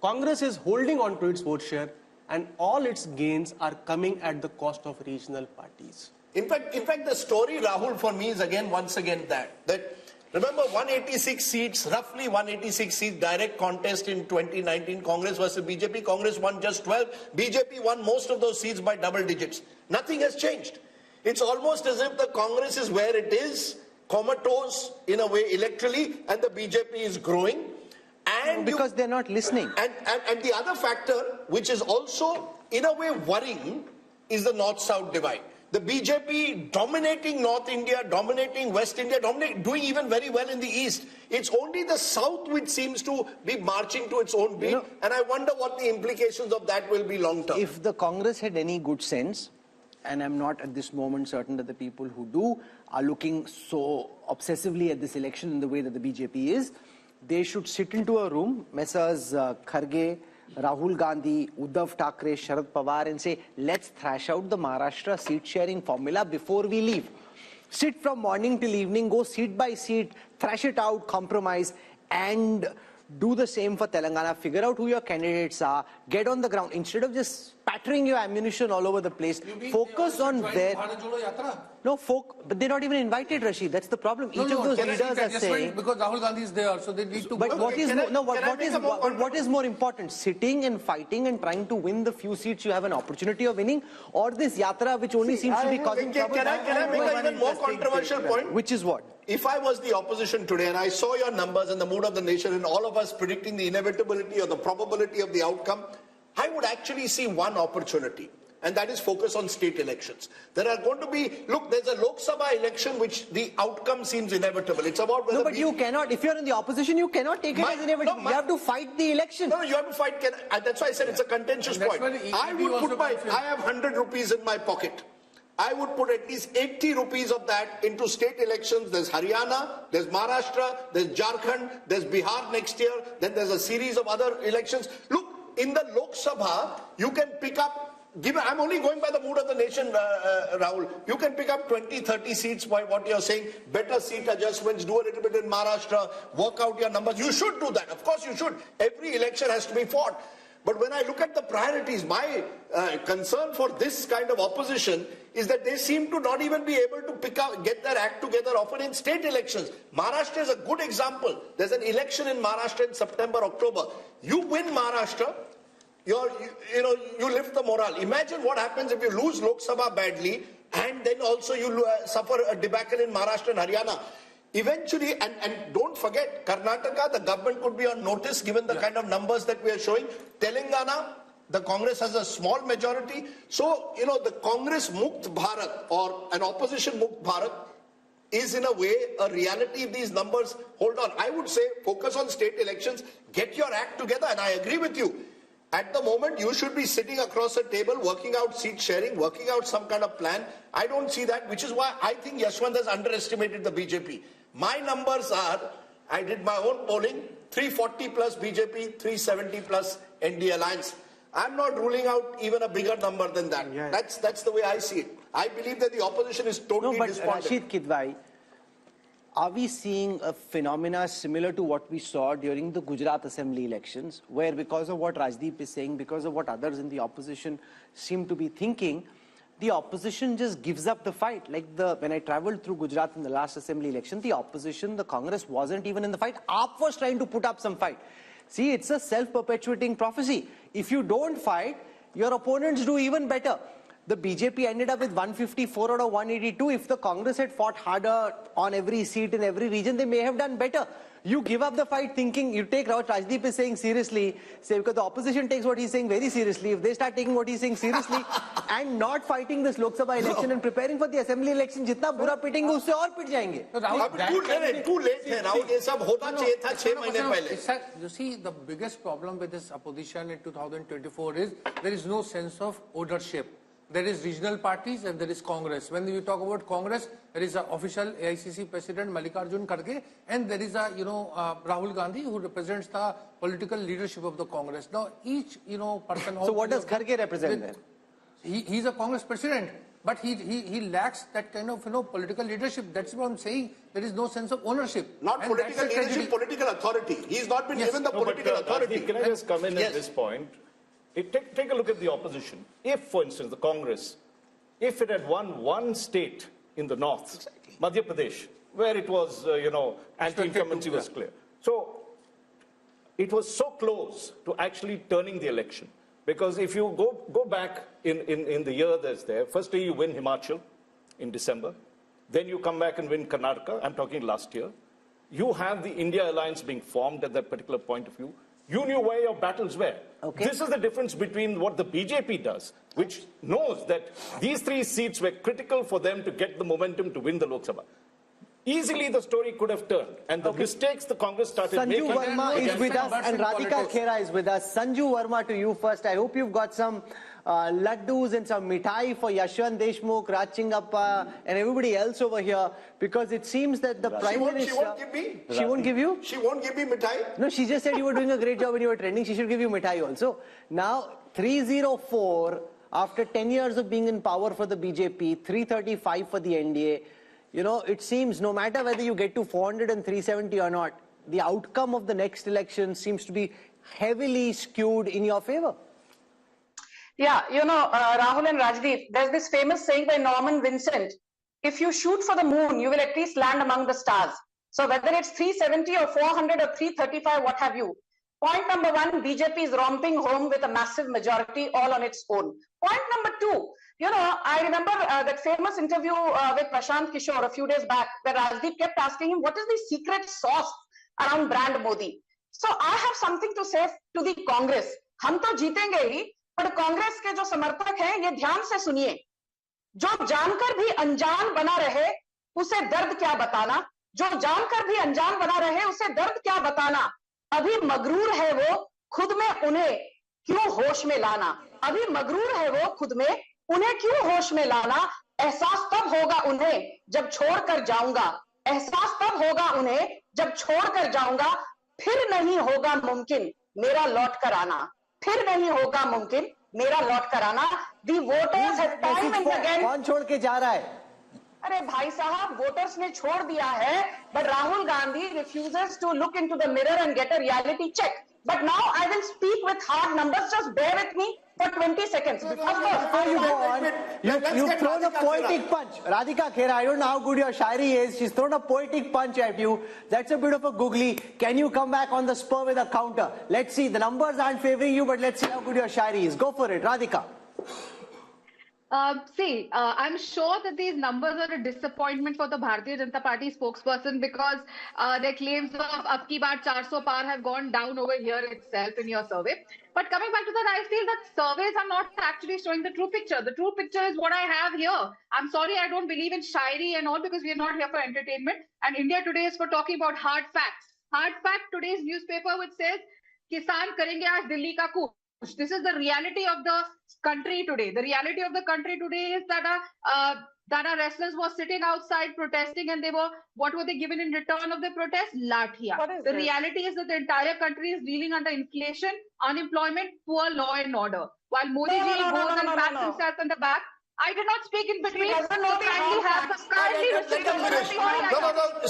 Congress is holding on to its vote share, and all its gains are coming at the cost of regional parties. In fact, the story, Rahul, for me is once again that remember 186 seats, roughly 186 seats, direct contest in 2019, Congress versus BJP. Congress won just 12. BJP won most of those seats by double digits. Nothing has changed. It's almost as if the Congress is where it is, comatose in a way electorally, and the BJP is growing. And because they're not listening. And the other factor, which is also in a way worrying, is the North-South divide. The BJP dominating North India, dominating West India, doing even very well in the East. It's only the South which seems to be marching to its own beat. And I wonder what the implications of that will be long term. If the Congress had any good sense, and I'm not at this moment certain that the people who do are looking so obsessively at this election in the way that the BJP is, they should sit into a room, Messrs. Kharge, Rahul Gandhi, Uddhav Thackeray, Sharad Pawar, and say, let's thrash out the Maharashtra seat-sharing formula before we leave. Sit from morning till evening, go seat by seat, thrash it out, compromise, and do the same for Telangana. Figure out who your candidates are, get on the ground. Instead of just spattering your ammunition all over the place, focus on their... No, but they're not even invited, Rashid. That's the problem. Each of those leaders are saying... Because Rahul Gandhi is there, so they need to... But what is more important? Sitting and fighting and trying to win the few seats you have an opportunity of winning, or this yatra which only seems to be causing trouble? Can I make an even more controversial point? Which is what? If I was the opposition today and I saw your numbers and the mood of the nation and all of us predicting the inevitability or the probability of the outcome, I would actually see one opportunity. And that is focus on state elections. There are going to be, look, there's a Lok Sabha election which the outcome seems inevitable. It's about whether... No, but you cannot, if you're in the opposition, you cannot take it as inevitable. You have to fight the election. No, you have to fight. That's why I said it's a contentious point. I have 100 rupees in my pocket. I would put at least 80 rupees of that into state elections. There's Haryana, there's Maharashtra, there's Jharkhand, there's Bihar next year, then there's a series of other elections. Look, in the Lok Sabha, you can pick up, I'm only going by the mood of the nation, Rahul. You can pick up 20, 30 seats by what you're saying, better seat adjustments, do a little bit in Maharashtra, work out your numbers. You should do that. Of course you should. Every election has to be fought. But when I look at the priorities, my concern for this kind of opposition is that they seem to not even be able to get their act together often in state elections. Maharashtra is a good example. There's an election in Maharashtra in September, October. You win Maharashtra, you lift the morale. Imagine what happens if you lose Lok Sabha badly and then also you suffer a debacle in Maharashtra and Haryana. Eventually, and don't forget, Karnataka, the government could be on notice given the kind of numbers that we are showing. Telangana, the Congress has a small majority. So, the Congress Mukt Bharat or an opposition Mukt Bharat is in a way a reality if these numbers hold on. I would say focus on state elections, get your act together, and I agree with you. At the moment, you should be sitting across a table, working out seat sharing, working out some kind of plan. I don't see that, which is why I think Yashwant has underestimated the BJP. My numbers are, I did my own polling, 340 plus BJP, 370 plus NDA alliance. I'm not ruling out even a bigger number than that. Yeah. That's the way I see it. I believe that the opposition is totally despondent. Rashid Kidwai, are we seeing a phenomena similar to what we saw during the Gujarat Assembly elections, where because of what Rajdeep is saying, because of what others in the opposition seem to be thinking, the opposition just gives up the fight? Like when I traveled through Gujarat in the last Assembly election, the opposition, the Congress wasn't even in the fight. AAP was trying to put up some fight. See, it's a self-perpetuating prophecy. If you don't fight, your opponents do even better. The BJP ended up with 154 out of 182. If the Congress had fought harder on every seat in every region, they may have done better. You give up the fight thinking, you take what Rajdeep is saying seriously, say because the opposition takes what he's saying very seriously. If they start taking what he's saying seriously and not fighting this Lok Sabha election and preparing for the Assembly election, jitna bura pitenge usse aur pit jayenge. Too late hai, Rahul. Ye sab hota chahiye tha 6 mahine pehle. You see, the biggest problem with this opposition in 2024 is there is no sense of ownership. There is regional parties and there is Congress. When you talk about Congress, there is an official AICC President Mallikarjun Kharge, and there is a Rahul Gandhi who represents the political leadership of the Congress. Now each person. So what does Kharge represent then? He's a Congress president, but he lacks that kind of political leadership. That's what I'm saying. There is no sense of ownership. Not political leadership, political authority. He's not been given the political authority. Can I just come in at this point? Take a look at the opposition. If, for instance, the Congress, if it had won one state in the north, Madhya Pradesh, where it was, anti-incumbency was clear. So it was so close to actually turning the election. Because if you go back in the year that's there, firstly you win Himachal in December, then you come back and win Karnataka, I'm talking last year. You have the India alliance being formed at that particular point of view. You knew where your battles were. Okay. This is the difference between what the BJP does, which knows that these 3 seats were critical for them to get the momentum to win the Lok Sabha. Easily the story could have turned, and the mistakes the Congress started making. Sanju Verma is with us and Radhika Khera is with us. Sanju Verma, to you first. I hope you've got some laddus and some mithai for Yashwant Deshmukh, Raj Chingappa and everybody else over here, because it seems that the Prime Minister... She won't give me. She won't give you? She won't give me mithai. No, she just said you were doing a great job when you were trending. She should give you mithai also. Now, 304, after 10 years of being in power for the BJP, 335 for the NDA, it seems no matter whether you get to 400 and 370 or not, the outcome of the next election seems to be heavily skewed in your favor. Yeah, Rahul and Rajdeep, there's this famous saying by Norman Vincent, if you shoot for the moon, you will at least land among the stars. So whether it's 370 or 400 or 335, what have you. Point number 1, BJP is romping home with a massive majority all on its own. Point number 2, I remember that famous interview with Prashant Kishore a few days back, where Rajdeep kept asking him, what is the secret sauce around brand Modi? So I have something to say to the Congress. हम तो जीतेंगे ही, पर कांग्रेस के जो समर्थक हैं, ये ध्यान से सुनिए. जो जानकर भी अनजान बना रहे, उसे दर्द क्या बताना? जो जानकर भी अनजान बना रहे, उसे दर्द क्या बताना? अभी मगरूर है वो, खुद में उन्हें क्यों होश में लाना? अभी मगरूर है वो खुद में, उन्हें क्यों होश में लाना? एहसास तब होगा उन्हें जब छोड़कर जाऊंगा, एहसास तब होगा उन्हें जब छोड़कर जाऊंगा, फिर नहीं होगा मुमकिन मेरा लौट कर आना, फिर नहीं होगा मुमकिन मेरा लौट कर आना। The voters have time and again. कौन छोड़ के जा रहा है? अरे भाई साहब, वोटर्स ने छोड़ दिया है, but Rahul Gandhi refuses to look into the mirror and get a reality check. But now I will speak with hard numbers. Just bear with me for 20 seconds. Of course, before you go on, you've thrown a poetic punch. Radhika Khera, I don't know how good your shairi is. She's thrown a poetic punch at you. That's a bit of a googly. Can you come back on the spur with a counter? Let's see. The numbers aren't favoring you, but let's see how good your shairi is. Go for it, Radhika. I'm sure that these numbers are a disappointment for the Bharatiya Janata Party spokesperson, because their claims of ab ki baar 400 par have gone down over here itself in your survey. But coming back to that, I feel that surveys are not actually showing the true picture. The true picture is what I have here. I'm sorry, I don't believe in shairi and all, because we are not here for entertainment. And India Today is for talking about hard facts. Hard fact, today's newspaper, which says, Kisan karenge aaj Delhi ka coup. This is the reality of the country today. The reality of the country today is that our wrestlers were sitting outside protesting, and what were they given in return of the protest? Lathia. The reality is that the entire country is reeling under inflation, unemployment, poor law and order. While Modi ji goes and pats himself on the back, I did not speak in between.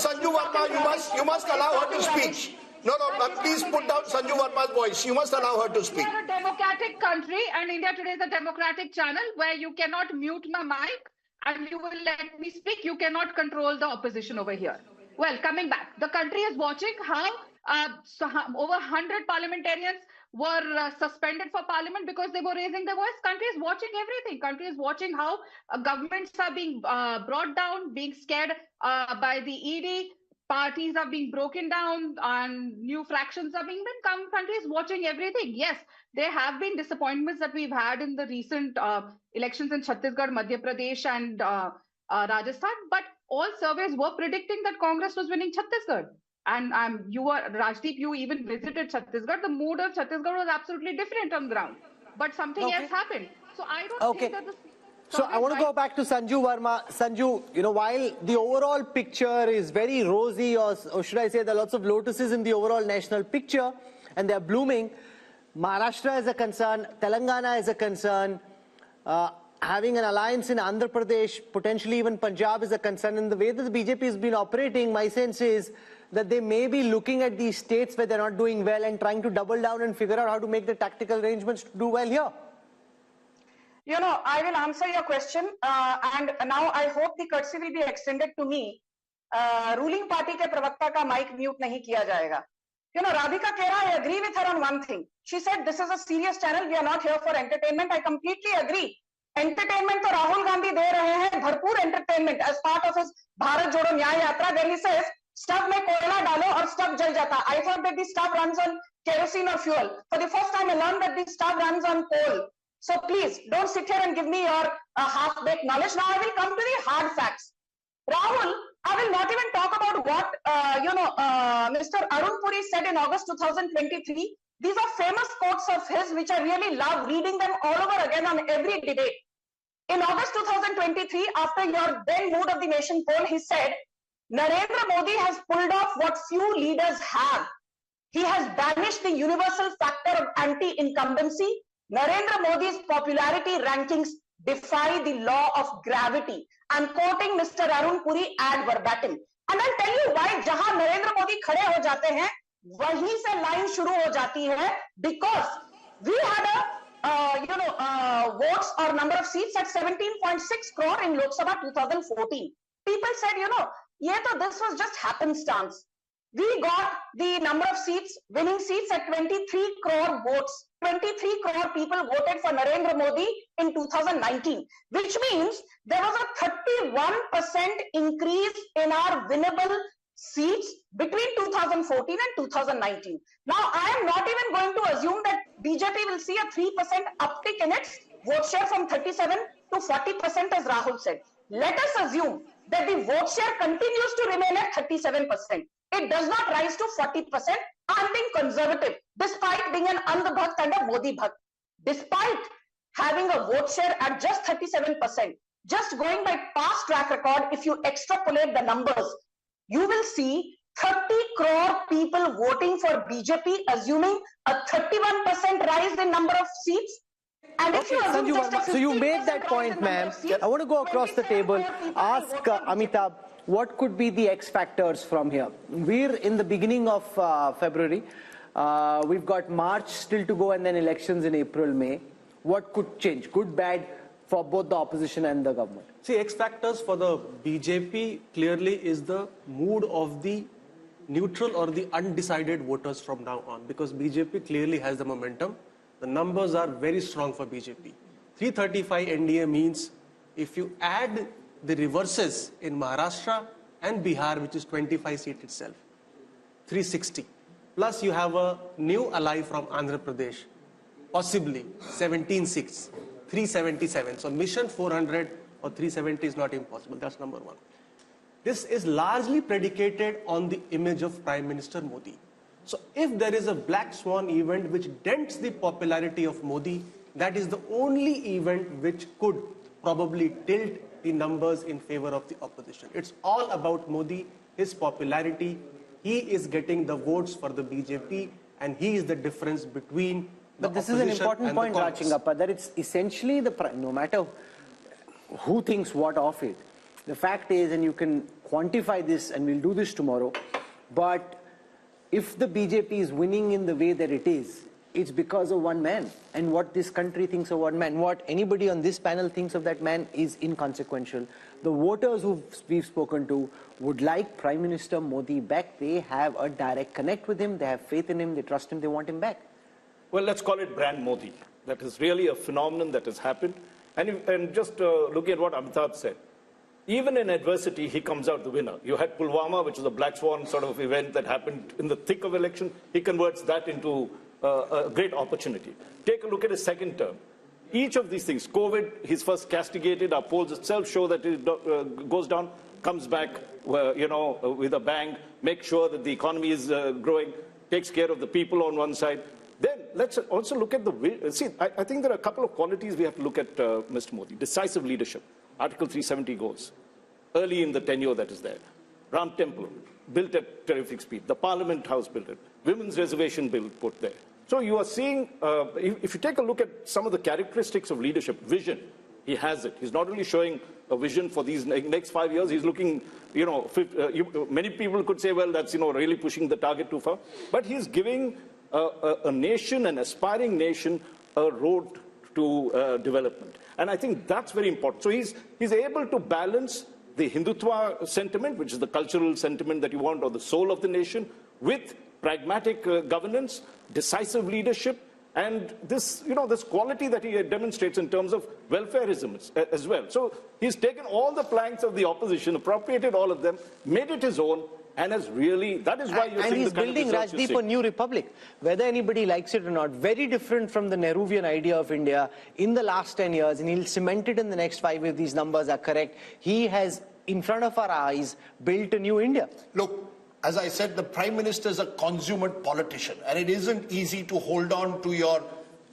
Sanju Verma, you must allow her to speak. No, please put down Sanju Verma's voice. You must allow her to speak. We are a democratic country, and India Today is a democratic channel where you cannot mute my mic and you will let me speak. You cannot control the opposition over here. Well, coming back, the country is watching how over 100 parliamentarians were suspended for parliament because they were raising their voice. Country is watching everything. Country is watching how governments are being brought down, being scared by the ED. Parties are being broken down and new fractions are being made. Country is watching everything. Yes, there have been disappointments that we've had in the recent elections in Chhattisgarh, Madhya Pradesh and Rajasthan, but all surveys were predicting that Congress was winning Chhattisgarh. And Rajdeep, you even visited Chhattisgarh. The mood of Chhattisgarh was absolutely different on the ground. But something else happened. So I don't think that So I want to go back to Sanju Verma. Sanju, while the overall picture is very rosy, or should I say there are lots of lotuses in the overall national picture, and they're blooming, Maharashtra is a concern, Telangana is a concern, having an alliance in Andhra Pradesh, potentially even Punjab is a concern. And the way that the BJP has been operating, my sense is that they may be looking at these states where they're not doing well and trying to double down and figure out how to make the tactical arrangements to do well here. I will answer your question, and now I hope the courtesy will be extended to me. Ruling party ke pravakta ka mic mute nahi kiya jayega. Radhika Khera, I agree with her on one thing. She said this is a serious channel. We are not here for entertainment. I completely agree. Entertainment to Rahul Gandhi de rahe hain, bharpoor entertainment as part of his Bharat Jodo Nyay Yatra. There he says, "Stove mein koyla dalo aur stove jal jata." I thought that the stove runs on kerosene or fuel. For the first time, I learned that the stove runs on coal. So please, don't sit here and give me your half-baked knowledge. Now I will come to the hard facts. Rahul, I will not even talk about what, Mr. Arun Puri said in August 2023. These are famous quotes of his, which I really love reading them all over again on every debate. In August 2023, after your then Mood of the Nation poll, he said, Narendra Modi has pulled off what few leaders have. He has banished the universal factor of anti-incumbency. Narendra Modi's popularity rankings defy the law of gravity. I'm quoting Mr. Arun Puri ad verbatim. And I'll tell you why. Jahan Narendra Modi khade ho jate hain, wahi se line shuru ho jati hai, because we had votes or number of seats at 17.6 crore in Lok Sabha 2014. People said, this was just happenstance. We got the number of seats, winning seats at 23 crore votes. 23 crore people voted for Narendra Modi in 2019, which means there was a 31% increase in our winnable seats between 2014 and 2019. Now, I am not even going to assume that BJP will see a 3% uptick in its vote share from 37 to 40%, as Rahul said. Let us assume that the vote share continues to remain at 37%. It does not rise to 40%. I'm being conservative, despite being an Andh Bhakt and a Modi Bhakt. Despite having a vote share at just 37%, just going by past track record, if you extrapolate the numbers, you will see 30 crore people voting for BJP, assuming a 31% rise in number of seats. And if you assume just a so you made 15% that point, ma'am. I want to go across the table. Ask Amitabh, what could be the X factors from here? We're in the beginning of February. We've got March still to go and then elections in April, May. What could change? Good, bad for both the opposition and the government? See, X factors for the BJP clearly is the mood of the neutral or the undecided voters from now on, because BJP clearly has the momentum. The numbers are very strong for BJP. 335 NDA means if you add the reverses in Maharashtra and Bihar, which is 25 seats itself, 360. Plus you have a new ally from Andhra Pradesh, possibly 17 seats, 377. So mission 400 or 370 is not impossible. That's number one. This is largely predicated on the image of Prime Minister Modi. So if there is a black swan event which dents the popularity of Modi, that is the only event which could probably tilt the numbers in favor of the opposition. It's all about Modi, his popularity. He is getting the votes for the BJP, and he is the difference between the But this is an important point, Rajingappa, that it's essentially no matter who thinks what of it, the fact is, and you can quantify this, and we'll do this tomorrow, but if the BJP is winning in the way that it is, it's because of one man. And what this country thinks of one man, what anybody on this panel thinks of that man is inconsequential. The voters who we've spoken to would like Prime Minister Modi back. They have a direct connect with him. They have faith in him. They trust him. They want him back. Well, let's call it brand Modi. That is really a phenomenon that has happened. And just looking at what Amitabh said, even in adversity, he comes out the winner. You had Pulwama, which is a black swan sort of event that happened in the thick of election. He converts that into a great opportunity. Take a look at his second term. Each of these things, COVID, he's first castigated. Our polls itself show that it goes down, comes back, with a bang, make sure that the economy is growing, takes care of the people on one side. Then let's also look at I think there are a couple of qualities we have to look at Mr. Modi. Decisive leadership. Article 370 goes early in the tenure that is there. Ram Temple, built at terrific speed. The Parliament House built it. Women's reservation bill put there. So you are seeing, if you take a look at some of the characteristics of leadership, vision, he has it. He's not only showing a vision for these next 5 years, he's looking, many people could say, well, that's, really pushing the target too far. But he's giving a nation, an aspiring nation, a road to development. And I think that's very important. So he's able to balance the Hindutva sentiment, which is the cultural sentiment that you want, or the soul of the nation, with pragmatic governance, decisive leadership, and this quality that he demonstrates in terms of welfareism as well. So he's taken all the planks of the opposition, appropriated all of them, made it his own, and has really, that is why you're seeing he's the kind building, of Rajdeep, a new republic, whether anybody likes it or not. Very different from the Nehruvian idea of India in the last 10 years, and he'll cement it in the next 5 if these numbers are correct. He has, in front of our eyes, built a new India. Look, as I said, the Prime Minister is a consummate politician, and it isn't easy to hold on to your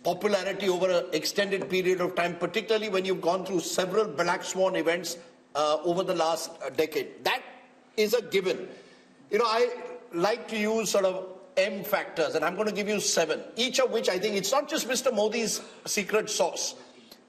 popularity over an extended period of time, particularly when you've gone through several black swan events over the last decade. That is a given. I like to use sort of M factors, and I'm going to give you 7, each of which I think it's not just Mr. Modi's secret sauce.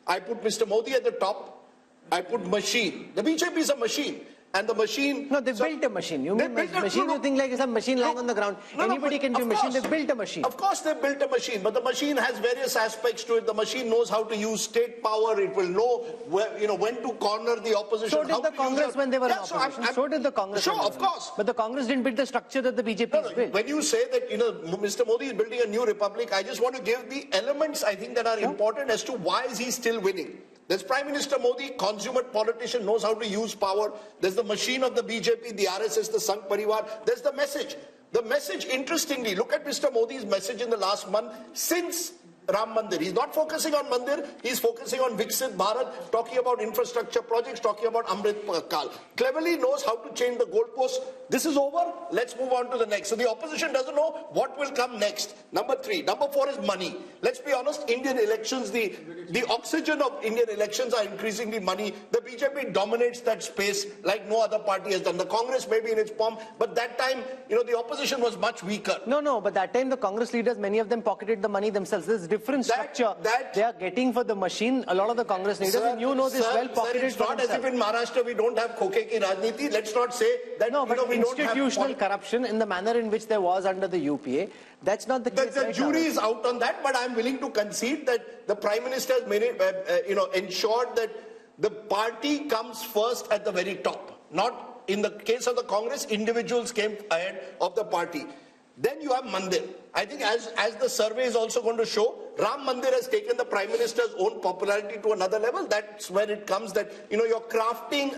I put Mr. Modi at the top. I put machine. The BJP is a machine. And the machine... No, they built a machine. You mean machine, you think like it's a machine lying on the ground. Anybody can do a machine. They built a machine. Of course they built a machine, but the machine has various aspects to it. The machine knows how to use state power. It will know when to corner the opposition. So did the Congress when they were in opposition. So did the Congress. Sure, of course. But the Congress didn't build the structure that the BJP has built. When you say that, Mr. Modi is building a new republic, I just want to give the elements, I think, that are important as to why is he still winning. There's Prime Minister Modi, consummate politician, knows how to use power. There's the machine of the BJP, the RSS, the Sangh Parivar. There's the message. The message, interestingly, look at Mr. Modi's message in the last month. Since Ram Mandir. He's not focusing on Mandir, he's focusing on Viksit Bharat, talking about infrastructure projects, talking about Amrit Kal. Cleverly knows how to change the goalposts. This is over, let's move on to the next. So the opposition doesn't know what will come next. Number 3. Number 4 is money. Let's be honest, Indian elections, the oxygen of Indian elections are increasingly money. The BJP dominates that space like no other party has done. The Congress may be in its pomp, but that time, the opposition was much weaker. No, but that time the Congress leaders, many of them pocketed the money themselves. There's different structure they are getting for the machine. A lot of the Congress leaders, and you know this well, pocketed it's not as if in Maharashtra we don't have khoke ki rajniti. Let's not say that we institutional corruption in the manner in which there was under the UPA. That's not the case. The jury is out on that, but I'm willing to concede that the Prime Minister has made it, ensured that the party comes first at the very top. Not in the case of the Congress, individuals came ahead of the party. Then you have Mandir. I think as the survey is also going to show, Ram Mandir has taken the Prime Minister's own popularity to another level. That's where it comes that, you're crafting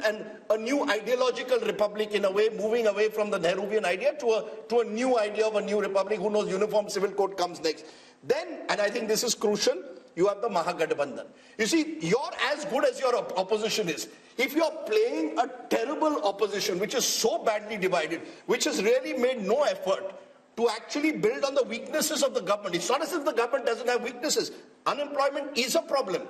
a new ideological republic in a way, moving away from the Nehruvian idea to a new idea of a new republic. Who knows, uniform civil code comes next. Then, and I think this is crucial, you have the Mahagathbandhan. You see, you're as good as your opposition is. If you're playing a terrible opposition, which is so badly divided, which has really made no effort to actually build on the weaknesses of the government. It's not as if the government doesn't have weaknesses. Unemployment is a problem.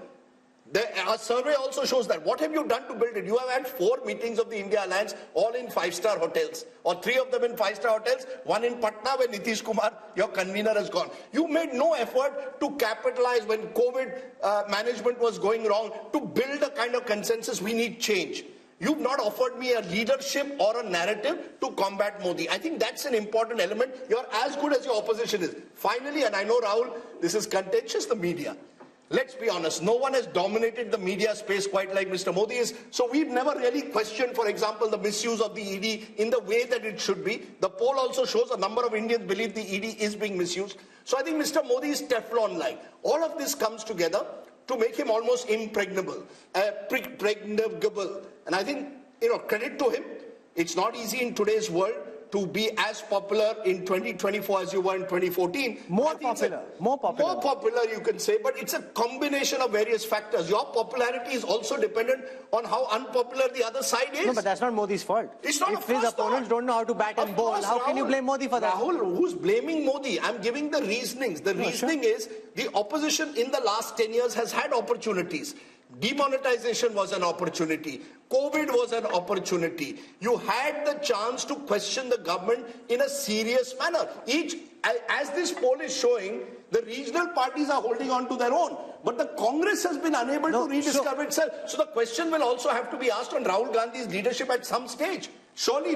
Our survey also shows that. What have you done to build it? You have had 4 meetings of the India Alliance, all in 5-star hotels, or 3 of them in 5-star hotels, one in Patna where Nitish Kumar, your convener, has gone. You made no effort to capitalize when COVID management was going wrong, to build a kind of consensus. We need change. You've not offered me a leadership or a narrative to combat Modi. I think that's an important element. You're as good as your opposition is. Finally, and I know, Rahul, this is contentious, the media. Let's be honest, no one has dominated the media space quite like Mr. Modi is. So we've never really questioned, for example, the misuse of the ED in the way that it should be. The poll also shows a number of Indians believe the ED is being misused. So I think Mr. Modi is Teflon-like. All of this comes together to make him almost impregnable, pregnable. And I think, credit to him. It's not easy in today's world to be as popular in 2024 as you were in 2014. More popular, you can say, but it's a combination of various factors. Your popularity is also dependent on how unpopular the other side is. No, but that's not Modi's fault. It's not. If his opponents don't know how to bat and bowl, how can you blame Modi for that? Rahul, who's blaming Modi? I'm giving the reasonings. The reasoning is the opposition in the last 10 years has had opportunities. Demonetization was an opportunity. COVID was an opportunity. You had the chance to question the government in a serious manner. As this poll is showing, the regional parties are holding on to their own. But the Congress has been unable to rediscover itself. So the question will also have to be asked on Rahul Gandhi's leadership at some stage. Surely,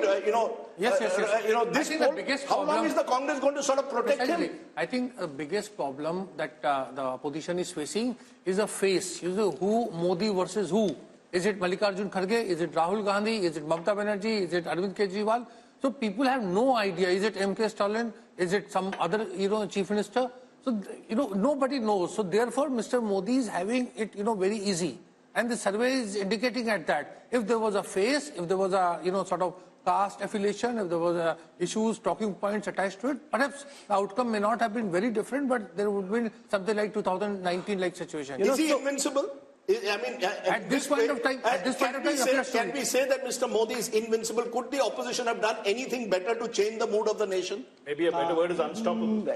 Yes. This poll, how long is the Congress going to sort of protect him? I think the biggest problem that the opposition is facing is a face. Who Modi versus who? Is it Mallikarjun Kharge? Is it Rahul Gandhi? Is it Mamata Banerjee? Is it Arvind Kejriwal? So people have no idea. Is it M.K. Stalin? Is it some other, chief minister? So, nobody knows. So therefore, Mr. Modi is having it, very easy. And the survey is indicating at that. If there was a face, if there was a, sort of caste affiliation, if there was issues, talking points attached to it, perhaps the outcome may not have been very different, but there would be something like 2019-like situation. Is he invincible? I mean, at this point of time, can we say that Mr. Modi is invincible? Could the opposition have done anything better to change the mood of the nation? Maybe a better word is unstoppable.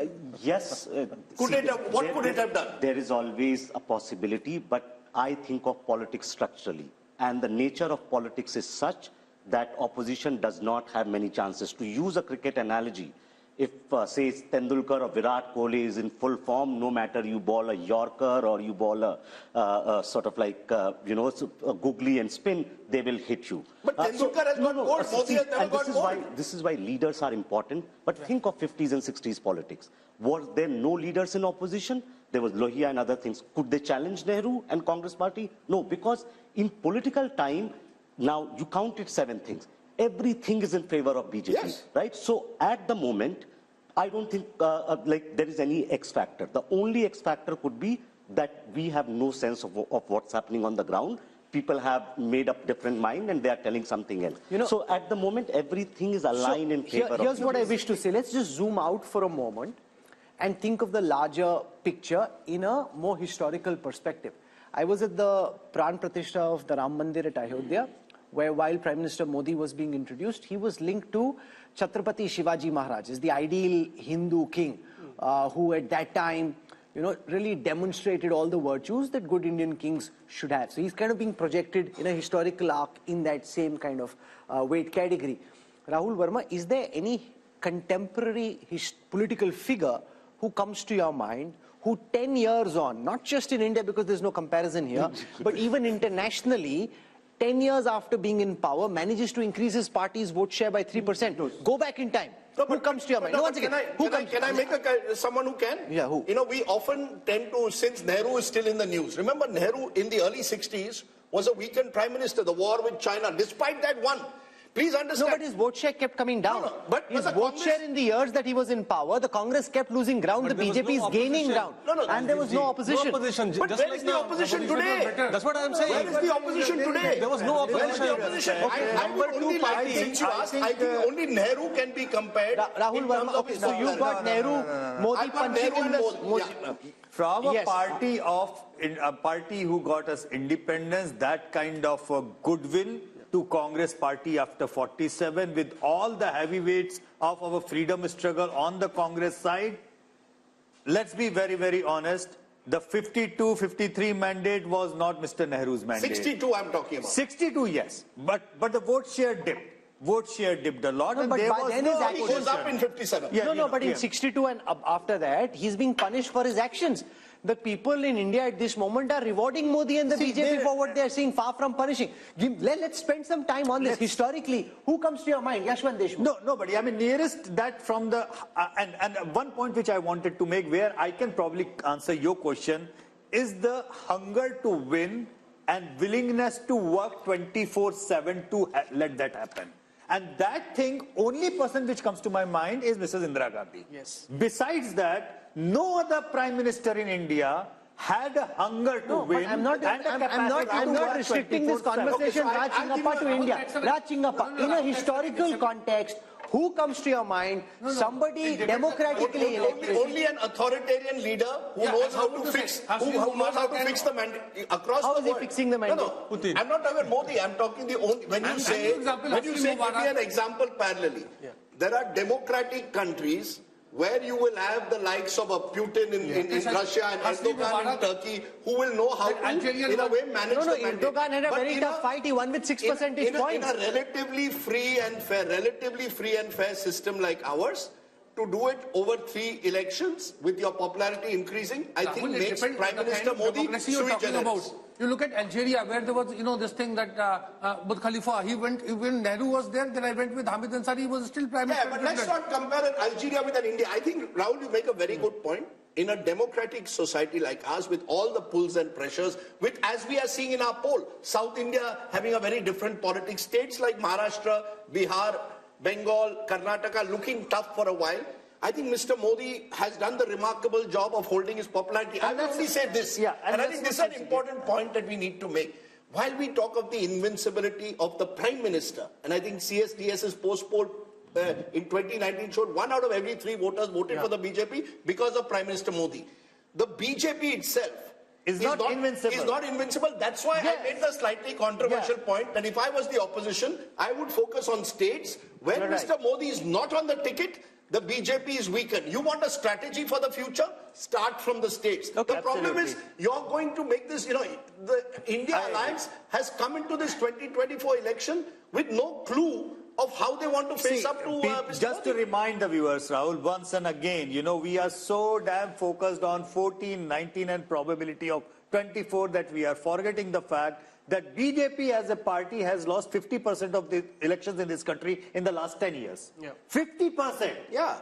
Yes. What could it have done? There is always a possibility, but I think of politics structurally. And the nature of politics is such that opposition does not have many chances. To use a cricket analogy, if, say, Tendulkar or Virat Kohli is in full form, no matter you ball a Yorker or you ball a sort of like, a googly and spin, they will hit you. But Tendulkar has got gold, Modi has never got gold. This is why leaders are important. But think of 50s and 60s politics. Was there no leaders in opposition? There was Lohia and other things. Could they challenge Nehru and Congress party? No, because in political time, now you counted 7 things. Everything is in favor of BJP, right? So at the moment, I don't think there is any X factor. The only X factor could be that we have no sense of what's happening on the ground. People have made up different mind and they are telling something else. So at the moment, everything is aligned in favor of BJP. Here's what I wish to say. Let's just zoom out for a moment and think of the larger picture in a more historical perspective. I was at the Pran Pratishtha of the Ram Mandir at Ayodhya, where while Prime Minister Modi was being introduced, he was linked to Chhatrapati Shivaji Maharaj, as the ideal Hindu king, who at that time, really demonstrated all the virtues that good Indian kings should have. So he's kind of being projected in a historical arc in that same kind of weight category. Rahul Verma, is there any contemporary political figure who comes to your mind who 10 years on, not just in India because there's no comparison here, but even internationally, 10 years after being in power, manages to increase his party's vote share by 3%? Go back in time. Who comes to your mind? Can I make someone who can? Yeah, who? We often tend to, since Nehru is still in the news. Remember, Nehru in the early 60s was a weakened prime minister. The war with China, despite that, won. Please understand. No, but his vote share kept coming down. But his vote share in the years that he was in power, the Congress kept losing ground, the BJP is gaining ground. And there was no opposition. But where is the opposition today? That's what I'm saying. Where is the opposition today? There was no opposition. I would only like, since you asked, I think only Nehru can be compared. Rahul Verma, okay, so you've got Nehru, Modi punching in the... From a party who got us independence, that kind of goodwill to Congress party after 47, with all the heavyweights of our freedom struggle on the Congress side, let's be very, very honest, the 52-53 mandate was not Mr. Nehru's mandate. 62 I'm talking about. 62, yes. But the vote share dipped. Vote share dipped a lot. No, and but there by was then no his actions... He goes up in 57. Yeah, but in 62 and after that, he's being punished for his actions. The people in India at this moment are rewarding Modi and the BJP for what they are seeing, far from punishing. Let's spend some time on this. Historically, who comes to your mind? Yashwant Deshmukh? No, nobody. I mean, nearest that from the... and one point which I wanted to make, where I can probably answer your question, is the hunger to win and willingness to work 24/7 to let that happen. And that thing, only person which comes to my mind is Mrs. Indira Gandhi. Yes. Besides that, no other prime minister in India had a hunger to win. I'm not restricting this conversation, Raj Chingappa, to India. Raj Chingappa, in a historical context, who comes to your mind? Somebody democratically elected. Only an authoritarian leader who knows how to fix, who knows how to fix the mandate across the world. How is he fixing the mandate? No, I'm not talking about Modi. I'm talking the only, when you say, give me an example parallelly. There are democratic countries where you will have the likes of a Putin in Russia and Erdogan in Turkey, who will know how to, in a way, manage the mandate. Erdogan had a very tough fight. He won with 6 percentage points. In a relatively free and fair system like ours, to do it over 3 elections with your popularity increasing, I think makes Prime Minister Modi sui generis. You look at Algeria, where there was, this thing that Burj Khalifa, when Nehru was there, then I went with Hamid Ansari, he was still Prime Minister. Yeah, but let's not compare Algeria with India. I think, Rahul, you make a very good point. In a democratic society like ours, with all the pulls and pressures, as we are seeing in our poll, South India having a very different politics, states like Maharashtra, Bihar, Bengal, Karnataka looking tough for a while. I think Mr. Modi has done the remarkable job of holding his popularity. I will only say this, and I think this is an important point that we need to make. While we talk of the invincibility of the Prime Minister, and I think CSDS's post-poll in 2019 showed 1 out of every 3 voters voted for the BJP because of Prime Minister Modi. The BJP itself is not invincible. That's why I made the slightly controversial point that if I was the opposition, I would focus on states where Mr. Modi is not on the ticket. The BJP is weakened. You want a strategy for the future? Start from the states. The problem is you're going to make this, the India Alliance has come into this 2024 election with no clue of how they want to face up to Mr. Just Modi. to remind the viewers, Rahul, once and again, we are so damn focused on 14, 19 and probability of 24 that we are forgetting the fact that BJP as a party has lost 50% of the elections in this country in the last 10 years. 50%. Yeah.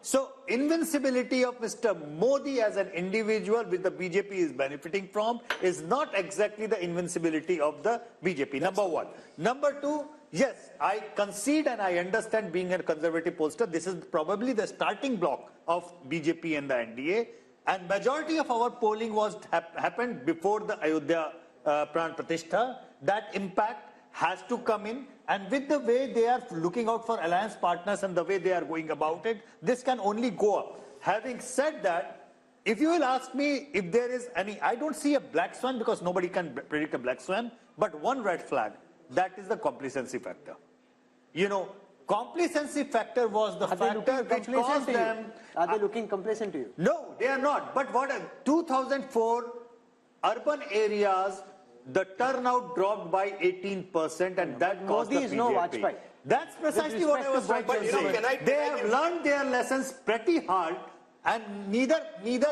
So invincibility of Mr. Modi as an individual, which the BJP is benefiting from, is not exactly the invincibility of the BJP. Number one. Number two, yes, I concede and I understand, being a conservative pollster, this is probably the starting block of BJP and the NDA. And majority of our polling was happened before the Ayodhya Pran Pratishtha. That impact has to come in, and with the way they are looking out for alliance partners and the way they are going about it, this can only go up. having said that, if you will ask me if there is any, I don't see a black swan because nobody can predict a black swan, but one red flag, that is the complacency factor. You know, complacency factor was the factor which caused them. Are they looking complacent to you? No, they are not. But what 2004 urban areas, the turnout dropped by 18%, and that caused the Modi is no BJP. Vajpayee. That's precisely what I was trying to say. They have learned their lessons pretty hard, and neither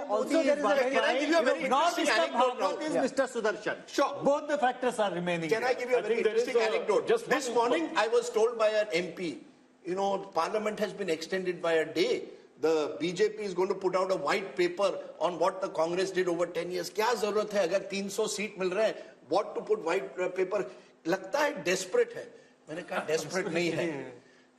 Also, Modi there is is a very- Can I give you a very nor interesting Mr. anecdote now? Bhagwat is Mr. Sudarshan. Sure. Both the factors are remaining. Can I give you a very interesting anecdote? just This one- morning, I was told by an MP, you know, Parliament has been extended by a day. The BJP is going to put out a white paper on what the Congress did over 10 years. क्या जरूरत है अगर 300 seat मिल रहे हैं? What to put white paper? लगता है desperate है. मैंने कहा desperate नहीं है.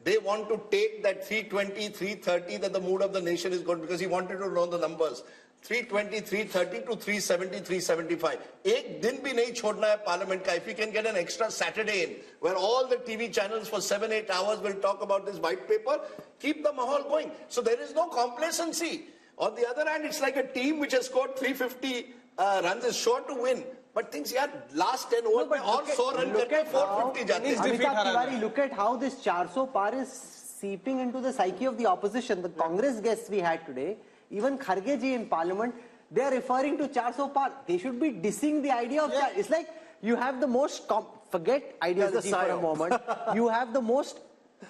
They want to take that 320, 330 that the mood of the nation is good because he wanted to know the numbers. 320, 330 to 370, 375. एक दिन भी नहीं छोड़ना है Parliament का. If we can get an extra Saturday in, where all the TV channels for 7-8 hours will talk about this white paper, keep the mahal going. So there is no complacency. On the other hand, it's like a team which has scored 350 runs is sure to win. But things, yeah, last 10 overs में और 100 run करके 450 जाते हैं. Amitabh Tiwari, look at how this 400 par is seeping into the psyche of the opposition. The Congress guests we had today, even Kharge ji in Parliament, they are referring to 400 par. They should be dissing the idea of It's like you have the most, forget ideology for a moment, you have the most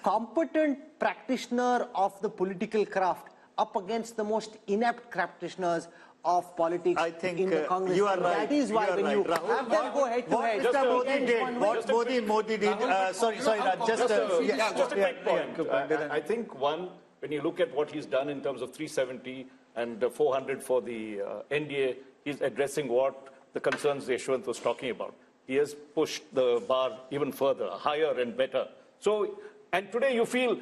competent practitioner of the political craft up against the most inept practitioners of politics in the Congress. You are right. That is why when you Rahul, have them go head to head. What Mr. Modi did, what Modi did, sorry, Raj, Just a quick point. I think one, when you look at what he's done in terms of 370 and 400 for the NDA, he's addressing what the concerns Yashwant was talking about. He has pushed the bar even further, higher and better. So, and today you feel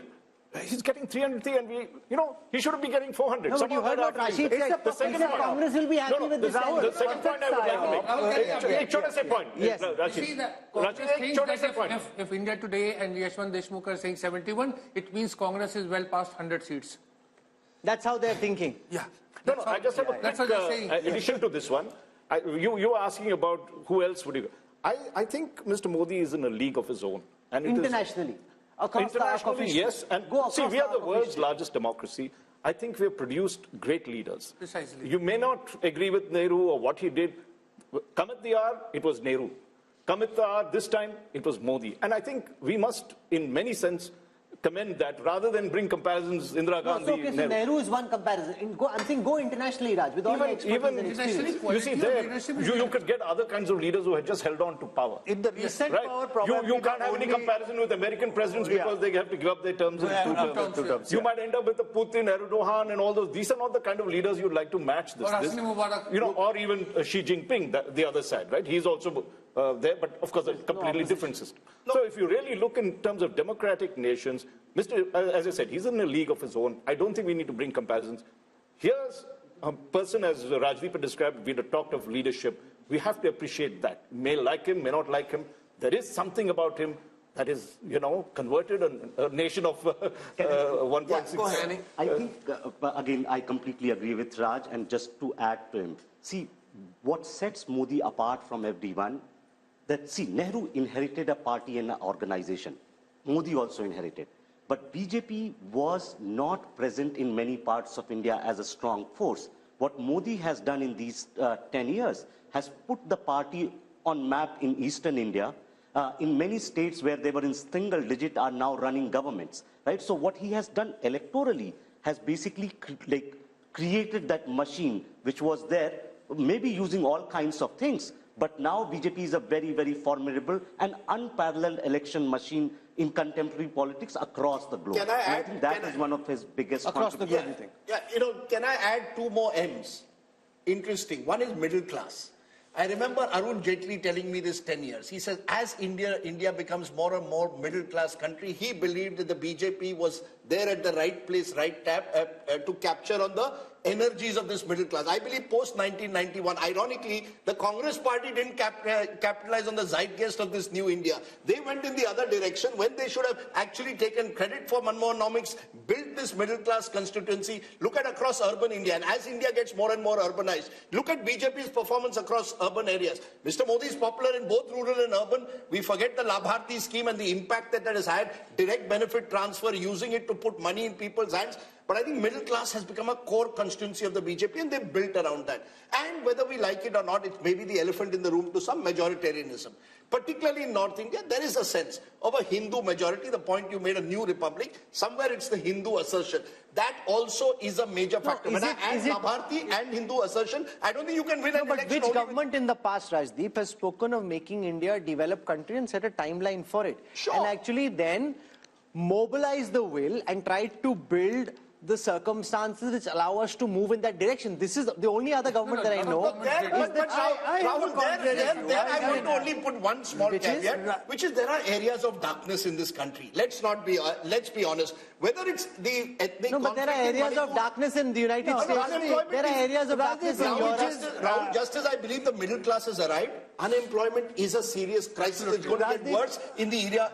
he's getting 303 and we, you know, he shouldn't be getting 400. No, but you heard what Rashid said. The second point. Congress will be happy with this. The second point I would like to make. Ek chota sa point. Yes. Rashid. You see that Congress thinks that if India Today and Yashwant Deshmukh are saying 71, it means Congress is well past 100 seats. That's how they're thinking. Yeah. No, I just have a quick addition to this one. You were asking about who else would you go. I think Mr. Modi is in a league of his own. And internationally. Internationally, yes. And see, we are the world's largest democracy. I think we have produced great leaders. Precisely. You may not agree with Nehru or what he did. Come at the hour, it was Nehru. Come at the hour, this time, it was Modi. And I think we must, in many sense, commend that rather than bring comparisons Indira Gandhi. No, so Nehru is one comparison. I'm saying go internationally, Raj, with all the expertise and experience. You see, there, you could get other kinds of leaders who had just held on to power. In the recent power, probably you can't have any comparison with American presidents because they have to give up their terms in two terms. You might end up with a Putin, Erdogan, and all those. These are not the kind of leaders you'd like to match this. You know, or even Xi Jinping, the other side, right? He's also there, but of course a completely different system. So if you really look in terms of democratic nations, as I said, he's in a league of his own. I don't think we need to bring comparisons. Here's a person, as Rajdeep described, we had talked of leadership. We have to appreciate that. May like him, may not like him. There is something about him that is, you know, converted a nation of 1.6. I think, again, I completely agree with Raj, and just to add to him, see, what sets Modi apart from everyone, that, see, Nehru inherited a party and an organization. Modi also inherited. But BJP was not present in many parts of India as a strong force. What Modi has done in these 10 years has put the party on map in eastern India. In many states where they were in single digit are now running governments, right? So what he has done electorally has basically created that machine which was there, maybe using all kinds of things. But now BJP is a very, very formidable and unparalleled election machine in contemporary politics across the globe. I think that is one of his biggest contributions. Yeah, you know, can I add two more M's? Interesting. One is middle class. I remember Arun Jaitley telling me this 10 years. He says, as India becomes more and more middle class country, he believed that the BJP was there at the right place, right tap to capture on the energies of this middle class. I believe post 1991, ironically, the Congress party didn't capitalize on the zeitgeist of this new India. They went in the other direction when they should have actually taken credit for Manmohanomics, built this middle class constituency. Look at across urban India, and as India gets more and more urbanized, look at BJP's performance across urban areas. Mr. Modi is popular in both rural and urban. We forget the Labharti scheme and the impact that has had, direct benefit transfer, using it to put money in people's hands. But I think middle class has become a core constituency of the BJP, and they've built around that. And whether we like it or not, it may be the elephant in the room to some majoritarianism. Particularly in North India, there is a sense of a Hindu majority. The point you made, a new republic, somewhere it's the Hindu assertion. That also is a major factor. When I add Labharti and Hindu assertion, I don't think you can win an election. But which government in the past, Rajdeep, has spoken of making India a developed country and set a timeline for it? Sure. And actually then mobilize the will and try to build the circumstances which allow us to move in that direction. This is the only other government that I know. Rahul, I want to only put one small caveat, which is there are areas of darkness in this country. Let's be honest. Whether it's the ethnic but there are areas of darkness in the United States. There are areas of darkness in Europe. Rahul, just as I believe the middle class has arrived, unemployment is a serious crisis. It's going to get worse in the era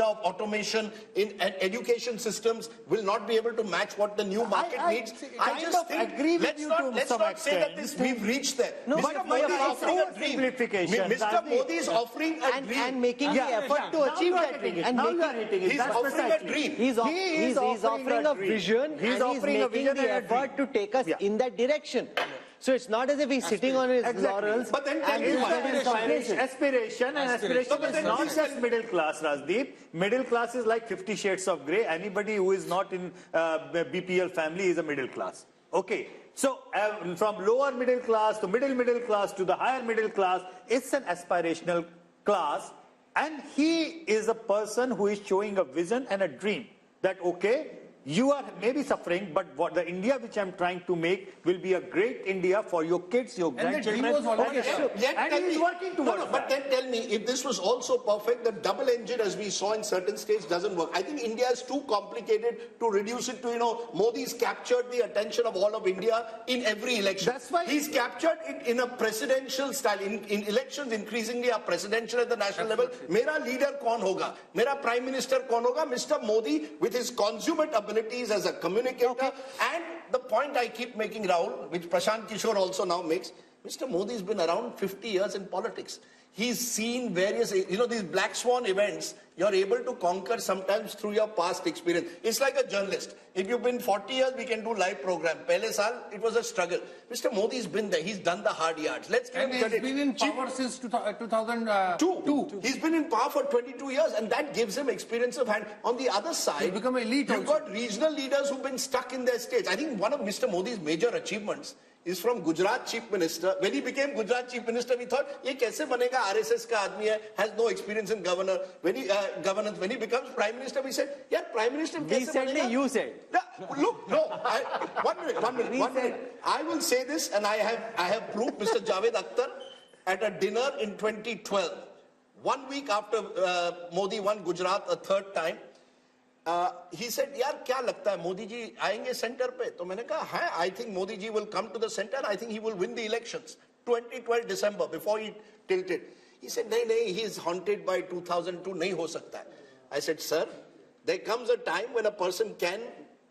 of automation. Education systems will not be able to match what the new market needs. I just think, let's not say that we've reached there. No, Mr. Modi is offering a dream. Mr. Modi is offering a dream. And making the effort to achieve that dream. He's offering a dream. He's offering a vision, and he's making the effort to take us in that direction. So it's not as if he's sitting on his laurels. But then aspiration is not just middle class, Rajdeep. Middle class is like 50 shades of grey. Anybody who is not in BPL family is a middle class. Okay. So from lower middle class to middle class to the higher middle class, it's an aspirational class. And he is a person who is showing a vision and a dream that, okay, you are maybe suffering, but what the India which I'm trying to make will be a great India for your kids, your grandchildren. And he's working towards that. But then tell me, if this was also perfect, the double engine, as we saw in certain states, doesn't work. I think India is too complicated to reduce it to, Modi's captured the attention of all of India in every election. That's why he's captured it in a presidential style. In elections, increasingly are presidential at the national level. Mera leader kaun hoga? Mera prime minister kaun hoga? Mr. Modi, with his consummate ability as a communicator, and the point I keep making, Rahul, which Prashant Kishore also now makes, Mr. Modi's been around 50 years in politics. He's seen various, these black swan events, you're able to conquer sometimes through your past experience. It's like a journalist. If you've been 40 years, we can do live program. Pehle saal, it was a struggle. Mr. Modi's been there. He's done the hard yards. Let's give him credit. He's been in power since 2002. He's been in power for 22 years, and that gives him experience of hand. On the other side, he's become elite. You've got regional leaders who've been stuck in their states. I think one of Mr. Modi's major achievements is from Gujarat Chief Minister. When he became Gujarat Chief Minister, we thought, ye kaise banega, RSS ka aadmi hai, has no experience in governance. When he becomes Prime Minister, we said, yeah, Prime Minister kaise banega? You said. Look, no, one minute. I will say this, and I have proof. Mr. Javed Akhtar at a dinner in 2012, 1 week after Modi won Gujarat a third time, he said, yaar, kya lagta hai, Modi ji aayenge center pe? To maine kaha, hai, I think Modi ji will come to the center. I think he will win the elections. 2012 December, before he tilted. He said, nahi, he is haunted by 2002, nahi ho sakta hai. I said, sir, there comes a time when a person can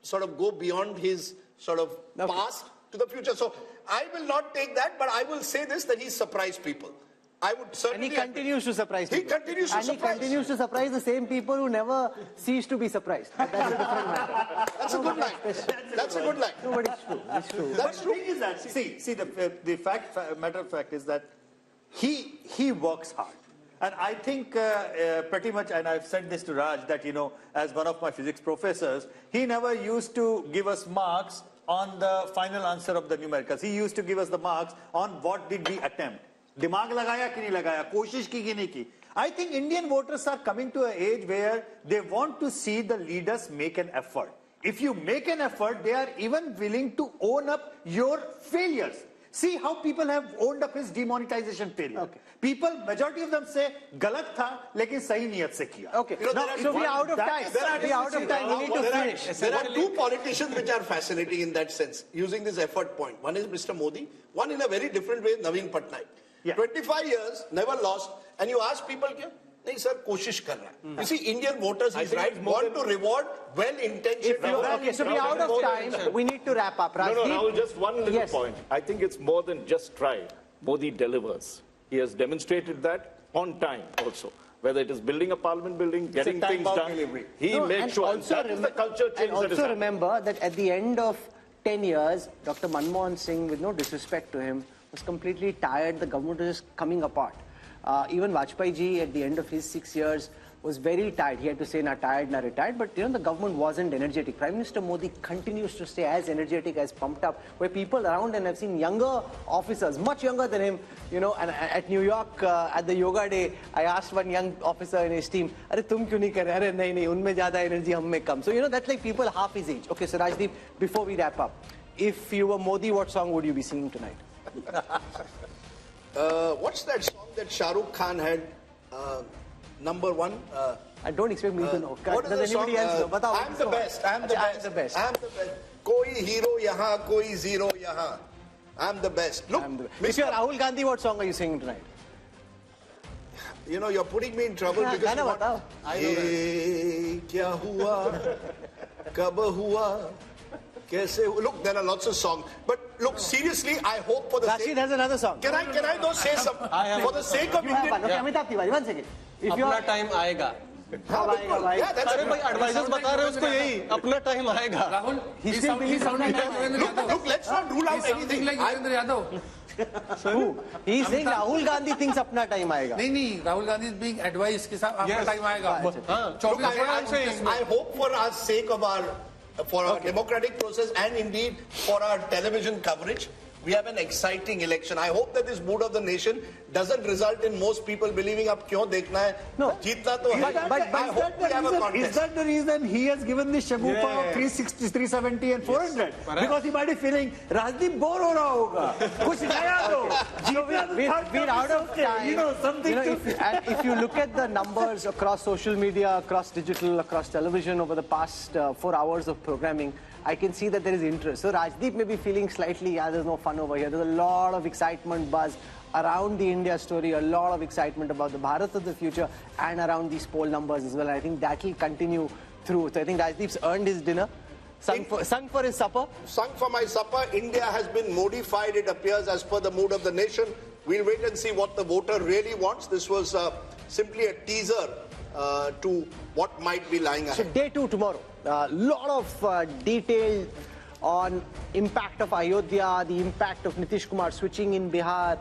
sort of go beyond his sort of past to the future. So I will not take that, but I will say this, that he surprised people. I would certainly. And he continues to surprise people. He continues to surprise. He continues to surprise the same people who never cease to be surprised. But that's a different matter. That's a good line. That's a good line. No, but it's true. It's true. That's true. The thing is that, see, the matter of fact is that he works hard. And I think pretty much, and I've said this to Raj, that, as one of my physics professors, he never used to give us marks on the final answer of the numericals. He used to give us the marks on what did we attempt. Dimag lagaya ki nahi lagaya, koshish ki nahi ki. I think Indian voters are coming to an age where they want to see the leaders make an effort. If you make an effort, they are even willing to own up your failures. See how people have owned up his demonetization failure. Okay. People, majority of them say, galat tha, lekin sahi niyat se kiya. Okay. So we are out of time. We are out of time. We need to finish. There are two politicians which are fascinating in that sense, using this effort point. One is Mr. Modi, one in a very different way, Naveen Patnaik. 25 years, never lost, and you ask people, nahi sir, koshish kar raha hai. You see, Indian voters, he's right, want to reward well-intentioned. Okay, so we are out of time. We need to wrap up. Rajdeep? No, Rahul, just one little point. I think it's more than just try. Modi delivers. He has demonstrated that on time also. Whether it is building a parliament building, getting things done, he made sure. That is the culture change. And also remember that at the end of 10 years, Dr. Manmohan Singh, with no disrespect to him, was completely tired. The government was just coming apart. Even Vajpayee ji, at the end of his 6 years, was very tired. He had to say, "Na tired, na retired." But the government wasn't energetic. Prime Minister Modi continues to stay as energetic, as pumped up. Where people around, and I've seen younger officers, much younger than him, and at New York, at the yoga day, I asked one young officer in his team, "Arey, tum kyun nahi kar rahe?" "Arey, nahi, unme zyada energy, hum mein kam." So, that's like people half his age. Okay, so Rajdeep, before we wrap up, if you were Modi, what song would you be singing tonight? What's that song that Shah Rukh Khan had? Number one. I don't expect me to know. What is the song? I'm the best. I'm the best. I'm the best. I'm the best. Koi hero yahan, koi zero yahan. I'm the best. Look, If you're Rahul Gandhi, what song are you singing tonight? You're putting me in trouble because I know. Hey, kya hua? Kab hua? Kaise hua? Look, there are lots of songs. But look, seriously, I hope for the Rashid has another song. Can I though say something? For the sake of Indian... Okay, Amitabh Tiwari, 1 second. अपना time आएगा अरे भाई advisers बता रहे हैं उसको यही अपना टाइम आएगा Rahul, he sounded like Yadavendra Yadav. Look, let's not rule out anything. Like Yadavendra Yadav. He is saying Rahul Gandhi thinks अपना टाइम आएगा. नहीं, Rahul Gandhi is being advised कि साहब अपना टाइम आएगा. Look, I hope for our sake of our democratic process and indeed for our television coverage, we have an exciting election. I hope that this mood of the nation doesn't result in most people believing up kyun dekhna hai. No. Jeetna to hai. But I hope we have a contest. is that the reason he has given the shagufa of 360, 370 and 400? Because he might be feeling, Rajdeep bore ho raha hoga. Kuch naya do. We're out of time. Something if you look at the numbers across social media, across digital, across television over the past 4 hours of programming, I can see that there is interest. So Rajdeep may be feeling slightly, there's no fun over here. There's a lot of excitement, buzz around the India story, a lot of excitement about the Bharat of the future and around these poll numbers as well. I think that will continue through. So I think Rajdeep's earned his dinner, sung for his supper. Sung for my supper. India has been modified, it appears, as per the mood of the nation. We'll wait and see what the voter really wants. This was simply a teaser to what might be lying ahead. So day 2 tomorrow. A lot of detail on impact of Ayodhya, the impact of Nitish Kumar switching in Bihar,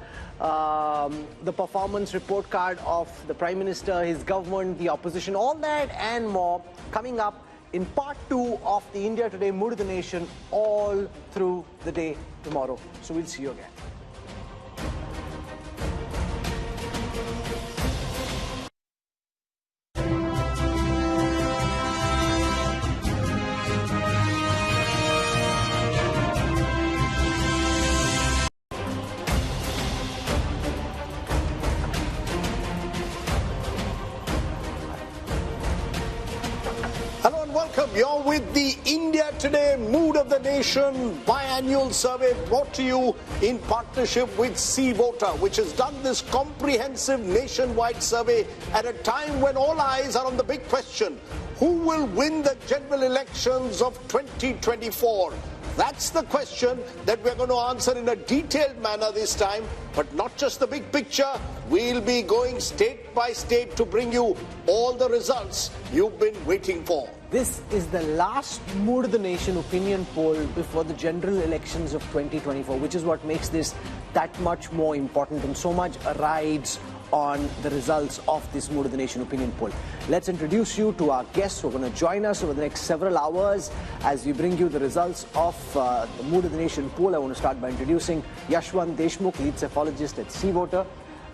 the performance report card of the Prime Minister, his government, the opposition, all that and more coming up in part 2 of the India Today Mood of the Nation all through the day tomorrow. So we'll see you again. You're with the India Today Mood of the Nation biannual survey brought to you in partnership with C-Voter, which has done this comprehensive nationwide survey at a time when all eyes are on the big question: who will win the general elections of 2024? That's the question that we're going to answer in a detailed manner this time, but not just the big picture. We'll be going state by state to bring you all the results you've been waiting for. This is the last Mood of the Nation opinion poll before the general elections of 2024, which is what makes this that much more important, and so much rides on the results of this Mood of the Nation opinion poll. Let's introduce you to our guests who are going to join us over the next several hours as we bring you the results of the Mood of the Nation poll. I want to start by introducing Yashwant Deshmukh, lead cephalogist at C-Voter.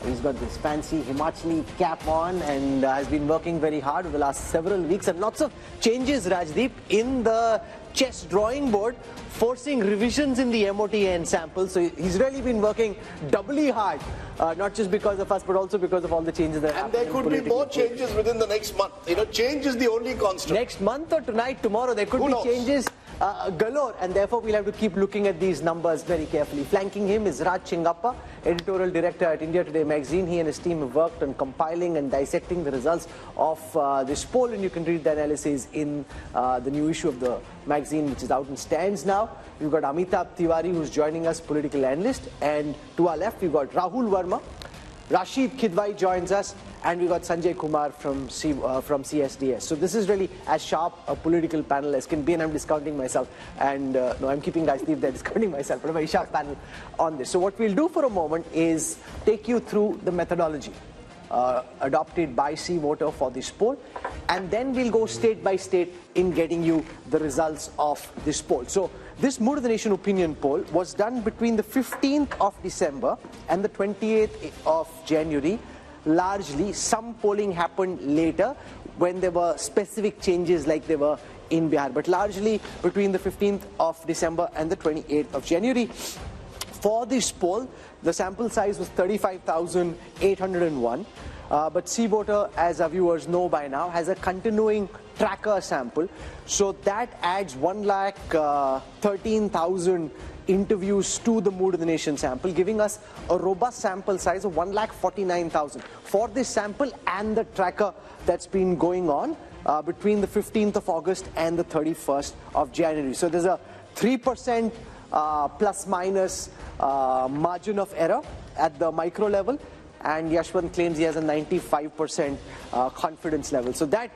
He's got this fancy Himachali cap on and has been working very hard over the last several weeks, and lots of changes, Rajdeep, in the chess drawing board, forcing revisions in the MOTN sample. So he's really been working doubly hard, not just because of us, but also because of all the changes that And there could be more changes within the next month. You know, change is the only constant. Next month or tonight, tomorrow, there could be changes galore, and therefore we'll have to keep looking at these numbers very carefully. Flanking him is Raj Chingappa, editorial director at India Today magazine. He and his team have worked on compiling and dissecting the results of this poll, and you can read the analysis in the new issue of the magazine, which is out in stands now. We've got Amitabh Tiwari, who's joining us, political analyst, and to our left we've got Rahul Verma. Rashid Khidwai joins us, and we got Sanjay Kumar from CSDS. So this is really as sharp a political panel as can be, and I'm discounting myself. And no, I'm keeping Rajdeep there, discounting myself, but a very sharp panel on this. So what we'll do for a moment is take you through the methodology adopted by C-Voter for this poll, and then we'll go state by state in getting you the results of this poll. So this Mood of the Nation opinion poll was done between the 15th of December and the 28th of January. Largely, some polling happened later when there were specific changes like there were in Bihar, but largely between the 15th of December and the 28th of January. For this poll, the sample size was 35,801. But C-Voter, as our viewers know by now, has a continuing tracker sample. So that adds 1,13,000 interviews to the Mood of the Nation sample, giving us a robust sample size of 1,49,000 for this sample and the tracker that's been going on between the 15th of August and the 31st of January. So there's a 3% plus minus margin of error at the micro level, and Yashwant claims he has a 95% confidence level. So that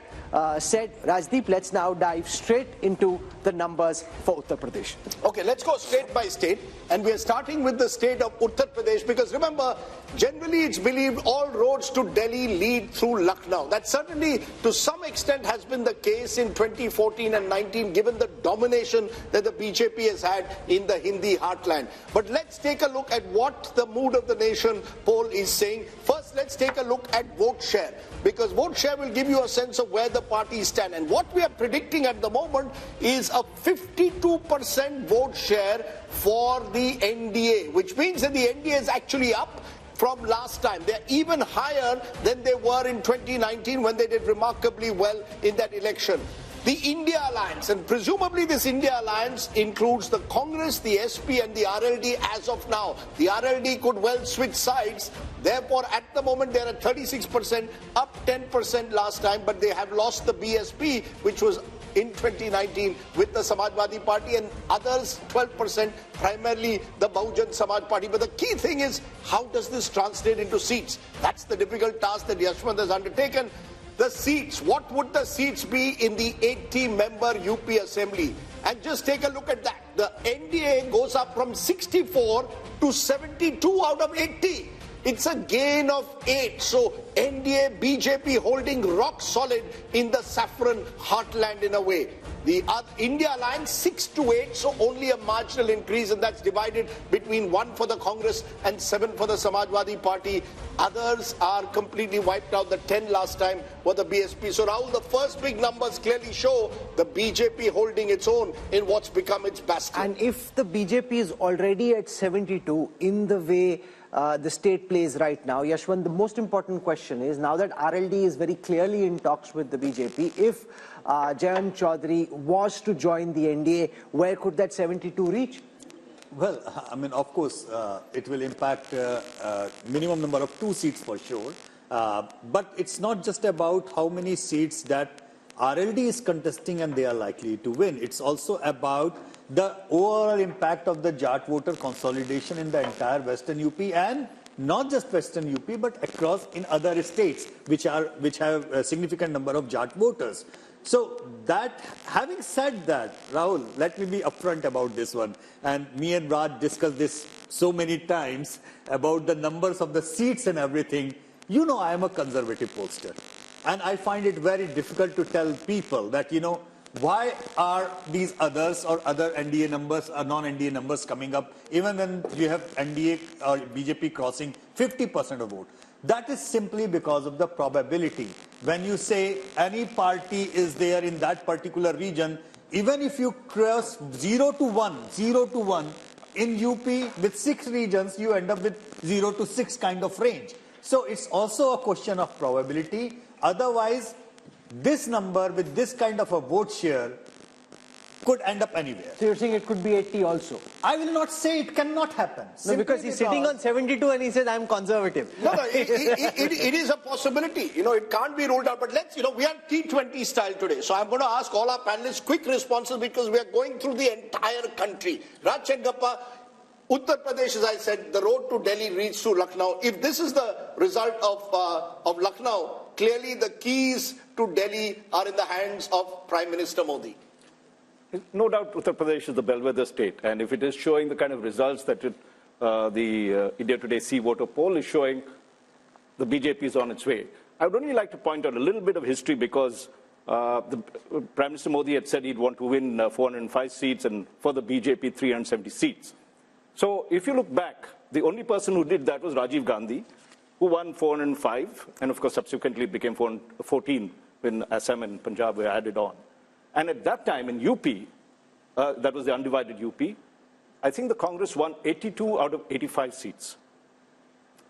said, Rajdeep, let's now dive straight into the numbers for Uttar Pradesh. Okay, let's go state by state, and we are starting with the state of Uttar Pradesh, because remember, generally it's believed all roads to Delhi lead through Lucknow. That certainly to some extent has been the case in 2014 and 19, given the domination that the BJP has had in the Hindi heartland. But let's take a look at what the Mood of the Nation poll is saying. First, let's take a look at vote share, because vote share will give you a sense of where the parties stand. And what we are predicting at the moment is a 52% vote share for the NDA, which means that the NDA is actually up from last time. They're even higher than they were in 2019 when they did remarkably well in that election. The India Alliance, and presumably this India Alliance includes the Congress, the SP and the RLD as of now. The RLD could well switch sides. Therefore, at the moment, they're at 36%, up 10% last time, but they have lost the BSP, which was in 2019 with the Samajwadi Party, and others 12%, primarily the Bahujan Samaj Party. But the key thing is, how does this translate into seats? That's the difficult task that Yashwant has undertaken. The seats, what would the seats be in the 80-member UP Assembly? And just take a look at that. The NDA goes up from 64 to 72 out of 80. It's a gain of 8. So NDA, BJP holding rock solid in the saffron heartland in a way. The India Alliance 6 to 8, so only a marginal increase, and that's divided between 1 for the Congress and 7 for the Samajwadi Party. Others are completely wiped out. The 10 last time were the BSP. So Rahul, the first big numbers clearly show the BJP holding its own in what's become its bastion. And if the BJP is already at 72 in the way the state plays right now, Yashwant, the most important question is, now that RLD is very clearly in talks with the BJP, if Jayant Chaudhary was to join the NDA, where could that 72 reach? Well, I mean, of course, it will impact minimum number of 2 seats for sure. But it's not just about how many seats that RLD is contesting and they are likely to win. It's also about the overall impact of the Jat voter consolidation in the entire Western UP, and not just Western UP, but across in other states which have a significant number of Jat voters. So that, having said that, Rahul, let me be upfront about this one. And me and Raj discussed this so many times about the numbers of the seats and everything. You know, I am a conservative pollster. And I find it very difficult to tell people that, you know, why are these others or other NDA numbers or non-NDA numbers coming up, even when you have NDA or BJP crossing 50% of vote? That is simply because of the probability. When you say any party is there in that particular region, even if you cross 0 to 1, in UP with 6 regions, you end up with 0 to 6 kind of range. So it's also a question of probability. Otherwise, this number with this kind of a vote share could end up anywhere. So you're saying it could be 80 also? I will not say it cannot happen. No, because he's sitting on 72 and he says, I'm conservative. No, it is a possibility. You know, it can't be ruled out. But let's, we are T20 style today. So I'm going to ask all our panelists quick responses because we are going through the entire country. Raj and Gappa, Uttar Pradesh, as I said, the road to Delhi reads through Lucknow. If this is the result of Lucknow, clearly the keys to Delhi are in the hands of Prime Minister Modi. No doubt Uttar Pradesh is the bellwether state, and if it is showing the kind of results that the India Today C voter poll is showing, the BJP is on its way. I would only like to point out a little bit of history because the Prime Minister Modi had said he'd want to win 405 seats and for the BJP 370 seats. So if you look back, the only person who did that was Rajiv Gandhi, who won 405, and of course subsequently it became 414 when Assam and Punjab were added on. And at that time in UP, that was the undivided UP, I think the Congress won 82 out of 85 seats.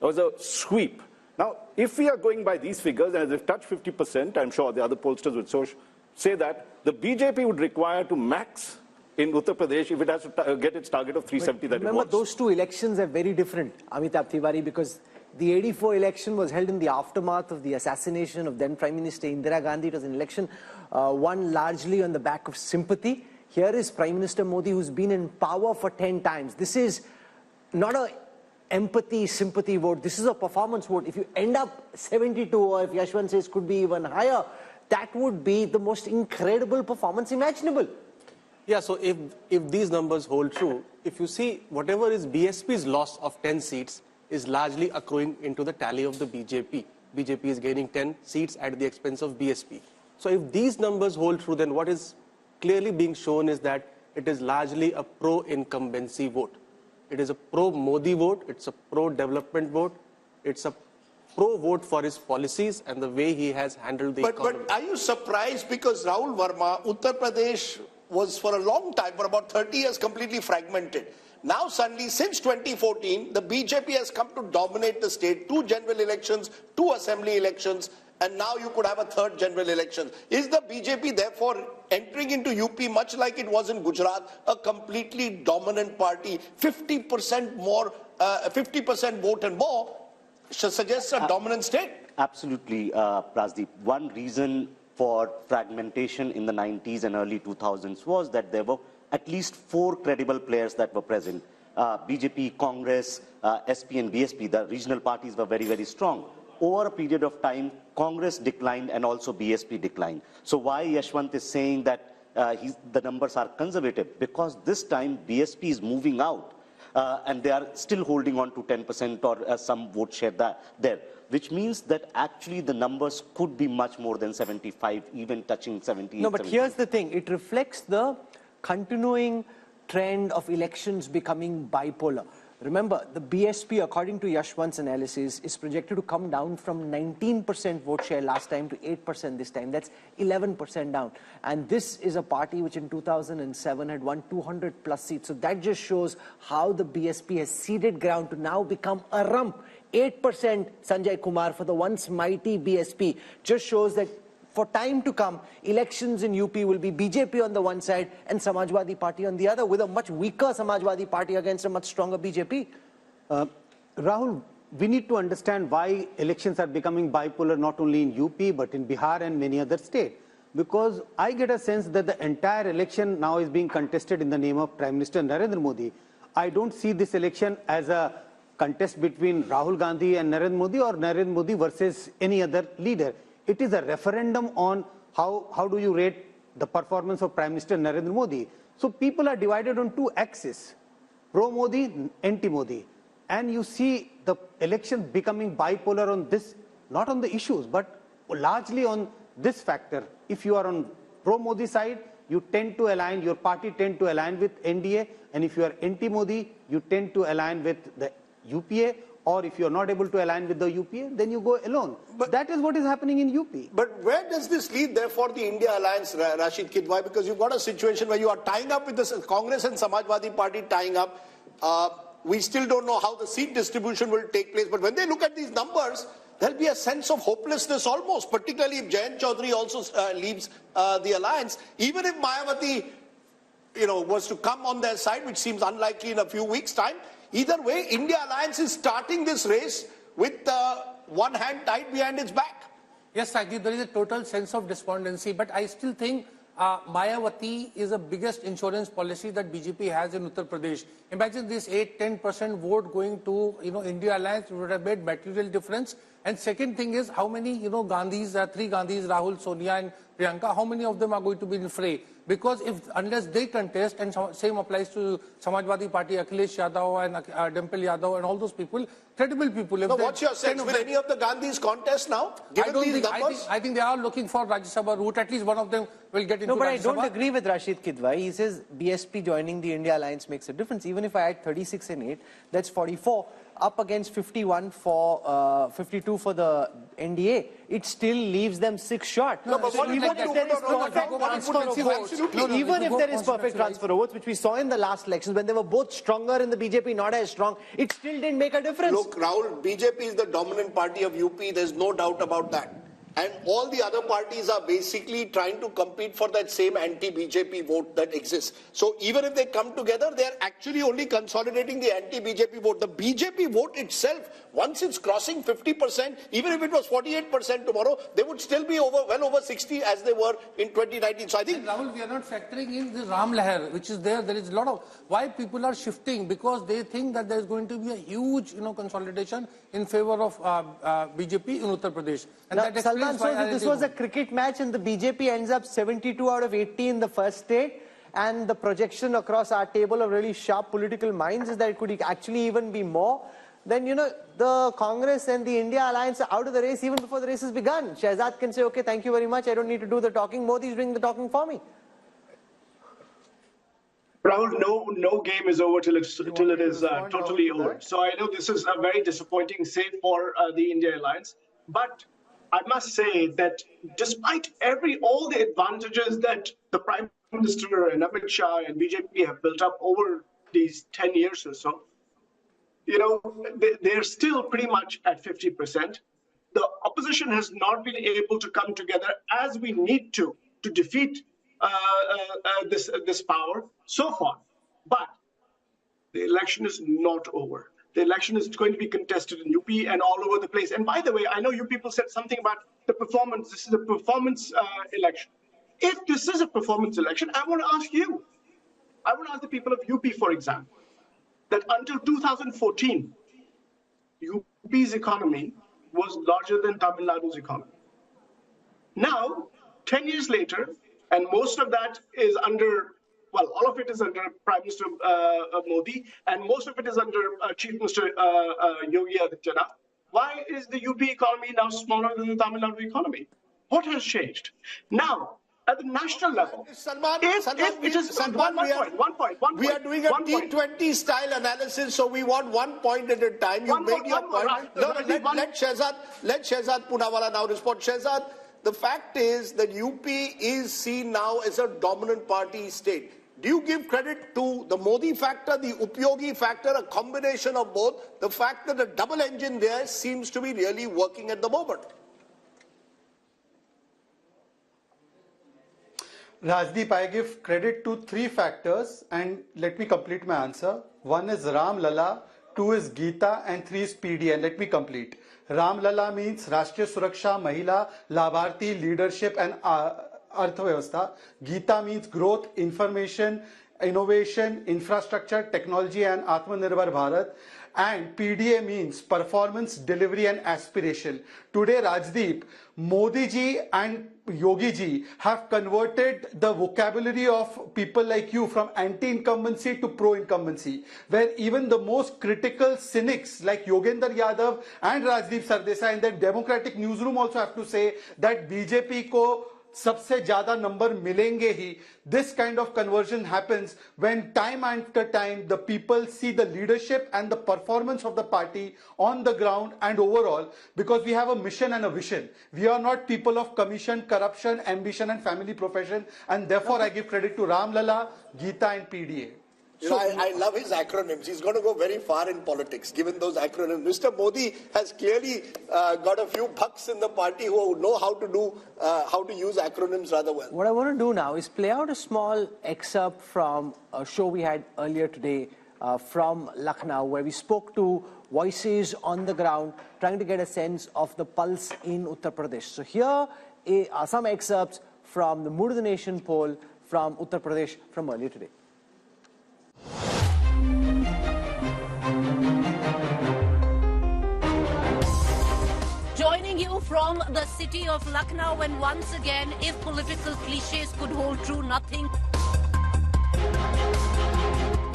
It was a sweep. Now, if we are going by these figures, and as they've touched 50%, I'm sure the other pollsters would say that the BJP would require to max in Uttar Pradesh if it has to get its target of 370 that it wants. Remember, those two elections are very different, Amitabh Tiwari, because the 84 election was held in the aftermath of the assassination of then Prime Minister Indira Gandhi. It was an election won largely on the back of sympathy. Here is Prime Minister Modi, who's been in power for 10 times. This is not a empathy, sympathy vote. This is a performance vote. If you end up 72, or if Yashwant says could be even higher, that would be the most incredible performance imaginable. Yeah, so if these numbers hold true, if you see whatever is BSP's loss of 10 seats is largely accruing into the tally of the BJP. BJP is gaining 10 seats at the expense of BSP. So if these numbers hold true, then what is clearly being shown is that it is largely a pro-incumbency vote. It is a pro-Modi vote, it's a pro-development vote, it's a pro-vote for his policies and the way he has handled the economy. But are you surprised because Rahul Verma, Uttar Pradesh was for a long time, for about 30 years, completely fragmented. Now suddenly, since 2014, the BJP has come to dominate the state, 2 general elections, 2 assembly elections, and now you could have a 3rd general election. Is the BJP therefore entering into UP much like it was in Gujarat, a completely dominant party, 50% more, 50% vote and more, suggests a dominant state? Absolutely, Rajdeep. One reason for fragmentation in the 90s and early 2000s was that there were at least 4 credible players that were present. BJP, Congress, SP and BSP, the regional parties were very, very strong. Over a period of time, Congress declined and also BSP declined. So why Yashwant is saying that the numbers are conservative? Because this time BSP is moving out and they are still holding on to 10% or some vote share there, which means that actually the numbers could be much more than 75, even touching 70. No, but here's the thing. It reflects the continuing trend of elections becoming bipolar. Remember, the BSP, according to Yashwant's analysis, is projected to come down from 19% vote share last time to 8% this time. That's 11% down. And this is a party which in 2007 had won 200 plus seats. So that just shows how the BSP has ceded ground to now become a rump. 8% Sanjay Kumar for the once mighty BSP just shows that for time to come, elections in UP will be BJP on the one side and Samajwadi Party on the other, with a much weaker Samajwadi Party against a much stronger BJP. Rahul, we need to understand why elections are becoming bipolar not only in UP but in Bihar and many other states. Because I get a sense that the entire election now is being contested in the name of Prime Minister Narendra Modi. I don't see this election as a contest between Rahul Gandhi and Narendra Modi or Narendra Modi versus any other leader. It is a referendum on how do you rate the performance of Prime Minister Narendra Modi. So people are divided on 2 axes, pro-Modi, anti-Modi. And you see the election becoming bipolar on this, not on the issues, but largely on this factor. If you are on pro-Modi side, you tend to align, your party tend to align with NDA. And if you are anti-Modi, you tend to align with the UPA or if you're not able to align with the UPA, then you go alone. But that is what is happening in UP. But where does this lead, therefore, the India alliance, Rashid Kidwai? Because you've got a situation where you are tying up with the Congress and Samajwadi Party tying up. We still don't know how the seat distribution will take place. But when they look at these numbers, there'll be a sense of hopelessness almost, particularly if Jayant Chaudhary also leaves the alliance. Even if Mayawati, was to come on their side, which seems unlikely in a few weeks' time, either way, India alliance is starting this race with one hand tied behind its back. Yes, Rajdeep, there is a total sense of despondency, but I still think Mayawati is the biggest insurance policy that BJP has in Uttar Pradesh. Imagine this 8-10% vote going to India alliance would have made material difference. And second thing is how many Gandhis, three Gandhis, Rahul, Sonia and Priyanka, how many of them are going to be in fray? Because unless they contest, and same applies to Samajwadi Party, Akhilesh Yadav and Dimple Yadav and all those people, credible people. Now, what's your sense? Will any of the Gandhis contest now? I think they are looking for Rajya Sabha route. At least one of them will get into No, but Rajya I don't Sabha. agree with Rashid Kidwai. He says BSP joining the India alliance makes a difference. Even if I add 36 and 8, that's 44. Up against 51 for 52 for the NDA, it still leaves them 6 short. No, but even if there is perfect transfer of votes, even if there is perfect transfer of votes, which we saw in the last elections when they were both stronger in the BJP, not as strong, it still didn't make a difference. Look, Rahul, BJP is the dominant party of UP. There's no doubt about that. And all the other parties are basically trying to compete for that same anti-BJP vote that exists. So even if they come together, they're actually only consolidating the anti-BJP vote. The BJP vote itself, once it's crossing 50%, even if it was 48% tomorrow, they would still be well over 60 as they were in 2019. So I think... And Rahul, we are not factoring in the Ram Lahar, which is there. There is a lot of... Why people are shifting? Because they think that there is going to be a huge, consolidation in favor of BJP in Uttar Pradesh. And that explains so this was a cricket match and the BJP ends up 72 out of 80 in the first state, and the projection across our table of really sharp political minds is that it could actually even be more. Then, the Congress and the India alliance are out of the race even before the race has begun. Shehzad can say, okay, thank you very much, I don't need to do the talking. Modi is doing the talking for me. Rahul, no game is over till it is totally over. So I know this is a very disappointing save for the India alliance, but I must say that despite all the advantages that the Prime Minister and Amit Shah and BJP have built up over these 10 years or so, they're still pretty much at 50%. The opposition has not been able to come together as we need to defeat this power so far. But the election is not over. The election is going to be contested in UP and all over the place. And by the way, I know you people said something about the performance. This is a performance election. If this is a performance election, I want to ask you. I want to ask the people of UP, for example, that until 2014, UP's economy was larger than Tamil Nadu's economy. Now, 10 years later, and most of that is under, well, all of it is under Prime Minister Modi, and most of it is under Chief Minister Yogi Adityanath. Why is the UP economy now smaller than the Tamil Nadu economy? What has changed? Now, at the national level, we are doing a T20 style analysis, so we want 1 point at a time. You made your point. Let Shehzad Poonawala now respond. Shehzad, the fact is that UP is seen now as a dominant party state. Do you give credit to the Modi factor, the Upyogi factor, a combination of both? The fact that the double engine there seems to be really working at the moment. Rajdeep, I give credit to 3 factors, and let me complete my answer. 1 is Ram Lala, 2 is Geeta, and 3 is PDN. Let me complete. Ram Lala means Rashtriya Suraksha, Mahila, Labharti, Leadership and Arthavavastha. Geeta means growth, information, innovation, infrastructure, technology and Atmanirbhar Bharat. And PDA means performance, delivery and aspiration. Today, Rajdeep, Modi ji and Yogi ji have converted the vocabulary of people like you from anti-incumbency to pro-incumbency, where even the most critical cynics like Yogendra Yadav and Rajdeep Sardesai in the democratic newsroom also have to say that BJP ko सबसे ज्यादा number मिलेंगे ही. This kind of conversion happens when time after time the people see the leadership and the performance of the party on the ground and overall, because we have a mission and a vision. We are not people of commission, corruption, ambition and family profession, and therefore I give credit to Ram Lalla, Geeta and PDA. You know, I love his acronyms. He's going to go very far in politics, given those acronyms. Mr. Modi has clearly got a few bucks in the party who know how to use acronyms rather well. What I want to do now is play out a small excerpt from a show we had earlier today from Lucknow, where we spoke to voices on the ground, trying to get a sense of the pulse in Uttar Pradesh. So here are some excerpts from the Mood of the Nation poll from Uttar Pradesh from earlier today. Joining you from the city of Lucknow, and once again, if political cliches could hold true, nothing.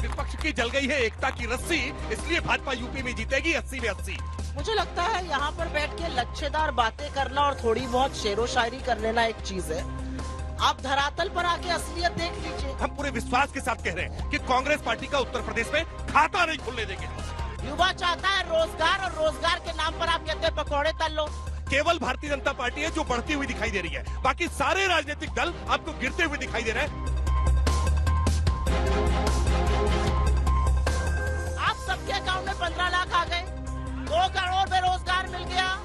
विपक्ष की जल गई है एकता की रस्सी, इसलिए Bhajpa UP में जीतेगी 80 में 80। मुझे लगता है यहाँ पर बैठ के लच्छेदार बातें करना और थोड़ी बहुत शेरो शायरी कर लेना एक चीज है। आप धरातल पर आके असलियत देख लीजिए। हम पूरे विश्वास के साथ कह रहे हैं कि कांग्रेस पार्टी का उत्तर प्रदेश में खाता नहीं खुलने देंगे। युवा चाहता है रोजगार, और रोजगार के नाम पर आप कहते हैं पकौड़े तल लो। केवल भारतीय जनता पार्टी है जो बढ़ती हुई दिखाई दे रही है, बाकी सारे राजनीतिक दल आपको गिरते हुए दिखाई दे रहे हैं। आप सबके अकाउंट में 15 लाख आ गए, 2 करोड़ बेरोजगार मिल गया,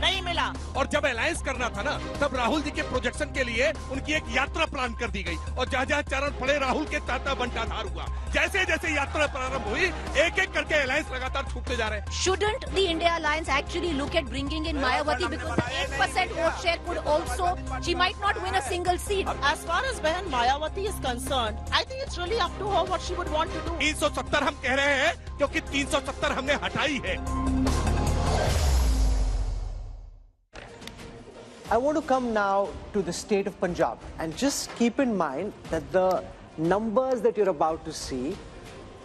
नहीं मिला। और जब अलायंस करना था ना, तब राहुल जी के प्रोजेक्शन के लिए उनकी एक यात्रा प्लान कर दी गई, और जहाँ-जहाँ चरण पड़े राहुल के ताता बंटाधार हुआ। जैसे जैसे यात्रा प्रारंभ हुई, एक एक करके अलायंस लगातार छूटते जा रहे हैं। Shouldn't the India Alliance actually look at bringing in Mayawati, because the 8% vote share could also, she might not win a single seat. As far as Behan Mayawati is concerned, I think it's really up to her what she would want to do. 370 हम कह रहे हैं क्योंकि 370 हमने हटाई है। I want to come now to the state of Punjab, and just keep in mind that the numbers that you're about to see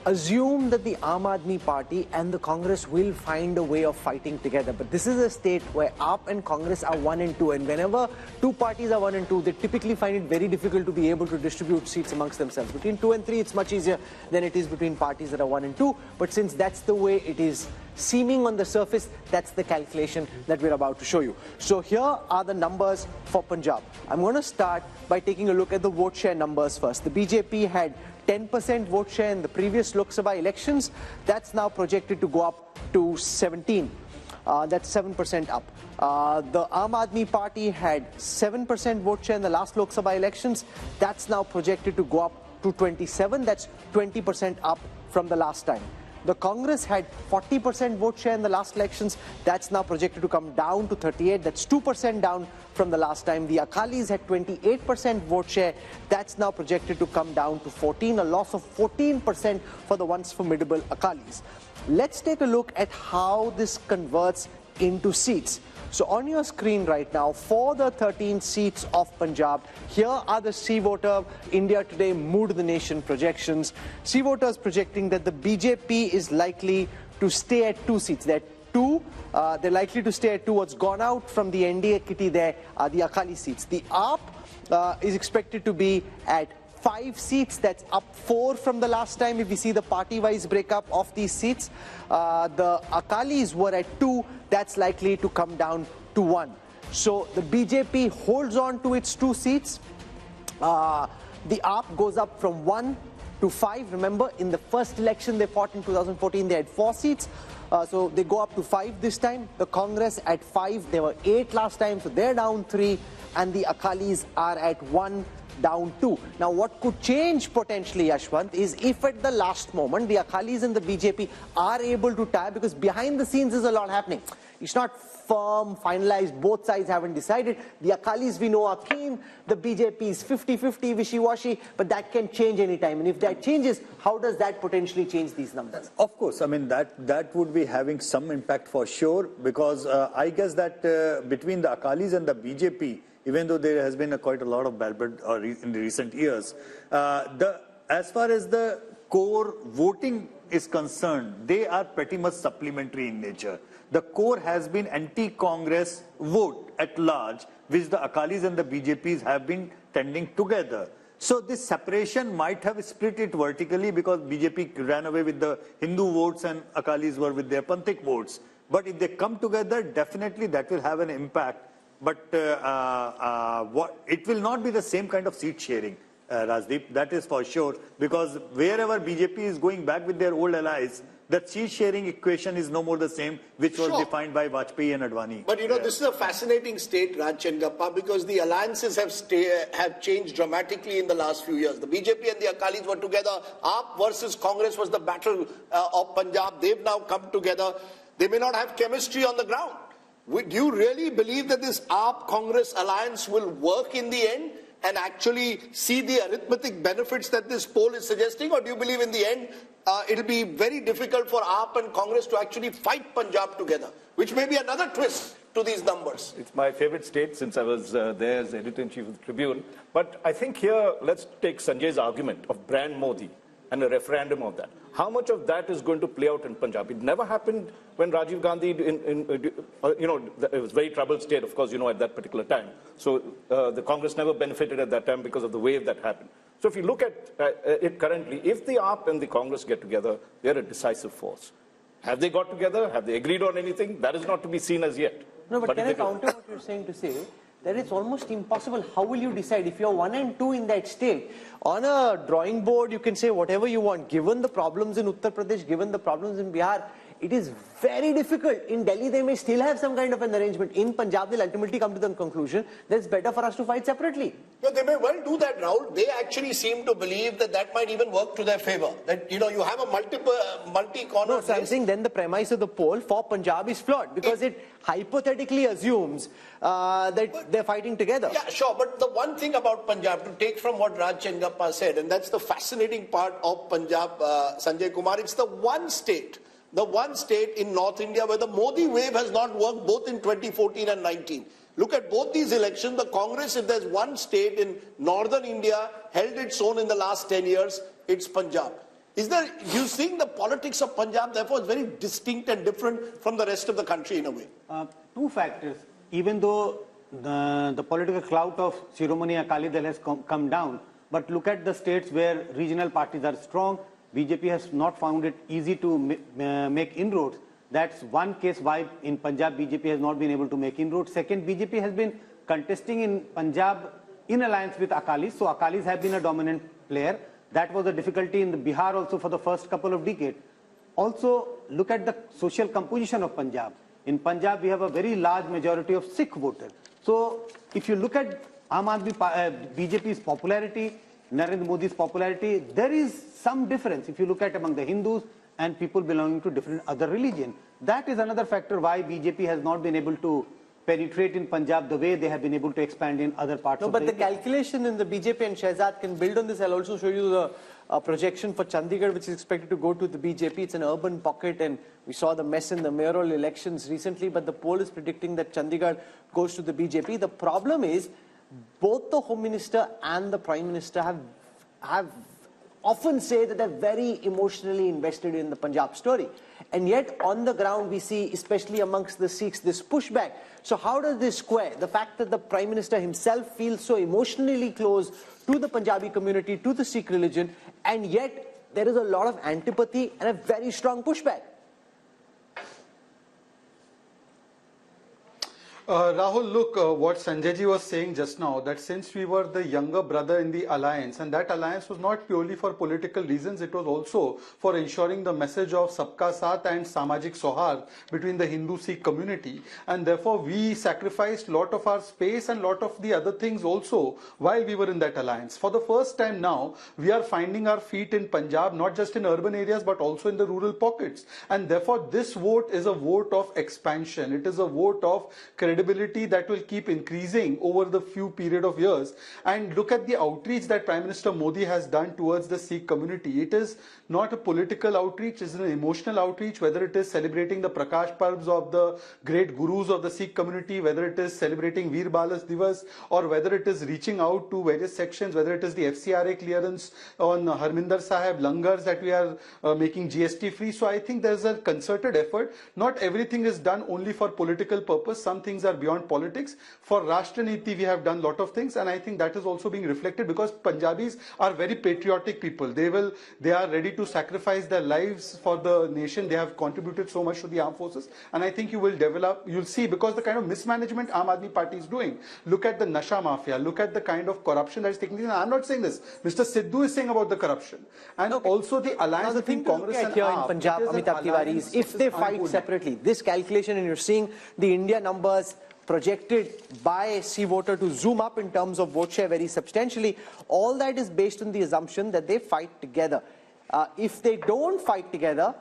assume that the Aam Aadmi Party and the Congress will find a way of fighting together. But this is a state where AAP and Congress are 1 and 2, and whenever two parties are 1 and 2, they typically find it very difficult to be able to distribute seats amongst themselves. Between 2 and 3, it's much easier than it is between parties that are 1 and 2. But since that's the way it is seeming on the surface, that's the calculation that we're about to show you. So here are the numbers for Punjab. I'm going to start by taking a look at the vote share numbers first. The BJP had 10% vote share in the previous Lok Sabha elections. That's now projected to go up to 17. That's 7% up. The Aam Aadmi Party had 7% vote share in the last Lok Sabha elections. That's now projected to go up to 27. That's 20% up from the last time. The Congress had 40% vote share in the last elections. That's now projected to come down to 38. That's 2% down from the last time. The Akalis had 28% vote share. That's now projected to come down to 14, a loss of 14% for the once formidable Akalis. Let's take a look at how this converts into seats. So on your screen right now, for the 13 seats of Punjab, here are the C Voter India Today Mood of the Nation projections. C Voters projecting that the BJP is likely to stay at 2 seats. They're likely to stay at 2. What's gone out from the NDA kitty there are the Akali seats. The AAP is expected to be at 5 seats. That's up 4 from the last time if we see the party-wise breakup of these seats. The Akalis were at 2. That's likely to come down to 1. So the BJP holds on to its 2 seats. The AAP goes up from 1 to 5. Remember, in the first election they fought in 2014, they had 4 seats. So they go up to 5 this time. The Congress at 5. There were 8 last time, so they're down 3. And the Akalis are at 1, down 2. Now what could change potentially, Yashwant, is if at the last moment the Akalis and the BJP are able to tie, because behind the scenes there's a lot happening. It's not firm, finalized, both sides haven't decided. The Akalis we know are keen, the BJP is 50-50, wishy-washy, but that can change anytime. And if that changes, how does that potentially change these numbers? Of course, I mean that would be having some impact for sure, because I guess that between the Akalis and the BJP, even though there has been quite a lot of bad blood in the recent years, as far as the core voting is concerned, they are pretty much supplementary in nature. The core has been anti-Congress vote at large, which the Akalis and the BJPs have been tending together. So this separation might have split it vertically because BJP ran away with the Hindu votes and Akalis were with their Panthik votes. But if they come together, definitely that will have an impact. But it will not be the same kind of seat sharing, Rajdeep, that is for sure. Because wherever BJP is going back with their old allies, the seat sharing equation is no more the same, which was defined by Vajpayee and Advani. But you know, this is a fascinating state, Raj Chengappa, because the alliances have changed dramatically in the last few years. The BJP and the Akalis were together. AAP versus Congress was the battle of Punjab. They've now come together. They may not have chemistry on the ground. Do you really believe that this AAP-Congress alliance will work in the end and actually see the arithmetic benefits that this poll is suggesting? Or do you believe in the end it'll be very difficult for AAP and Congress to actually fight Punjab together, which may be another twist to these numbers? It's my favorite state since I was there as editor-in-chief of the Tribune. But I think here, let's take Sanjay's argument of brand Modi and a referendum of that. How much of that is going to play out in Punjab? It never happened when Rajiv Gandhi, it was a very troubled state, of course, at that particular time. So the Congress never benefited at that time because of the wave that happened. So if you look at it currently, if the AAP and the Congress get together, they're a decisive force. Have they got together? Have they agreed on anything? That is not to be seen as yet. No, but can I counter what you're saying to say that it's almost impossible? How will you decide if you're 1 and 2 in that state? On a drawing board, you can say whatever you want. Given the problems in Uttar Pradesh, given the problems in Bihar, it is very difficult. In Delhi, they may still have some kind of an arrangement. In Punjab, they'll ultimately come to the conclusion that it's better for us to fight separately. No, they may well do that, Rahul. They actually seem to believe that that might even work to their favor. That, you have a multi-corner. No, so I'm saying then the premise of the poll for Punjab is flawed because it hypothetically assumes that they're fighting together. Yeah, sure. But the one thing about Punjab, to take from what Raj Chengappa said, and that's the fascinating part of Punjab, Sanjay Kumar, it's the one state in North India where the Modi wave has not worked both in 2014 and 19. Look at both these elections. The Congress, if there's one state in northern India, held its own in the last 10 years, it's Punjab. You think the politics of Punjab, therefore, is very distinct and different from the rest of the country in a way? Two factors. Even though the political clout of Shiromani Akali Dal has come down, but look at the states where regional parties are strong. BJP has not found it easy to make inroads. That's one case why in Punjab BJP has not been able to make inroads. Second, BJP has been contesting in Punjab in alliance with Akalis. So Akalis have been a dominant player. That was a difficulty in the Bihar also for the first couple of decades. Also, look at the social composition of Punjab. In Punjab, we have a very large majority of Sikh voters. So if you look at BJP's popularity, Narendra Modi's popularity, there is some difference if you look at among the Hindus and people belonging to different other religions. That is another factor why BJP has not been able to penetrate in Punjab the way they have been able to expand in other parts of the India. Calculation in the BJP and Shehzad can build on this. I'll also show you the projection for Chandigarh, which is expected to go to the BJP. It's an urban pocket, and we saw the mess in the mayoral elections recently, but the poll is predicting that Chandigarh goes to the BJP. The problem is both the Home Minister and the Prime Minister have often say that they're very emotionally invested in the Punjab story. And yet on the ground we see, especially amongst the Sikhs, this pushback. So how does this square? The fact that the Prime Minister himself feels so emotionally close to the Punjabi community, to the Sikh religion, and yet there is a lot of antipathy and a very strong pushback. Rahul, look, what Sanjay ji was saying just now, that since we were the younger brother in the alliance, and that alliance was not purely for political reasons, it was also for ensuring the message of Sabka Saath and Samajik Sohar between the Hindu-Sikh community. And therefore, we sacrificed a lot of our space and a lot of the other things also while we were in that alliance. For the first time now, we are finding our feet in Punjab, not just in urban areas, but also in the rural pockets. And therefore, this vote is a vote of expansion. It is a vote of credibility credibility that will keep increasing over the few period of years. And look at the outreach that Prime Minister Modi has done towards the Sikh community. It is not a political outreach, it is an emotional outreach, whether it is celebrating the Prakash Parbs of the great gurus of the Sikh community, whether it is celebrating Veer Balas Divas, or whether it is reaching out to various sections, whether it is the FCRA clearance on Harminder Sahib, langars that we are making GST free. So I think there is a concerted effort. Not everything is done only for political purpose. Some things are beyond politics. For Rashtra Niti, we have done a lot of things, and I think that is also being reflected because Punjabis are very patriotic people. They are ready to sacrifice their lives for the nation. They have contributed so much to the armed forces, and I think you'll see, because the kind of mismanagement Aam Aadmi Party is doing. Look at the Nasha Mafia, look at the kind of corruption that is taking place. I'm not saying this. Mr. Sidhu is saying about the corruption. And also the alliance between Congress and here AAP, in Punjab, Amitabh Tiwari, is if they fight separately, this calculation, and you're seeing the India numbers projected by C voter to zoom up in terms of vote share very substantially, all that is based on the assumption that they fight together. If they don't fight together,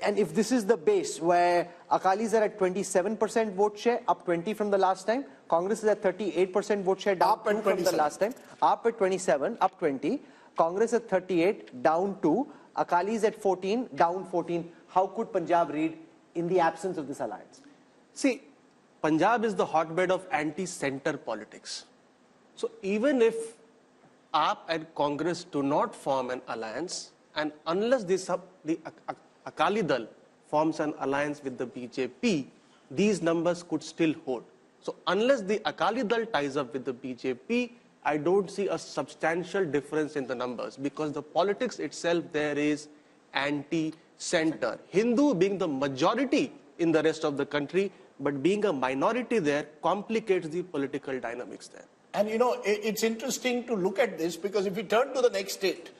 and if this is the base where Akalis are at 27% vote share, up 20 from the last time, Congress is at 38% vote share, down 2 from the last time, up at 27, up 20, Congress at 38, down 2, Akalis at 14, down 14. How could Punjab read in the absence of this alliance? See, Punjab is the hotbed of anti-center politics. So even if AAP and Congress do not form an alliance, and unless the Akali Dal forms an alliance with the BJP, these numbers could still hold. So unless the Akali Dal ties up with the BJP, I don't see a substantial difference in the numbers, because the politics itself there is anti-center. Hindu being the majority in the rest of the country, but being a minority there complicates the political dynamics there. And you know, it's interesting to look at this, because if we turn to the next state,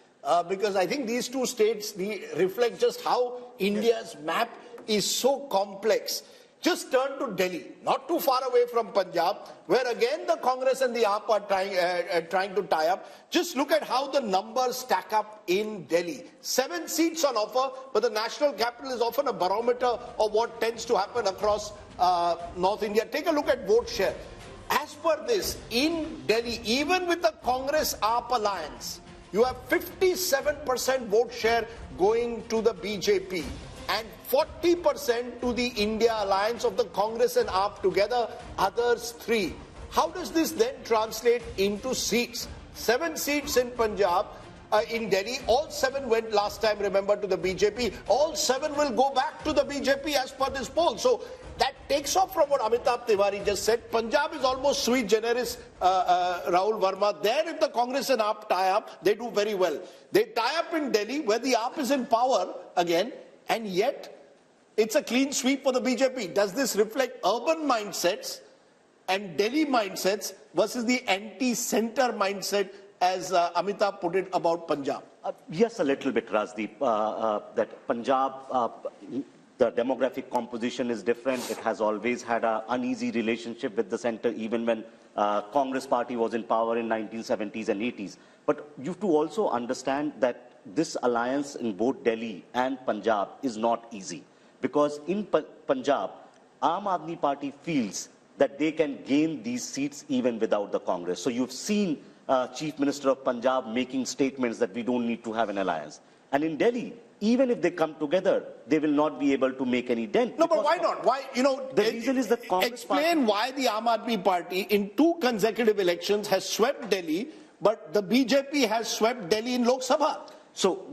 because I think these two states reflect just how India's map is so complex. Just turn to Delhi, not too far away from Punjab, where again the Congress and the AAP are trying to tie up. Just look at how the numbers stack up in Delhi. 7 seats on offer, but the national capital is often a barometer of what tends to happen across North India. Take a look at vote share. As per this, in Delhi, even with the Congress-AAP alliance, you have 57% vote share going to the BJP and 40% to the India alliance of the Congress and AAP together, others 3. How does this then translate into seats? 7 seats in Punjab, in Delhi, all 7 went last time, remember, to the BJP. All 7 will go back to the BJP as per this poll. So that takes off from what Amitabh Tiwari just said. Punjab is almost sui generis, Rahul Verma. There, if the Congress and AAP tie up, they do very well. They tie up in Delhi, where the AAP is in power again, and yet it's a clean sweep for the BJP. Does this reflect urban mindsets and Delhi mindsets versus the anti-center mindset, as Amitabh put it about Punjab? Yes, a little bit, Rajdeep. That Punjab, the demographic composition is different. It has always had an uneasy relationship with the center, even when Congress party was in power in 1970s and 80s. But you have to also understand that this alliance in both Delhi and Punjab is not easy. Because in Punjab, Aam Aadmi Party feels that they can gain these seats even without the Congress. So you've seen Chief Minister of Punjab making statements that we don't need to have an alliance. And in Delhi, even if they come together, they will not be able to make any dent. No, but why not? Why, you know, the reason is that Congress explain why the Aam Aadmi Party in 2 consecutive elections has swept Delhi, but the BJP has swept Delhi in Lok Sabha. So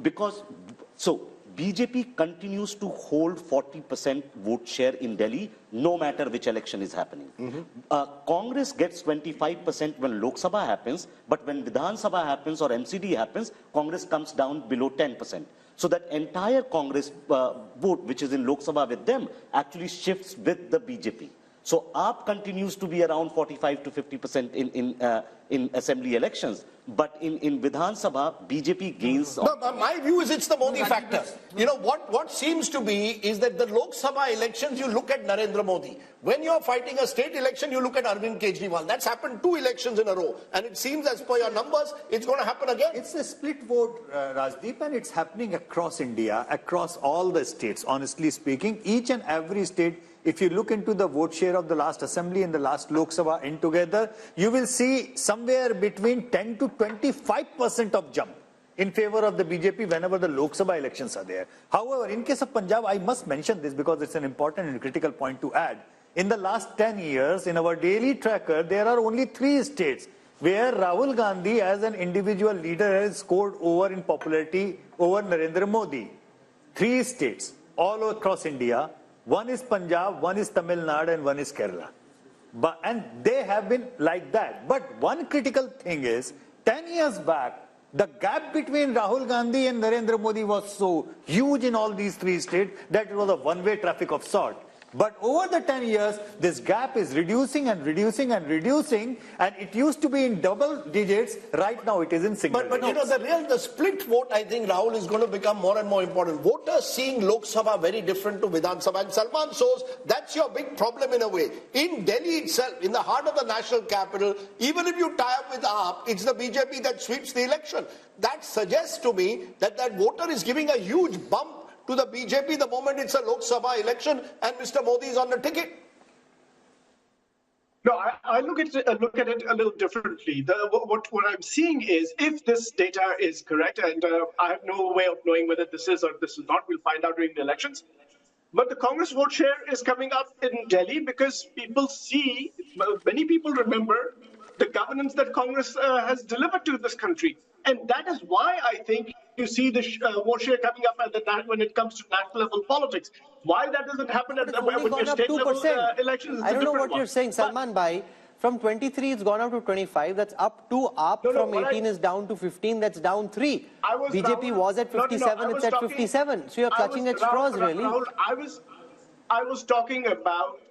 BJP continues to hold 40% vote share in Delhi, no matter which election is happening. Congress gets 25% when Lok Sabha happens, but when Vidhan Sabha happens or MCD happens, Congress comes down below 10%. So that entire Congress vote, which is in Lok Sabha with them, actually shifts with the BJP. So AAP continues to be around 45 to 50% in assembly elections. But in Vidhan Sabha, BJP gains. No, my view is it's the Modi factor. You know, what seems to be is that the Lok Sabha elections, you look at Narendra Modi. When you're fighting a state election, you look at Arvind Kejriwal. That's happened 2 elections in a row. And it seems, as per your numbers, it's going to happen again. It's a split vote, Rajdeep, and it's happening across India, across all the states, honestly speaking. Each and every state, if you look into the vote share of the last assembly and the last Lok Sabha in together, you will see somewhere between 10 to 25% of jump in favor of the BJP whenever the Lok Sabha elections are there. However, in case of Punjab, I must mention this because it's an important and critical point to add. In the last 10 years, in our daily tracker, there are only 3 states where Rahul Gandhi as an individual leader has scored over in popularity over Narendra Modi. 3 states all across India. One is Punjab, one is Tamil Nadu, and one is Kerala. And they have been like that. But one critical thing is, 10 years back, the gap between Rahul Gandhi and Narendra Modi was so huge in all these 3 states that it was a one-way traffic of sort. But over the 10 years, this gap is reducing and reducing and reducing, and it used to be in double digits. Right now, it is in single digits. But you know, the split vote, I think, Rahul, is going to become more and more important. Voters seeing Lok Sabha very different to Vidhan Sabha. And Salman shows that's your big problem in a way. In Delhi itself, in the heart of the national capital, even if you tie up with AAP, it's the BJP that sweeps the election. That suggests to me that that voter is giving a huge bump to the BJP the moment it's a Lok Sabha election and Mr. Modi is on the ticket. No, I look at it a little differently. What I'm seeing is, if this data is correct, and I have no way of knowing whether this is or this is not, we'll find out during the elections. But the Congress vote share is coming up in Delhi because people see, many people remember the governance that Congress has delivered to this country. And that is why I think you see the vote share coming up when it comes to national level politics. Why that doesn't happen with your state level elections? I don't know what you're saying, Salman Bhai. From 23, it's gone up to 25. That's up 2 up. From 18 is down to 15. That's down 3. BJP was at 57. It's at 57. So you're clutching at straws, really. Rahul, I was talking about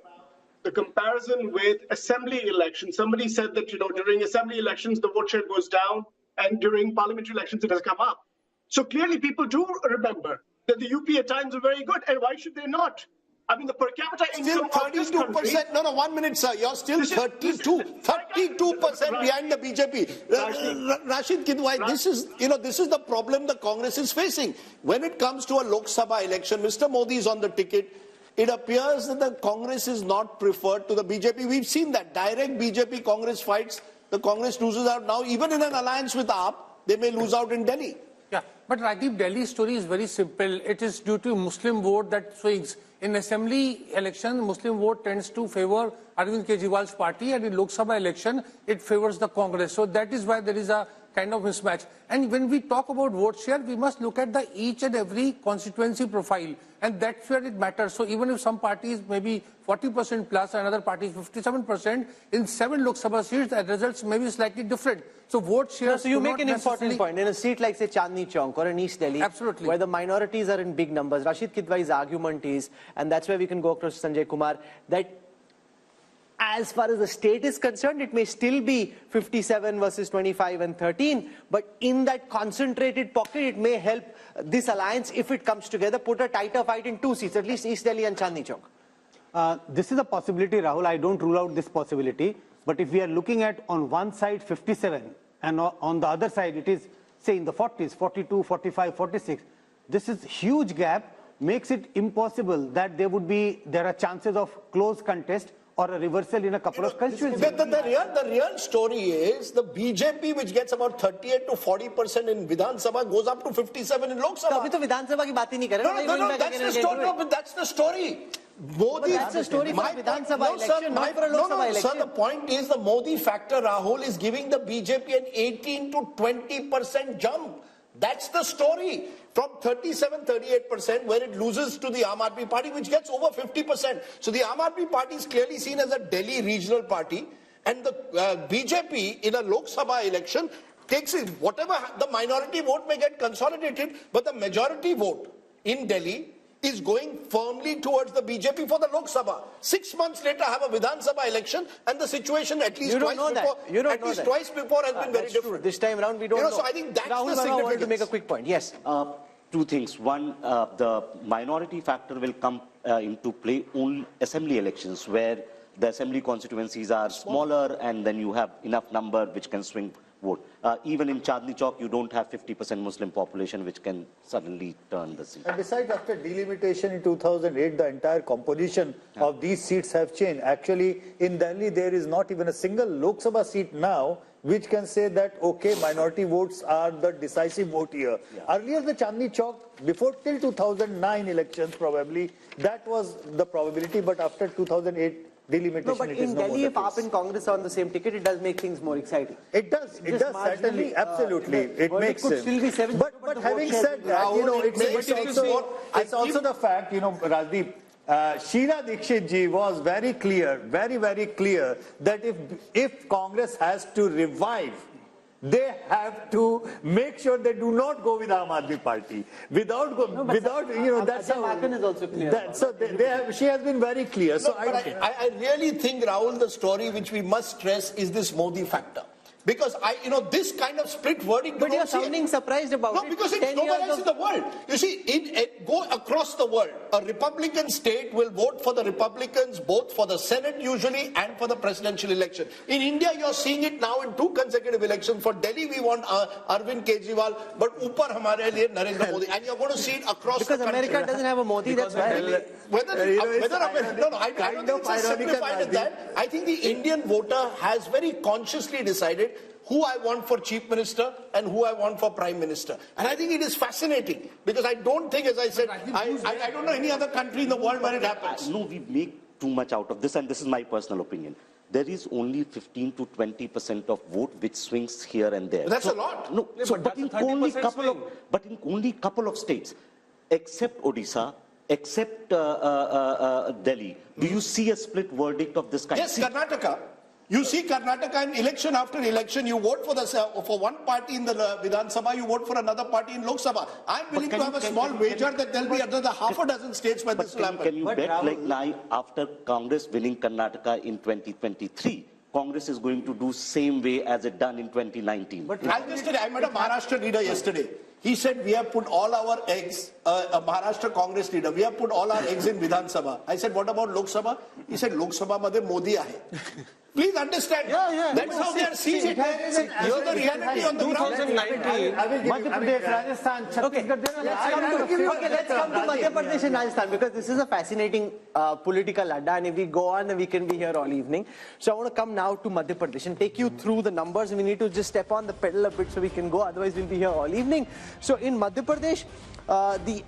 the comparison with assembly elections. Somebody said that, you know, during assembly elections, the vote share goes down, and during parliamentary elections, it has come up. So clearly, people do remember that the UP at times are very good, and why should they not? I mean, the per capita income of this country... No, 1 minute, sir. You're still 32% behind the BJP. Rashid Kidwai, this is the problem the Congress is facing. When it comes to a Lok Sabha election, Mr. Modi is on the ticket. It appears that the Congress is not preferred to the BJP. We've seen that direct BJP-Congress fights. The Congress loses out now. Even in an alliance with AAP, they may lose out in Delhi. Yeah, but Rajdeep, Delhi's story is very simple. It is due to Muslim vote that swings. In assembly election, Muslim vote tends to favor Arvind Kejriwal's party, and in Lok Sabha election, it favors the Congress. So that is why there is a kind of mismatch. And when we talk about vote share, we must look at the each and every constituency profile, and that's where it matters. So even if some parties may be 40% plus, another party is 57%, in 7 Lok Sabha seats, the results may be slightly different. So vote share. So you make an important point. In a seat like, say, Chandni Chowk or in East Delhi, absolutely, where the minorities are in big numbers, Rashid Kidwai's argument is, and that's where we can go across Sanjay Kumar, that as far as the state is concerned, it may still be 57 versus 25 and 13, but in that concentrated pocket, it may help this alliance, if it comes together, put a tighter fight in 2 seats, at least East Delhi and Chandni Chowk. This is a possibility, Rahul. I don't rule out this possibility. But if we are looking at on one side 57 and on the other side it is, say, in the 40s, 42, 45, 46, this is huge gap, makes it impossible that there are chances of close contest or a reversal in a couple of constituencies. The real story is the BJP, which gets about 38 to 40% in Vidhan Sabha, goes up to 57 in Lok Sabha. Abhi to Vidhan Sabha ki baat hi nahi kar rahe. No, that's the story. No, but that's the story. Modi, that's the story for Vidhan Sabha election, not for a Lok Sabha election. Sir, the point is the Modi factor, Rahul, is giving the BJP an 18 to 20% jump. That's the story. From 37, 38%, where it loses to the Aam Aadmi Party, which gets over 50%. So the Aam Aadmi Party is clearly seen as a Delhi regional party. And the BJP in a Lok Sabha election takes it, whatever the minority vote may get consolidated, but the majority vote in Delhi is going firmly towards the BJP for the Lok Sabha. 6 months later, have a Vidhan Sabha election, and the situation at least twice before has been very different. This time around, we don't know. So I think that's Rahul, the significance. wanted to make a quick point. Yes. Two things. One, the minority factor will come into play only assembly elections, where the assembly constituencies are smaller and then you have enough number which can swing vote. Even in Chandni Chowk, you don't have 50% Muslim population which can suddenly turn the seat. And besides, after delimitation in 2008, the entire composition of these seats have changed. Actually, in Delhi, there is not even a single Lok Sabha seat now which can say that, okay, minority votes are the decisive vote here. Earlier, the Chandni Chowk, before till 2009 elections probably, that was the probability, but after 2008, delimitation. No, but in Delhi, if AAP and Congress are on the same ticket, it does make things more exciting. It does certainly, absolutely. It makes it could still be 7. But having said that, you know, it's also the fact, you know, Rajdeep, Sheila Dikshit ji was very clear, very clear that if Congress has to revive, they have to make sure they do not go with Aam Aadmi Party. Without you know, that's how. Is also clear. She has been very clear. So I really think, Rahul, the story which we must stress is this Modi factor. Because this kind of split verdict. But you're sounding surprised about it. No, because it's nowhere else in the world. You see, go across the world. A Republican state will vote for the Republicans, both for the Senate usually and for the presidential election. In India, you're seeing it now in 2 consecutive elections. For Delhi, we want Arvind Kejriwal, but upar hamare liye Narendra Modi. And you're going to see it across the country. Because America doesn't have a Modi, that's why. I don't think it's as simplified as that. I think the Indian voter has very consciously decided who I want for chief minister and who I want for prime minister. And I think it is fascinating because I don't think, as I said, I don't know any other country in the world where it happens. No, we make too much out of this, and this is my personal opinion. There is only 15 to 20% of vote which swings here and there. That's a lot. No, but in only couple of states, except Odisha, except Delhi, do you see a split verdict of this kind? Yes, Karnataka. You see Karnataka in election after election, you vote for one party in the Vidhan Sabha, you vote for another party in Lok Sabha. I'm willing to have a small wager that there'll be another half a dozen states where this will happen. Can you bet like now, after Congress winning Karnataka in 2023, Congress is going to do same way as it done in 2019? But I met a Maharashtra leader yesterday. He said, we have put all our eggs, a Maharashtra Congress leader, we have put all our eggs in Vidhan Sabha. I said, what about Lok Sabha? He said, Lok Sabha madhe Modi aahe. Please understand. That's how they are seeing it. You're the reality on the 2019. Madhya Pradesh, Rajasthan, Chhattisgarh. Let's come to Madhya Pradesh and Rajasthan because this is a fascinating political adda, and if we go on, we can be here all evening. So I want to come now to Madhya Pradesh and take you through the numbers. We need to just step on the pedal a bit so we can go. Otherwise, we'll be here all evening. So in Madhya Pradesh, the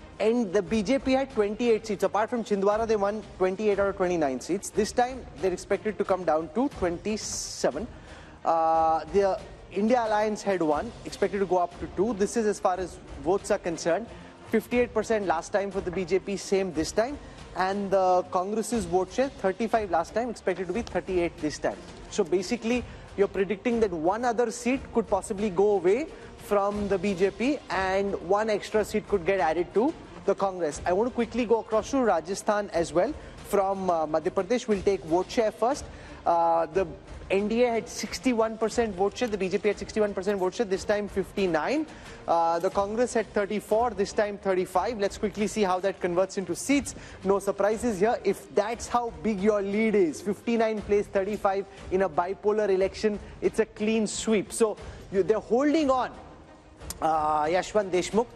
BJP had 28 seats. Apart from Chhindwara, they won 28 out of 29 seats. This time, they're expected to come down to 27. The India Alliance had 1, expected to go up to 2. This is as far as votes are concerned. 58% last time for the BJP, same this time. And the Congress's vote share, 35 last time, expected to be 38 this time. So basically, you're predicting that one other seat could possibly go away from the BJP and one extra seat could get added to the Congress. I want to quickly go across to Rajasthan as well. From Madhya Pradesh, we'll take vote share first. The NDA had 61% vote share, the BJP had 61% vote share, this time 59. The Congress had 34, this time 35. Let's quickly see how that converts into seats. No surprises here. If that's how big your lead is, 59 plays 35 in a bipolar election, it's a clean sweep. So they're holding on, Yashwant Deshmukh,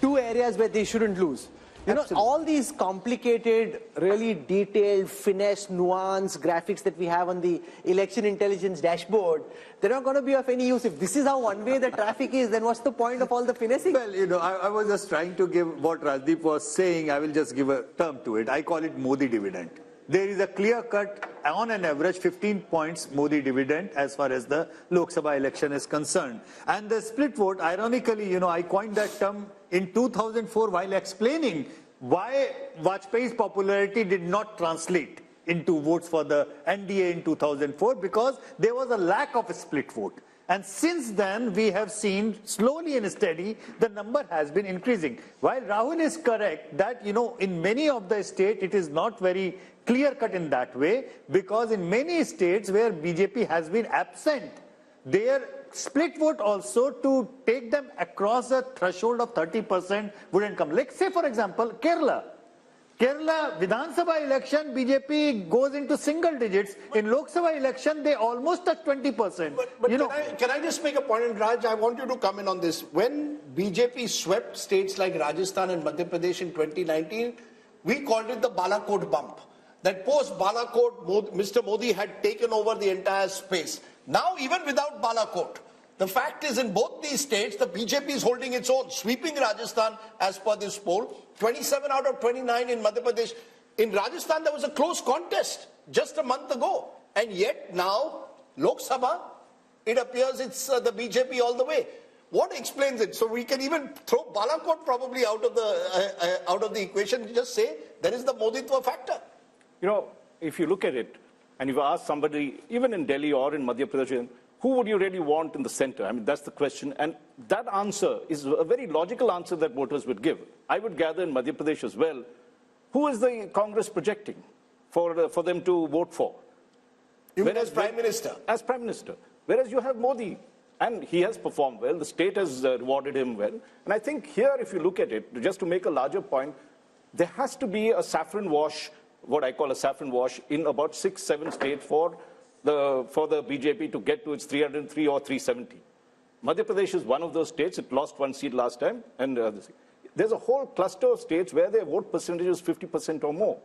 2 areas where they shouldn't lose. You know, all these complicated, really detailed, finesse, nuance graphics that we have on the election intelligence dashboard, they're not going to be of any use. If this is how one-way the traffic is, then what's the point of all the finessing? Well, you know, I was just trying to give what Rajdeep was saying. I will just give a term to it. I call it Modi dividend. There is a clear cut, on an average, 15 points Modi dividend as far as the Lok Sabha election is concerned. And the split vote, ironically, you know, I coined that term in 2004 while explaining why Vajpayee's popularity did not translate into votes for the NDA in 2004, because there was a lack of a split vote. And since then, we have seen slowly and steady, the number has been increasing. While Rahul is correct that, in many of the states, it is not very clear-cut in that way, because in many states where BJP has been absent, their split vote also to take them across a threshold of 30% wouldn't come. Like, say, for example, Kerala. Kerala Vidhan Sabha election, BJP goes into single digits. In Lok Sabha election, they almost touch 20%. But can I just make a point, and Raj, I want you to come in on this. When BJP swept states like Rajasthan and Madhya Pradesh in 2019, we called it the Balakot bump. That post Balakot, Mr. Modi had taken over the entire space. Now, even without Balakot, the fact is in both these states, the BJP is holding its own, sweeping Rajasthan as per this poll. 27 out of 29 in Madhya Pradesh. In Rajasthan, there was a close contest just a month ago. And yet now, Lok Sabha, it appears it's the BJP all the way. What explains it? So we can even throw Balakot probably out of the equation. Just say there is the Moditwa factor. If you look at it, and if you ask somebody, even in Delhi or in Madhya Pradesh, who would you really want in the center? I mean, that's the question. And that answer is a very logical answer that voters would give. I would gather in Madhya Pradesh as well, who is the Congress projecting for them to vote for? Even as Prime Minister? As Prime Minister. Whereas you have Modi, and he has performed well. The state has rewarded him well. And I think here, if you look at it, just to make a larger point, there has to be a saffron wash, what I call a saffron wash, in about 6-7 states for the BJP to get to its 303 or 370. Madhya Pradesh is one of those states. It lost 1 seat last time. And there's a whole cluster of states where their vote percentage is 50% or more.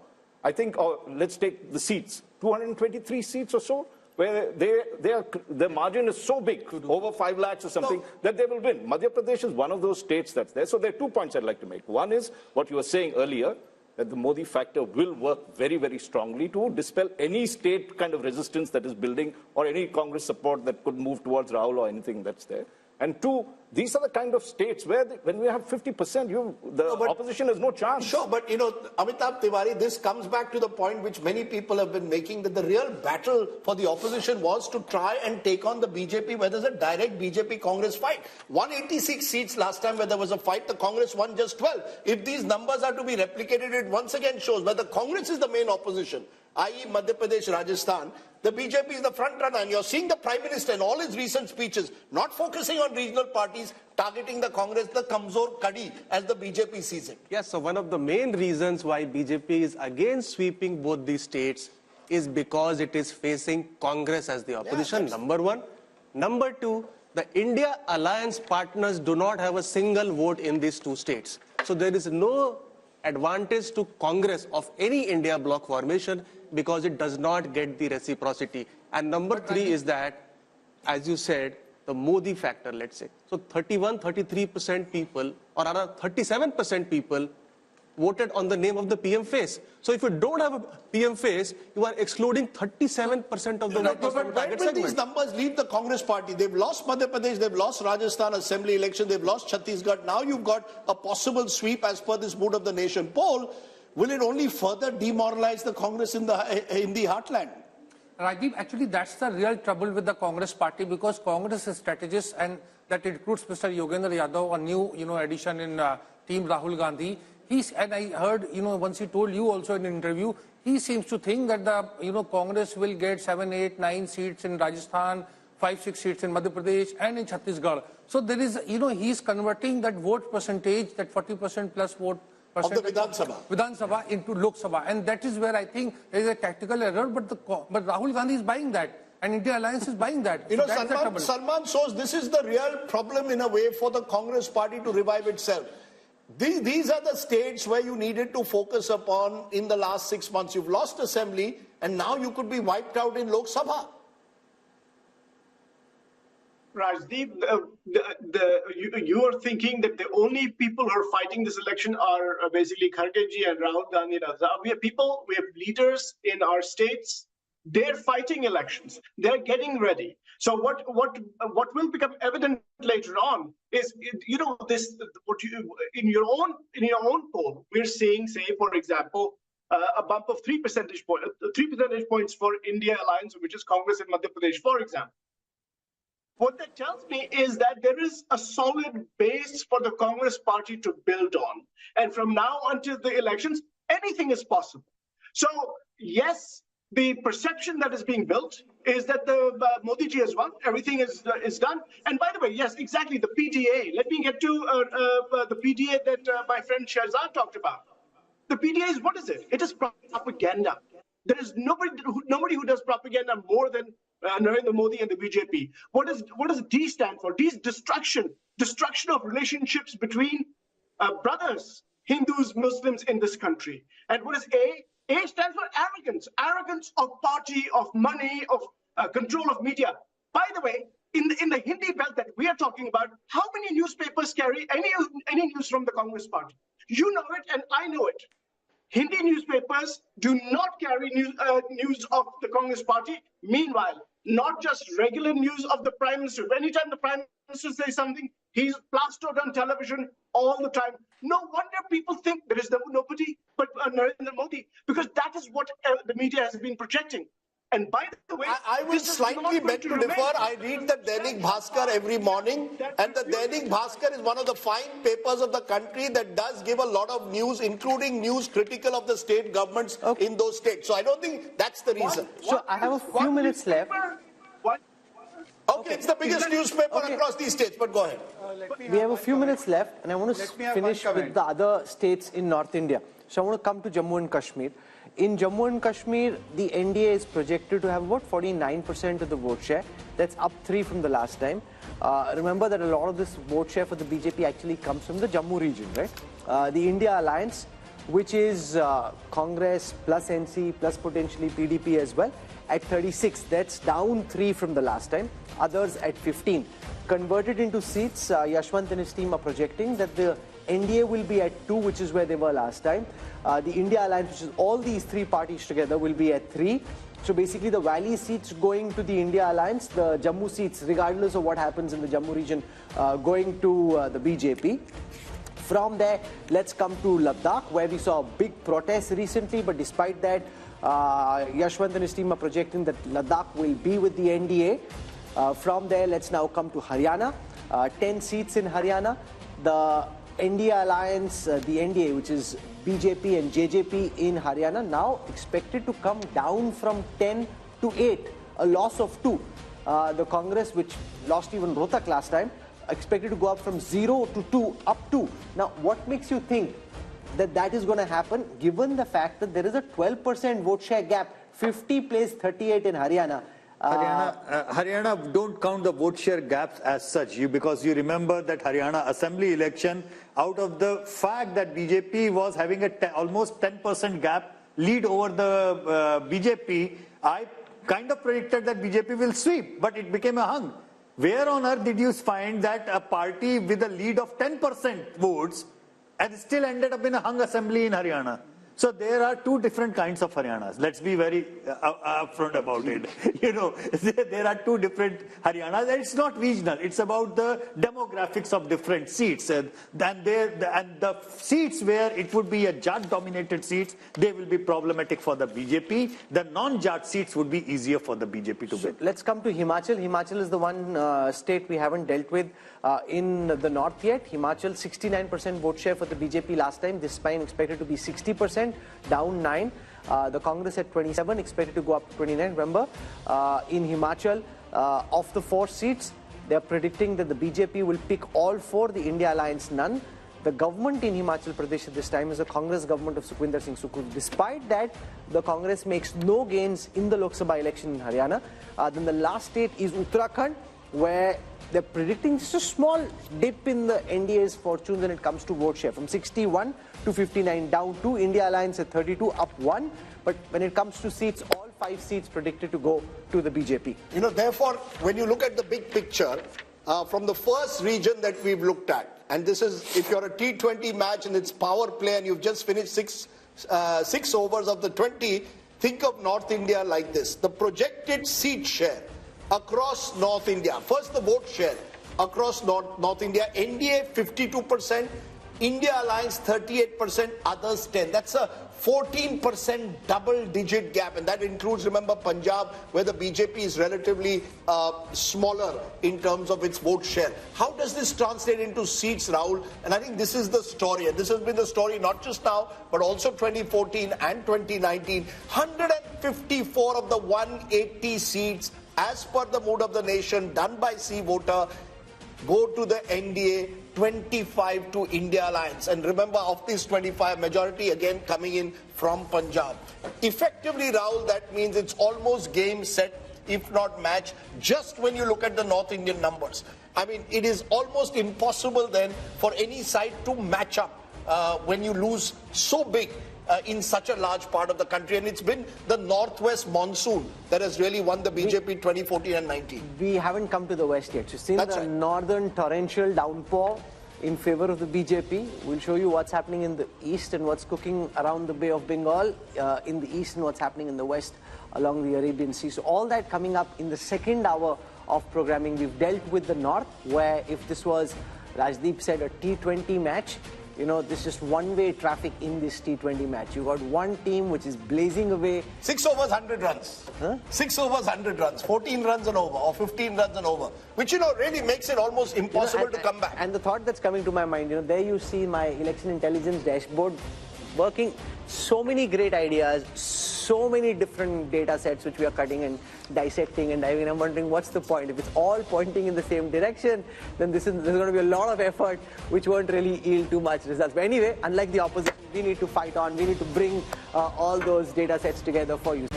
I think, let's take the seats, 223 seats or so, where their margin is so big, over 5 lakhs or something, that they will win. Madhya Pradesh is one of those states that's there. So there are 2 points I'd like to make. One is what you were saying earlier, that the Modi factor will work very, very strongly to dispel any state kind of resistance that is building or any Congress support that could move towards Rahul or anything that's there. And 2, these are the kind of states where when we have 50%, the opposition has no chance. Sure, but Amitabh Tiwari, this comes back to the point which many people have been making, that the real battle for the opposition was to try and take on the BJP, where there's a direct BJP-Congress fight. 186 seats last time where there was a fight, the Congress won just 12. If these numbers are to be replicated, it once again shows where the Congress is the main opposition, i.e. Madhya Pradesh, Rajasthan, the BJP is the front runner, and you're seeing the Prime Minister in all his recent speeches not focusing on regional parties, targeting the Congress, the Kamzor Kadi, as the BJP sees it. Yes, so one of the main reasons why BJP is again sweeping both these states is because it is facing Congress as the opposition, number one. Number two, the India alliance partners do not have a single vote in these 2 states. So there is no advantage to Congress of any India bloc formation because it does not get the reciprocity. And number 3 is that, as you said, the Modi factor, let's say. So 33% people, or rather 37% people, voted on the name of the PM face. So if you don't have a PM face, you are excluding 37% of the voters from the target When will these segment. numbers leave the Congress party? They've lost Madhya Pradesh, they've lost Rajasthan Assembly election, they've lost Chhattisgarh. Now you've got a possible sweep as per this Mood of the Nation poll. Will it only further demoralize the Congress in the heartland? Rajdeep, actually that's the real trouble with the Congress party, because Congress is strategist, and that includes Mr. Yogendra Yadav, a new addition in team Rahul Gandhi. And I heard, once he told you also in an interview, he seems to think that the, Congress will get 7, 8, 9 seats in Rajasthan, 5, 6 seats in Madhya Pradesh and in Chhattisgarh. So there is, he's converting that vote percentage, that 40% plus vote percentage of the Vidhan Sabha into Lok Sabha. And that is where I think there is a tactical error, but Rahul Gandhi is buying that. And India Alliance is buying that. Salman shows this is the real problem in a way for the Congress party to revive itself. These are the states where you needed to focus upon in the last 6 months. You've lost assembly, and now you could be wiped out in Lok Sabha. Rajdeep, you are thinking that the only people who are fighting this election are basically Khargeji and Rahul Gandhi. We have leaders in our states. They're fighting elections. They're getting ready. So what will become evident later on is, in your own poll, we're seeing, say, for example, a bump of 3 percentage points for India Alliance, which is Congress in Madhya Pradesh, for example. What that tells me is that there is a solid base for the Congress party to build on. And from now until the elections, anything is possible. So, yes, the perception that is being built is that the Modi ji has won, everything is done. And by the way, yes, exactly, the PDA. Let me get to the PDA that my friend Shahzad talked about. The PDA is, what is it? It is propaganda. There is nobody who does propaganda more than Narendra Modi and the BJP. What does D stand for? D is destruction of relationships between brothers, Hindus, Muslims in this country. And what is A? A stands for arrogance of party, of money, of control of media. By the way, in the Hindi belt that we are talking about, how many newspapers carry any news from the Congress party? You know it and I know it. Hindi newspapers do not carry news of the Congress party. Meanwhile, not just regular news of the Prime Minister. Anytime the Prime Minister says something, he's plastered on television all the time. No wonder people think there is nobody but Narendra Modi, because that is what the media has been projecting. And by the way, I will slightly beg to differ. I read the Dainik Bhaskar every morning, and the Dainik Bhaskar is one of the fine papers of the country that does give a lot of news, including news critical of the state governments in those states. So I don't think that's the reason. So I have a few minutes left. Okay, it's the biggest newspaper across these states, but go ahead. We have a few minutes left, and I want to finish with the other states in North India. So I want to come to Jammu and Kashmir. In Jammu and Kashmir, the NDA is projected to have about 49% of the vote share. That's up 3 from the last time. Remember that a lot of this vote share for the BJP actually comes from the Jammu region, right? The India Alliance, which is Congress plus NC plus potentially PDP as well, at 36. That's down 3 from the last time. Others at 15. Converted into seats, Yashwant and his team are projecting that the NDA will be at 2, which is where they were last time. The India Alliance, which is all these 3 parties together, will be at 3. So basically the Valley seats going to the India Alliance, the Jammu seats, regardless of what happens in the Jammu region, going to the BJP. From there, let's come to Ladakh, where we saw a big protest recently, but despite that, Yashwant and his team are projecting that Ladakh will be with the NDA. From there, let's now come to Haryana. 10 seats in Haryana. The India Alliance, the NDA, which is BJP and JJP in Haryana, now expected to come down from 10 to 8, a loss of 2. The Congress, which lost even Rohtak last time, expected to go up from 0 to 2, up 2. Now, what makes you think that that is going to happen, given the fact that there is a 12% vote share gap, 50 plays 38 in Haryana? Haryana don't count the vote share gaps as such, because you remember that Haryana assembly election, out of the fact that BJP was having a almost 10% gap lead over the BJP, I kind of predicted that BJP will sweep, but it became a hung. Where on earth did you find that a party with a lead of 10% votes and still ended up in a hung assembly in Haryana? So there are 2 different kinds of Haryanas. Let's be very upfront about it. You know, there are 2 different Haryanas, and it's not regional. It's about the demographics of different seats. And the seats where it would be a Jat-dominated seats, they will be problematic for the BJP. The non-Jat seats would be easier for the BJP to win. Let's come to Himachal. Himachal is the one state we haven't dealt with in the north yet. Himachal, 69% vote share for the BJP last time. This time expected to be 60%, down 9. The Congress at 27, expected to go up to 29. Remember, in Himachal, of the 4 seats, they are predicting that the BJP will pick all 4, the India Alliance none. The government in Himachal Pradesh at this time is the Congress government of Sukhwinder Singh Sukhu. Despite that, the Congress makes no gains in the Lok Sabha election in Haryana. Then the last state is Uttarakhand, where they're predicting just a small dip in the NDA's fortune when it comes to vote share, from 61 to 59, down 2. India Alliance at 32, up 1. But when it comes to seats, all 5 seats predicted to go to the BJP. You know, therefore, when you look at the big picture, from the first region that we've looked at, and this is, if you're a T20 match and it's power play and you've just finished 6 overs of the 20, think of North India like this. The projected seat share across North India. First, the vote share across North India. NDA 52%, India Alliance 38%, others 10%. That's a 14% double-digit gap, and that includes, remember, Punjab, where the BJP is relatively smaller in terms of its vote share. How does this translate into seats, Rahul? And I think this is the story, and this has been the story not just now, but also 2014 and 2019. 154 of the 180 seats, as per the mood of the nation, done by C voter, go to the NDA, 25 to India Alliance. And remember, of these 25, majority again coming in from Punjab. Effectively, Rahul, that means it's almost game, set, if not match, just when you look at the North Indian numbers. I mean, it is almost impossible then for any side to match up when you lose so big in such a large part of the country. And it's been the northwest monsoon that has really won the BJP 2014 and 19. We haven't come to the west yet. You've seen the northern torrential downpour in favor of the BJP. We'll show you what's happening in the east and what's cooking around the Bay of Bengal in the east, and what's happening in the west along the Arabian Sea. So all that coming up in the second hour of programming. We've dealt with the north, where if this was, Rajdeep said, a T20 match, you know, there's just one-way traffic in this T20 match. You've got one team which is blazing away. 6 overs, 100 runs. Huh? 6 overs, 100 runs. 14 runs and over, or 15 runs and over. Which, you know, really makes it almost impossible to come back. And the thought that's coming to my mind, you know, there you see my election intelligence dashboard working. So many great ideas, so many different data sets which we are cutting and dissecting, and I'm wondering what's the point. If it's all pointing in the same direction, then there's going to be a lot of effort which won't really yield too much results. But anyway, unlike the opposition, we need to fight on. We need to bring all those data sets together for you.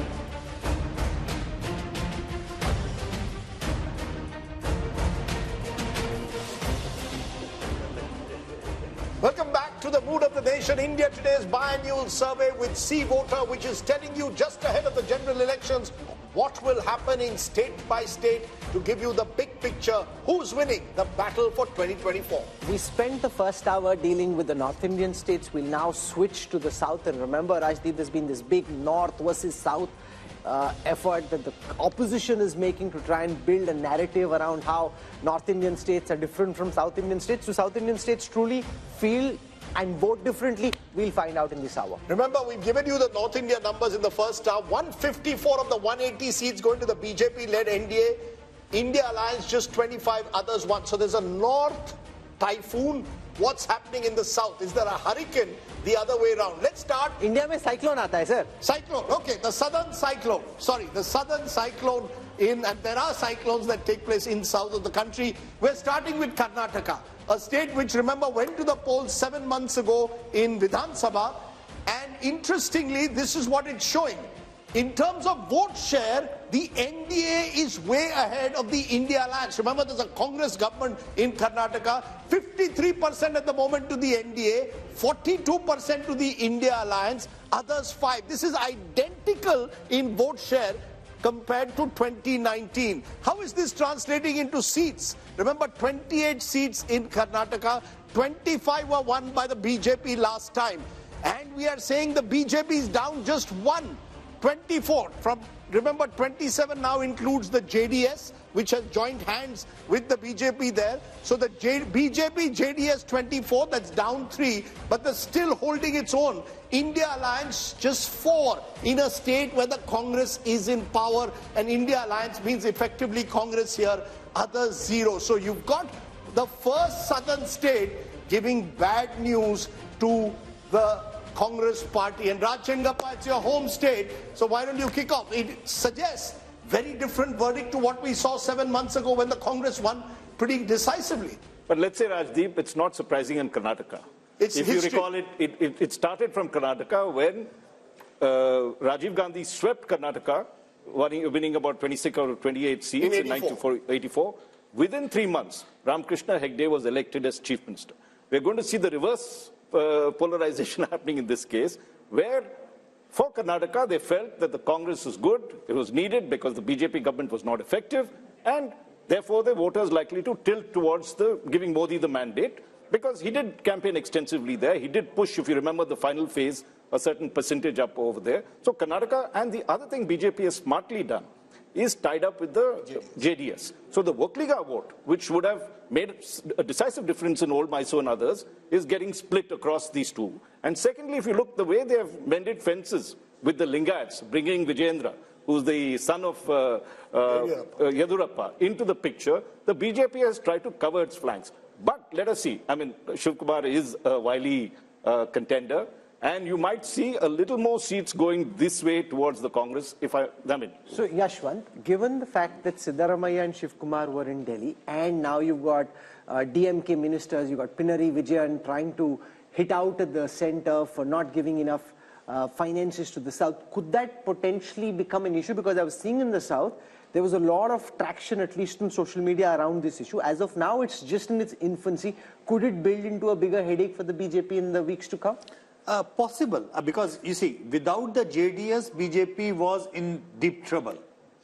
Welcome back to the mood of the nation. India Today's biannual survey with C voter, which is telling you just ahead of the general elections what will happen in state by state to give you the big picture. Who's winning the battle for 2024? We spent the first hour dealing with the North Indian states. We'll now switch to the south. And remember, Rajdeep, there's been this big north versus south effort that the opposition is making to try and build a narrative around how North Indian states are different from South Indian states. Do South Indian states truly feel and vote differently? We'll find out in this hour. Remember, we've given you the North India numbers in the first hour. 154 of the 180 seats going to the BJP-led NDA. India Alliance just 25, others 1. So there's a north typhoon. What's happening in the south? Is there a hurricane the other way around? Let's start. India mein cyclone aata hai, sir. Cyclone, okay. The southern cyclone. Sorry, the southern cyclone and there are cyclones that take place in south of the country. We're starting with Karnataka, a state which, remember, went to the polls 7 months ago in Vidhan Sabha. And interestingly, this is what it's showing. In terms of vote share, the NDA is way ahead of the India Alliance. Remember, there's a Congress government in Karnataka. 53% at the moment to the NDA, 42% to the India Alliance, others 5. This is identical in vote share compared to 2019. How is this translating into seats? Remember, 28 seats in Karnataka, 25 were won by the BJP last time. And we are saying the BJP is down just 1. 24 from, remember, 27 now includes the JDS, which has joined hands with the BJP there. So the BJP, JDS 24, that's down 3, but they're still holding its own. India Alliance just 4 in a state where the Congress is in power, and India Alliance means effectively Congress here, others 0. So you've got the first southern state giving bad news to the Congress party. And Rajchenggappa, it's your home state, so why don't you kick off? It suggests very different verdict to what we saw 7 months ago when the Congress won pretty decisively. But let's say, Rajdeep, it's not surprising in Karnataka. It's if history. You recall it started from Karnataka when Rajiv Gandhi swept Karnataka, winning about 26 or 28 seats in 1984. Within 3 months, Ramakrishna Hegde was elected as chief minister. We're going to see the reverse polarization happening in this case, where for Karnataka they felt that the Congress was good, it was needed because the BJP government was not effective, and therefore the voters likely to tilt towards giving Modi the mandate, because he did campaign extensively there. He did push, if you remember the final phase, a certain percentage up over there. So Karnataka, and the other thing BJP has smartly done is tied up with the JDS. So the Vokliga vote, which would have made a decisive difference in Old Mysore and others, is getting split across these two. And secondly, if you look the way they have mended fences with the Lingayats, bringing Vijayendra, who's the son of Yadurappa, into the picture, the BJP has tried to cover its flanks. But let us see. I mean, Shiv Kumar is a wily contender, and you might see a little more seats going this way towards the Congress. So, Yashwant, given the fact that Siddaramaiah and Shiv Kumar were in Delhi, and now you've got DMK ministers, you've got Pinari Vijayan trying to hit out at the center for not giving enough finances to the south, could that potentially become an issue? Because I was seeing in the south, there was a lot of traction, at least in social media, around this issue. As of now, it's just in its infancy. Could it build into a bigger headache for the BJP in the weeks to come? Possible, because you see, without the JDS, BJP was in deep trouble.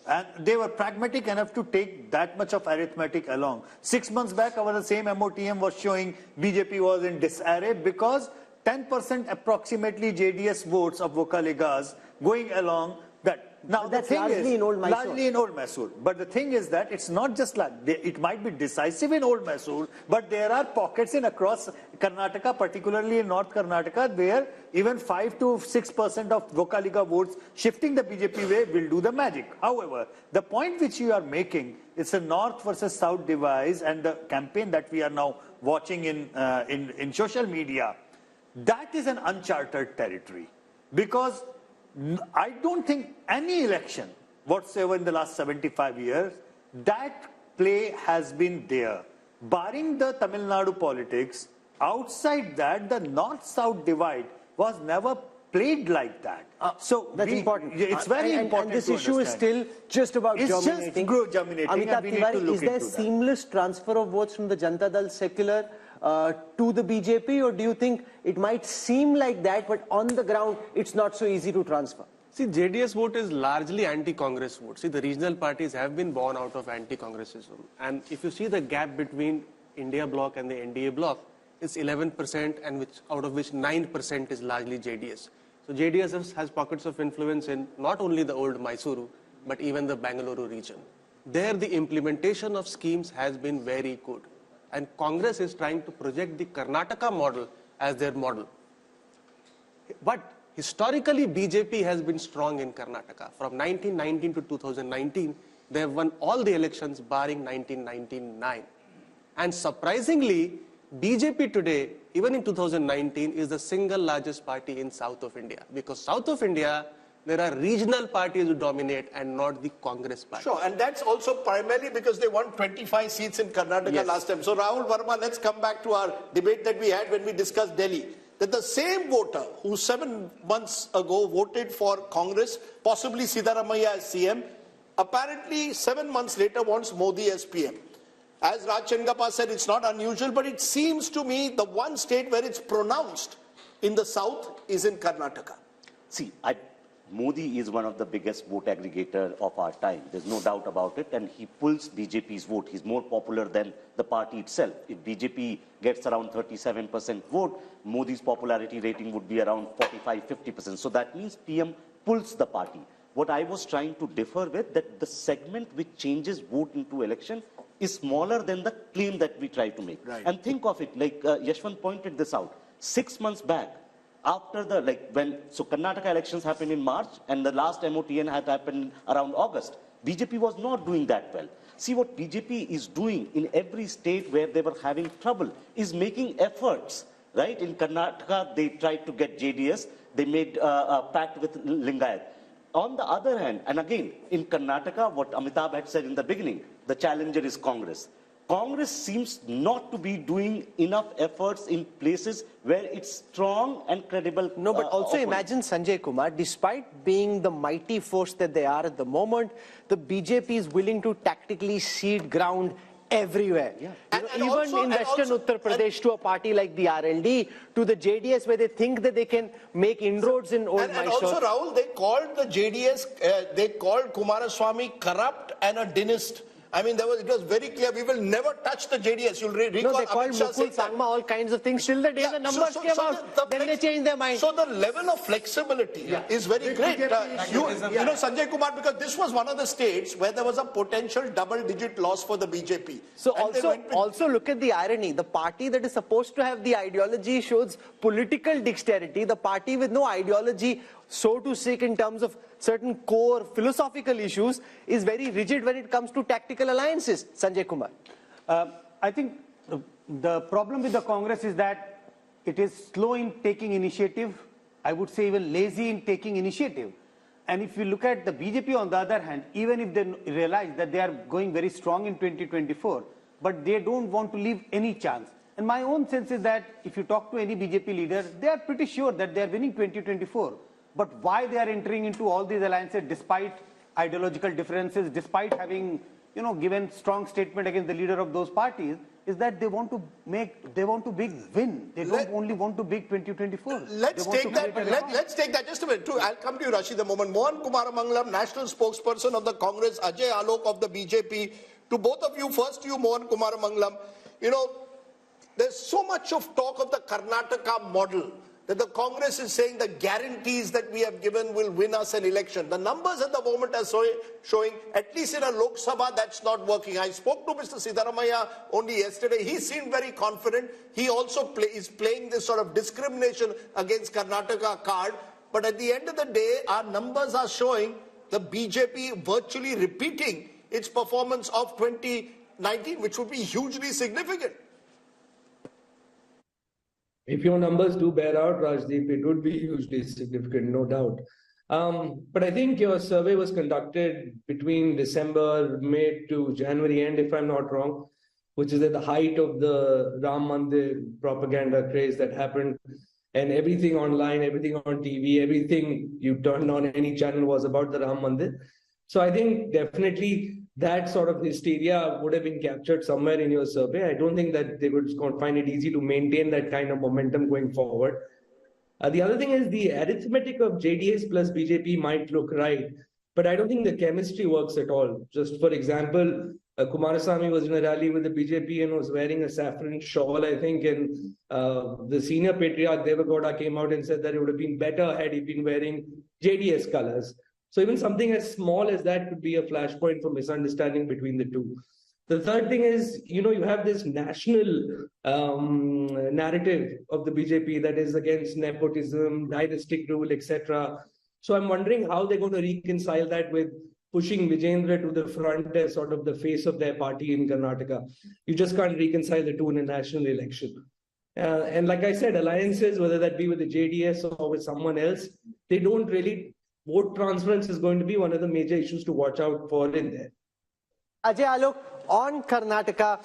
And they were pragmatic enough to take that much of arithmetic along. 6 months back, the same MOTM was showing BJP was in disarray because 10% approximately JDS votes of Vokaligas going along that. Now that's largely in Old Mysore. Largely in Old Mysore. But the thing is that it's not just like, it might be decisive in Old Mysore, but there are pockets in across Karnataka, particularly in North Karnataka, where even 5 to 6% of Vokaliga votes shifting the BJP way will do the magic. However, the point which you are making, it's a North versus South divide, and the campaign that we are now watching in social media, that is an uncharted territory, because I don't think any election whatsoever in the last 75 years, that play has been there. Barring the Tamil Nadu politics, outside that, the North-South divide was never played like that. So that's important. It's very important. And this issue is still just about germinating. Just germinating. Amitabh Tiwari, is there seamless transfer of votes from the Janata Dal secular to the BJP, or do you think it might seem like that, but on the ground, it's not so easy to transfer? See, JDS vote is largely anti-Congress vote. See, the regional parties have been born out of anti-Congressism. And if you see the gap between India bloc and the NDA bloc, it's 11%, and out of which 9% is largely JDS. So JDS has pockets of influence in not only the old Mysuru, but even the Bangalore region. There, the implementation of schemes has been very good. And Congress is trying to project the Karnataka model as their model. But historically, BJP has been strong in Karnataka. From 1919 to 2019, they have won all the elections barring 1999. And surprisingly, BJP today, even in 2019, is the single largest party in South of India. Because South of India, there are regional parties who dominate and not the Congress party. Sure, and that's also primarily because they won 25 seats in Karnataka last time. So Rahul Verma, let's come back to our debate that we had when we discussed Delhi. That the same voter who 7 months ago voted for Congress, possibly Siddaramaiah as CM, apparently 7 months later wants Modi as PM. As Raj Chengappa said, it's not unusual, but it seems to me the one state where it's pronounced in the south is in Karnataka. See, Modi is one of the biggest vote aggregator of our time. There's no doubt about it. And he pulls BJP's vote. He's more popular than the party itself. If BJP gets around 37% vote, Modi's popularity rating would be around 45-50%. So that means PM pulls the party. What I was trying to differ with, that the segment which changes vote into election is smaller than the claim that we try to make. Right. And think of it, like Yashwant pointed this out. 6 months back, after the, so Karnataka elections happened in March and the last MOTN had happened around August, BJP was not doing that well. See, what BJP is doing in every state where they were having trouble is making efforts, right? In Karnataka, they tried to get JDS, they made a pact with Lingayat. On the other hand, and again, in Karnataka, what Amitabh had said in the beginning, the challenger is Congress. Congress seems not to be doing enough efforts in places where it's strong and credible. No, but also imagine Sanjay Kumar, despite being the mighty force that they are at the moment, the BJP is willing to tactically cede ground everywhere. Yeah. Even in Western Uttar Pradesh, to a party like the RLD, to the JDS, where they think that they can make inroads in Old Mysore. And also, Rahul, they called the JDS, they called Kumaraswamy corrupt and a dynast I mean, it was very clear. We will never touch the JDS. You'll recall they called Mukul Sangma all kinds of things. Till the day the numbers came out, then they changed their mind. So the level of flexibility is very great. You know, Sanjay Kumar, because this was one of the states where there was a potential double-digit loss for the BJP. So also look at the irony. The party that is supposed to have the ideology shows political dexterity. The party with no ideology, so to speak, in terms of certain core philosophical issues, is very rigid when it comes to tactical alliances. Sanjay Kumar. I think the problem with the Congress is that it is slow in taking initiative. I would say even lazy in taking initiative. And if you look at the BJP on the other hand, even if they realize that they are going very strong in 2024, but they don't want to leave any chance. And my own sense is that if you talk to any BJP leader, they are pretty sure that they are winning 2024. But why they are entering into all these alliances despite ideological differences, despite having, given strong statement against the leader of those parties, is that they want to big win. They don't only want to big 2024. Let's take that just a minute. I'll come to you, Rashid, the moment. Mohan Kumaramangalam, national spokesperson of the Congress, Ajay Alok of the BJP. To both of you, first you, Mohan Kumaramangalam. There's so much of talk of the Karnataka model, that the Congress is saying the guarantees that we have given will win us an election. The numbers at the moment are showing, at least in a Lok Sabha, that's not working. I spoke to Mr. Siddaramaiah only yesterday. He seemed very confident. He also is playing this sort of discrimination against Karnataka card. But at the end of the day, our numbers are showing the BJP virtually repeating its performance of 2019, which would be hugely significant. If your numbers do bear out, Rajdeep, it would be hugely significant, no doubt. But I think your survey was conducted between December, May to January end, if I'm not wrong, which is at the height of the Ram Mandir propaganda craze that happened. And everything online, everything on TV, everything you turned on any channel was about the Ram Mandir. So I think definitely that sort of hysteria would have been captured somewhere in your survey. I don't think that they would find it easy to maintain that kind of momentum going forward. The other thing is the arithmetic of JDS plus BJP might look right, but I don't think the chemistry works at all. Just for example, Kumarasamy was in a rally with the BJP and was wearing a saffron shawl, I think, and the senior patriarch Devagowda came out and said that it would have been better had he been wearing JDS colors. So even something as small as that could be a flashpoint for misunderstanding between the two. The third thing is, you have this national narrative of the BJP that is against nepotism, dynastic rule, etc. So I'm wondering how they're going to reconcile that with pushing Vijendra to the front as sort of the face of their party in Karnataka. You just can't reconcile the two in a national election. And like I said, alliances, whether that be with the JDS or with someone else, they don't really... Vote transference is going to be one of the major issues to watch out for in there. Ajay Alok, on Karnataka,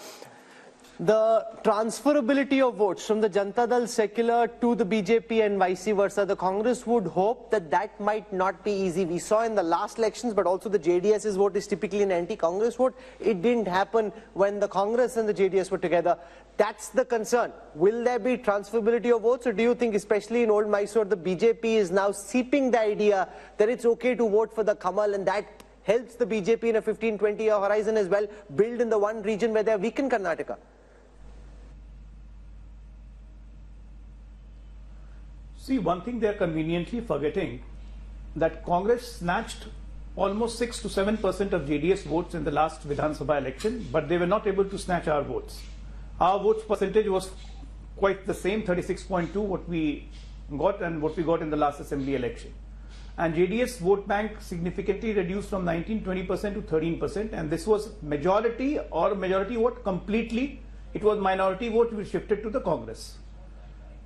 the transferability of votes from the Janata Dal secular to the BJP and vice versa, the Congress would hope that that might not be easy. We saw in the last elections, but also the JDS's vote is typically an anti-Congress vote. It didn't happen when the Congress and the JDS were together. That's the concern. Will there be transferability of votes, or do you think, especially in Old Mysore, the BJP is now seeping the idea that it's okay to vote for the Kamal, and that helps the BJP in a 15-20 year horizon as well, build in the one region where they're weak in Karnataka? See, one thing they are conveniently forgetting, that Congress snatched almost 6 to 7% of JDS votes in the last Vidhan Sabha election, but they were not able to snatch our votes. Our votes percentage was quite the same, 36.2, what we got and what we got in the last assembly election. And JDS vote bank significantly reduced from 19-20% to 13%, and this was majority vote completely. It was minority vote which shifted to the Congress.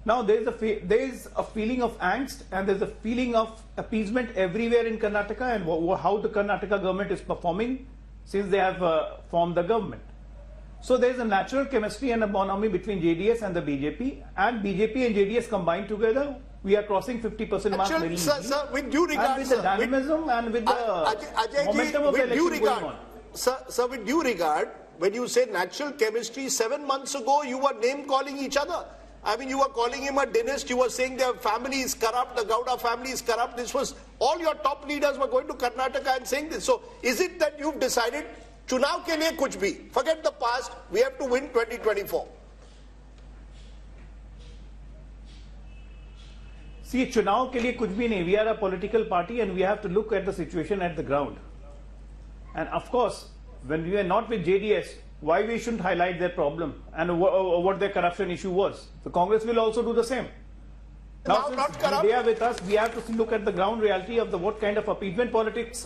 Now there is a feeling of angst and there's a feeling of appeasement everywhere in Karnataka, and how the Karnataka government is performing since they have formed the government. So there is a natural chemistry and a bonhomie between JDS and the BJP, and BJP and JDS combined together, we are crossing 50% mark very easily. Sir, with due regard, and with the dynamism and with the momentum of the election going on. Sir, with due regard, when you say natural chemistry, 7 months ago you were name-calling each other. I mean, you were calling him a dynast, you were saying their family is corrupt, the Gowda family is corrupt. This was, all your top leaders were going to Karnataka and saying this. So, is it that you've decided चुनाव के लिए कुछ भी. Forget the past. We have to win 2024. See, चुनाव के लिए कुछ भी नहीं. We are a political party and we have to look at the situation at the ground. And of course, when we are not with JDS, why we shouldn't highlight their problem and what their corruption issue was. The Congress will also do the same. Now, since they are with us, we have to look at the ground reality of what kind of appeasement politics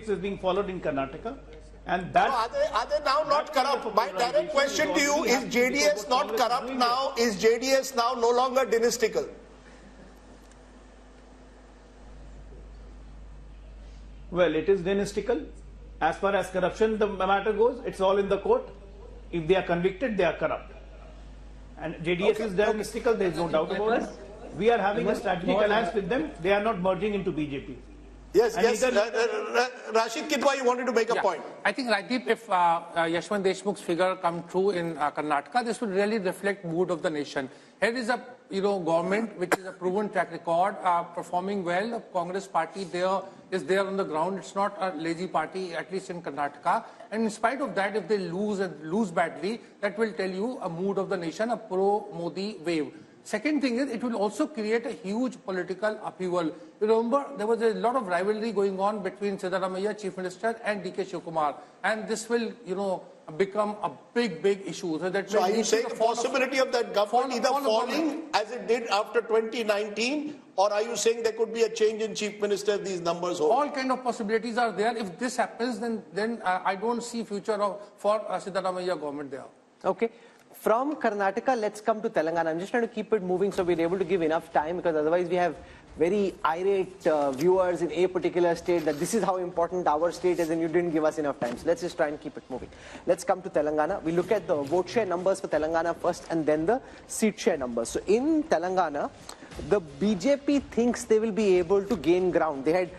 is being followed in Karnataka. And that are they now not corrupt? My direct question to you is: JDS not corrupt now? Is JDS now no longer dynastical? Well, it is dynastical. As far as corruption the matter goes, it's all in the court. If they are convicted, they are corrupt. And JDS is dynastical, there is no doubt about it. We are having a strategic alliance with them. They are not merging into BJP. Yes, and yes. Rashid Kidwai, you wanted to make a point. I think, Rajdeep, if Yashwant Deshmukh's figure come true in Karnataka, this would really reflect mood of the nation. Here is a government which is a proven track record, performing well. The Congress party is there on the ground. It's not a lazy party, at least in Karnataka. And in spite of that, if they lose badly, that will tell you a mood of the nation, a pro-Modi wave. Second thing is, it will also create a huge political upheaval. You remember, there was a lot of rivalry going on between Siddaramaiah, Chief Minister, and D.K. Shivkumar. And this will, become a big issue. So are you saying the possibility of that government either falling as it did after 2019, or are you saying there could be a change in Chief Minister if these numbers hold? All kind of possibilities are there. If this happens, then I don't see future for Siddaramaiah government there. Okay. From Karnataka, let's come to Telangana. I'm just trying to keep it moving so we're able to give enough time, because otherwise we have very irate viewers in a particular state that this is how important our state is and you didn't give us enough time. So let's just try and keep it moving. Let's come to Telangana. We look at the vote share numbers for Telangana first and then the seat share numbers. So in Telangana, the BJP thinks they will be able to gain ground. They had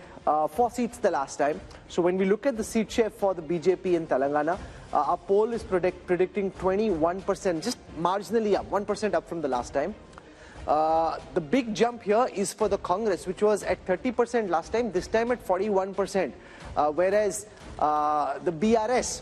4 seats the last time. So when we look at the seat share for the BJP in Telangana, our poll is predicting 21%, just marginally up, 1% up from the last time. The big jump here is for the Congress, which was at 30% last time, this time at 41%, whereas the BRS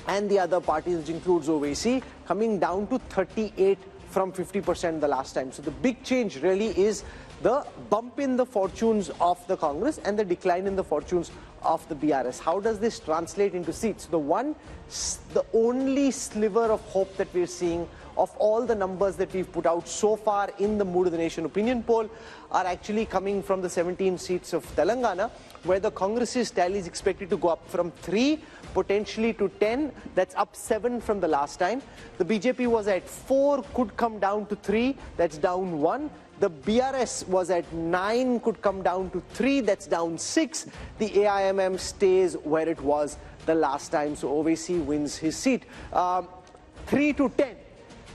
and the other parties, which includes OVC, coming down to 38 from 50% the last time. So the big change really is the bump in the fortunes of the Congress and the decline in the fortunes of the BRS. How does this translate into seats? The only sliver of hope that we're seeing of all the numbers that we've put out so far in the Mood of the Nation opinion poll are actually coming from the 17 seats of Telangana, where the Congress's tally is expected to go up from 3 potentially to 10. That's up 7 from the last time. The BJP was at 4, could come down to 3. That's down 1. The BRS was at 9, could come down to 3. That's down 6. The AIMM stays where it was the last time. So OVC wins his seat. 3 to 10.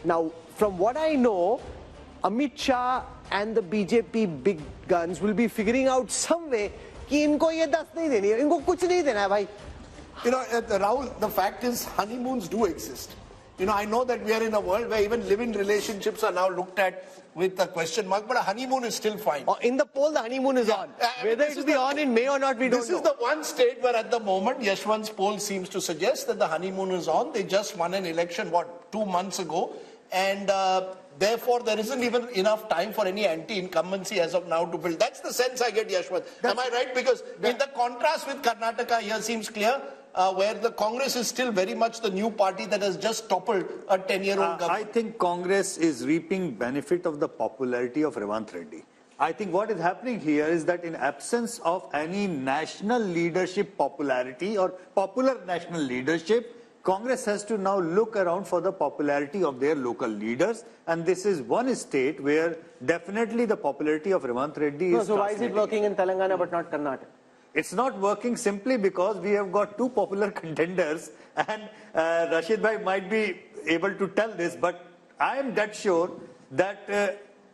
Now, from what I know, Amit Shah and the BJP big guns will be figuring out some way कि इनको ये 10 नहीं देनी है, इनको कुछ नहीं देना है भाई. Rahul, the fact is honeymoons do exist. I know that we are in a world where even live-in relationships are now looked at with a question mark, but a honeymoon is still fine. In the poll, the honeymoon is on. Whether it will be on in May or not, we don't know. This is the one state where at the moment, Yashwant's poll seems to suggest that the honeymoon is on. They just won an election, 2 months ago? And therefore, there isn't even enough time for any anti-incumbency as of now to build. That's the sense I get, Yashwant. Am I right? Because in the contrast with Karnataka here seems clear, where the Congress is still very much the new party that has just toppled a 10-year-old government. I think Congress is reaping benefit of the popularity of Revanth Reddy. I think what is happening here is that in absence of any national leadership popularity or popular national leadership, Congress has to now look around for the popularity of their local leaders, and this is one state where definitely the popularity of Revanth Reddy is. So why is it working in Telangana but not Karnataka? It's not working simply because we have got 2 popular contenders, and Rashid bhai might be able to tell this, but I am dead sure that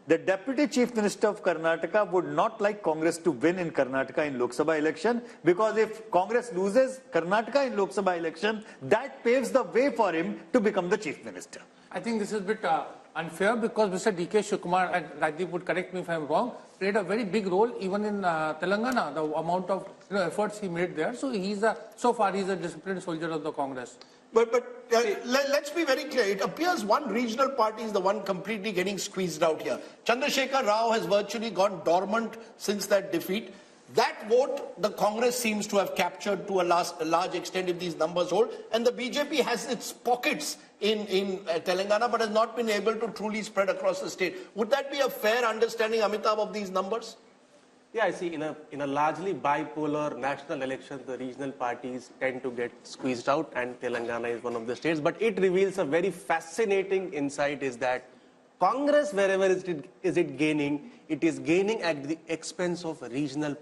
the Deputy Chief Minister of Karnataka would not like Congress to win in Karnataka in Lok Sabha election, because if Congress loses Karnataka in Lok Sabha election, that paves the way for him to become the Chief Minister. I think this is a bit unfair because Mr. D.K. Shivkumar, and Rajdeep would correct me if I'm wrong, played a very big role even in Telangana, the amount of efforts he made there. So so far he's a disciplined soldier of the Congress. But let's be very clear. It appears one regional party is the one completely getting squeezed out here. Chandrasekhar Rao has virtually gone dormant since that defeat. That vote, the Congress seems to have captured to a large extent if these numbers hold. And the BJP has its pockets in Telangana but has not been able to truly spread across the state. Would that be a fair understanding, Amitabh, of these numbers? Yeah, I see. In a largely bipolar national election, the regional parties tend to get squeezed out, and Telangana is one of the states. But it reveals a very fascinating insight: is that Congress, wherever is it gaining, it is gaining at the expense of regional parties.